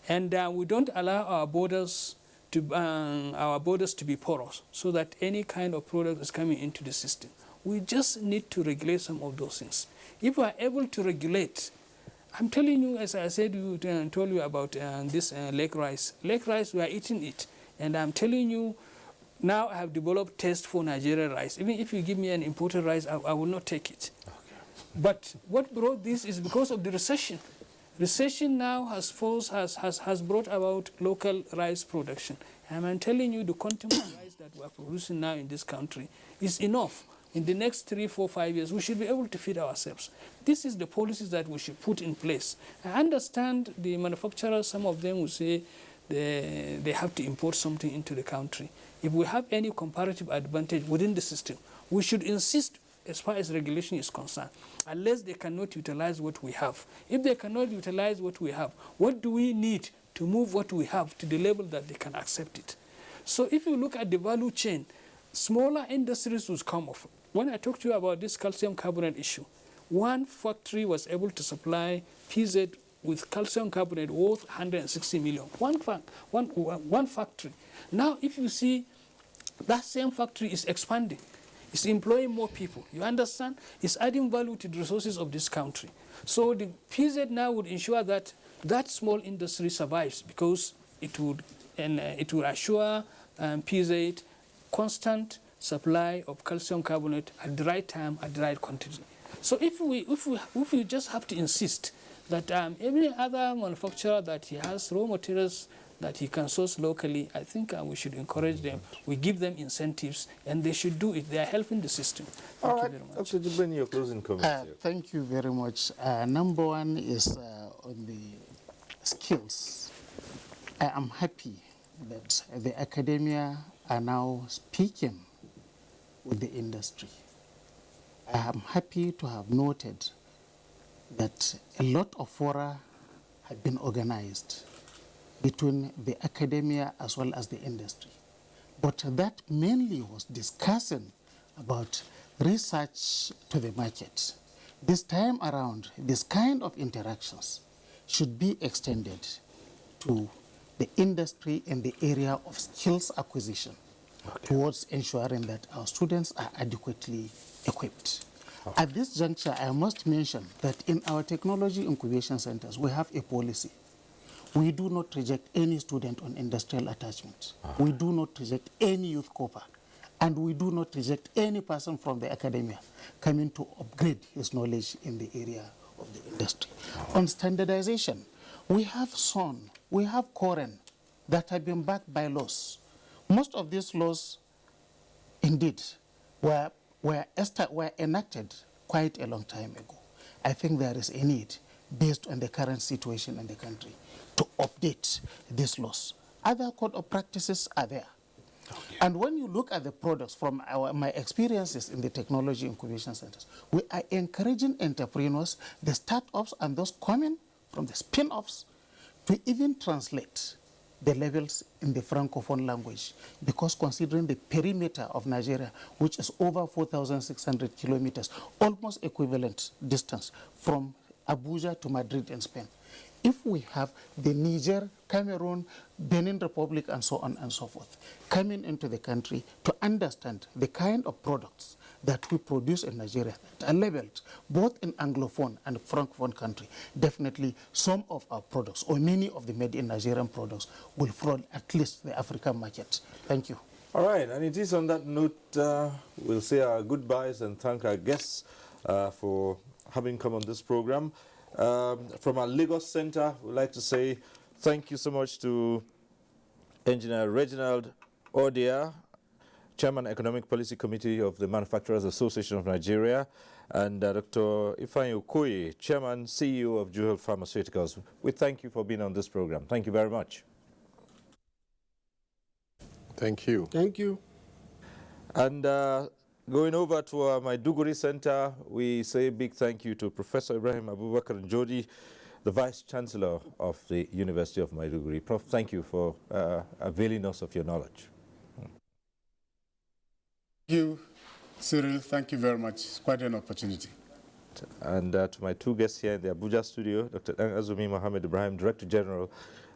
And we don't allow our borders to be porous so that any kind of product is coming into the system. We just need to regulate some of those things. If we are able to regulate, I'm telling you, as I said, told you about this lake rice. Lake rice, we are eating it. And I'm telling you, now I have developed taste for Nigerian rice. Even if you give me an imported rice, I will not take it. Okay. But what brought this is because of the recession. Recession now has brought about local rice production. And I'm telling you, the quantum of rice that we are producing now in this country is enough. In the next 3, 4, 5 years, we should be able to feed ourselves. This is the policies that we should put in place. I understand the manufacturers, some of them will say they have to import something into the country. If we have any comparative advantage within the system, we should insist as far as regulation is concerned, unless they cannot utilize what we have. If they cannot utilize what we have, what do we need to move what we have to the level that they can accept it? So if you look at the value chain, smaller industries will come off. When I talked to you about this calcium carbonate issue, one factory was able to supply PZ with calcium carbonate worth 160 million. One factory. Now, if you see, that same factory is expanding. It's employing more people. You understand? It's adding value to the resources of this country. So the PZ now would ensure that that small industry survives, because it would assure PZ constant supply of calcium carbonate at the right time, at the right quantity. So if we just have to insist that every other manufacturer that he has raw materials that he can source locally, I think we should encourage them. We give them incentives, and they should do it. They are helping the system. Thank you very much. Dr. Jibrin, your closing comments. Thank you very much. Number one is on the skills. I am happy that the academia are now speaking with the industry. I am happy to have noted that a lot of fora have been organized between the academia as well as the industry. But that mainly was discussing about research to the market. This time around, this kind of interactions should be extended to the industry in the area of skills acquisition, towards ensuring that our students are adequately equipped. At this juncture, I must mention that in our technology incubation centers, we have a policy. We do not reject any student on industrial attachment. We do not reject any youth corps. And we do not reject any person from the academia coming to upgrade his knowledge in the area of the industry. On standardization, we have SON, we have COREN that have been backed by laws. Most of these laws, indeed, were enacted quite a long time ago. I think there is a need, based on the current situation in the country, to update these laws. Other code of practices are there. And when you look at the products from my experiences in the technology incubation centers, we are encouraging entrepreneurs, the startups and those coming from the spin-offs, to even translate the levels in the Francophone language, because considering the perimeter of Nigeria, which is over 4,600 kilometers, almost equivalent distance from Abuja to Madrid in Spain. If we have the Niger, Cameroon, Benin Republic, and so on and so forth, coming into the country to understand the kind of products that we produce in Nigeria that are labeled both in Anglophone and Francophone country, definitely some of our products, or many of the made in Nigerian products, will fraud at least the African market. Thank you. All right, and it is on that note, we'll say our goodbyes and thank our guests for having come on this program. From our Lagos Center, we'd like to say thank you so much to Engineer Reginald Odia, Chairman Economic Policy Committee of the Manufacturers Association of Nigeria, and Dr. Ifeanyi Okoye, Chairman, CEO of Juhel Pharmaceuticals. We thank you for being on this program. Thank you very much. Thank you. Thank you. And going over to our Maiduguri Center, we say a big thank you to Professor Ibrahim Abubakar Njodi, the Vice Chancellor of the University of Maiduguri. Prof, thank you for availing us of your knowledge. Thank you, Cyril. Thank you very much. It's quite an opportunity. And to my two guests here in the Abuja studio, Dr. Azumi Mohammed Ibrahim, Director General,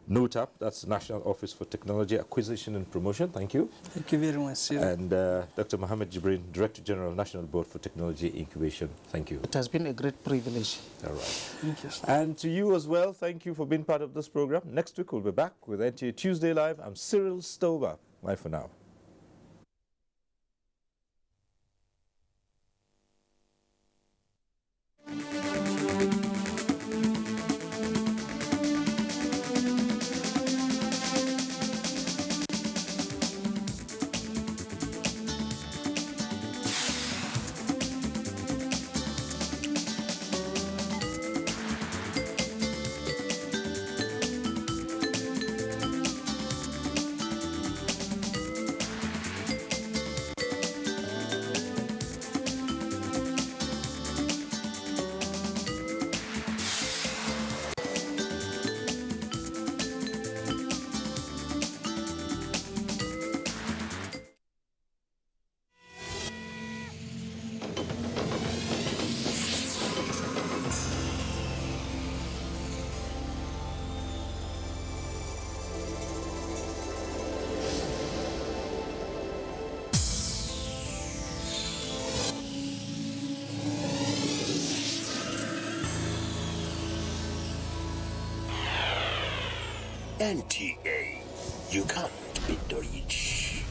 NOTAP, that's the National Office for Technology Acquisition and Promotion. Thank you. Thank you very much, sir. And Dr. Mohammed Jibrin, Director General, National Board for Technology Incubation. Thank you. It has been a great privilege. All right. Thank you, sir. And to you as well, thank you for being part of this program. Next week, we'll be back with NTA Tuesday Live. I'm Cyril Stover. Bye for now. NTA, you can't beat the rich.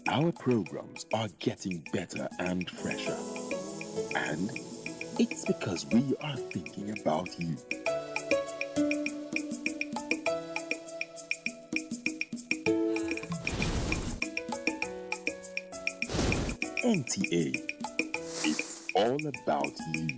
Our programs are getting better and fresher. And it's because we are thinking about you. NTA, it's all about you.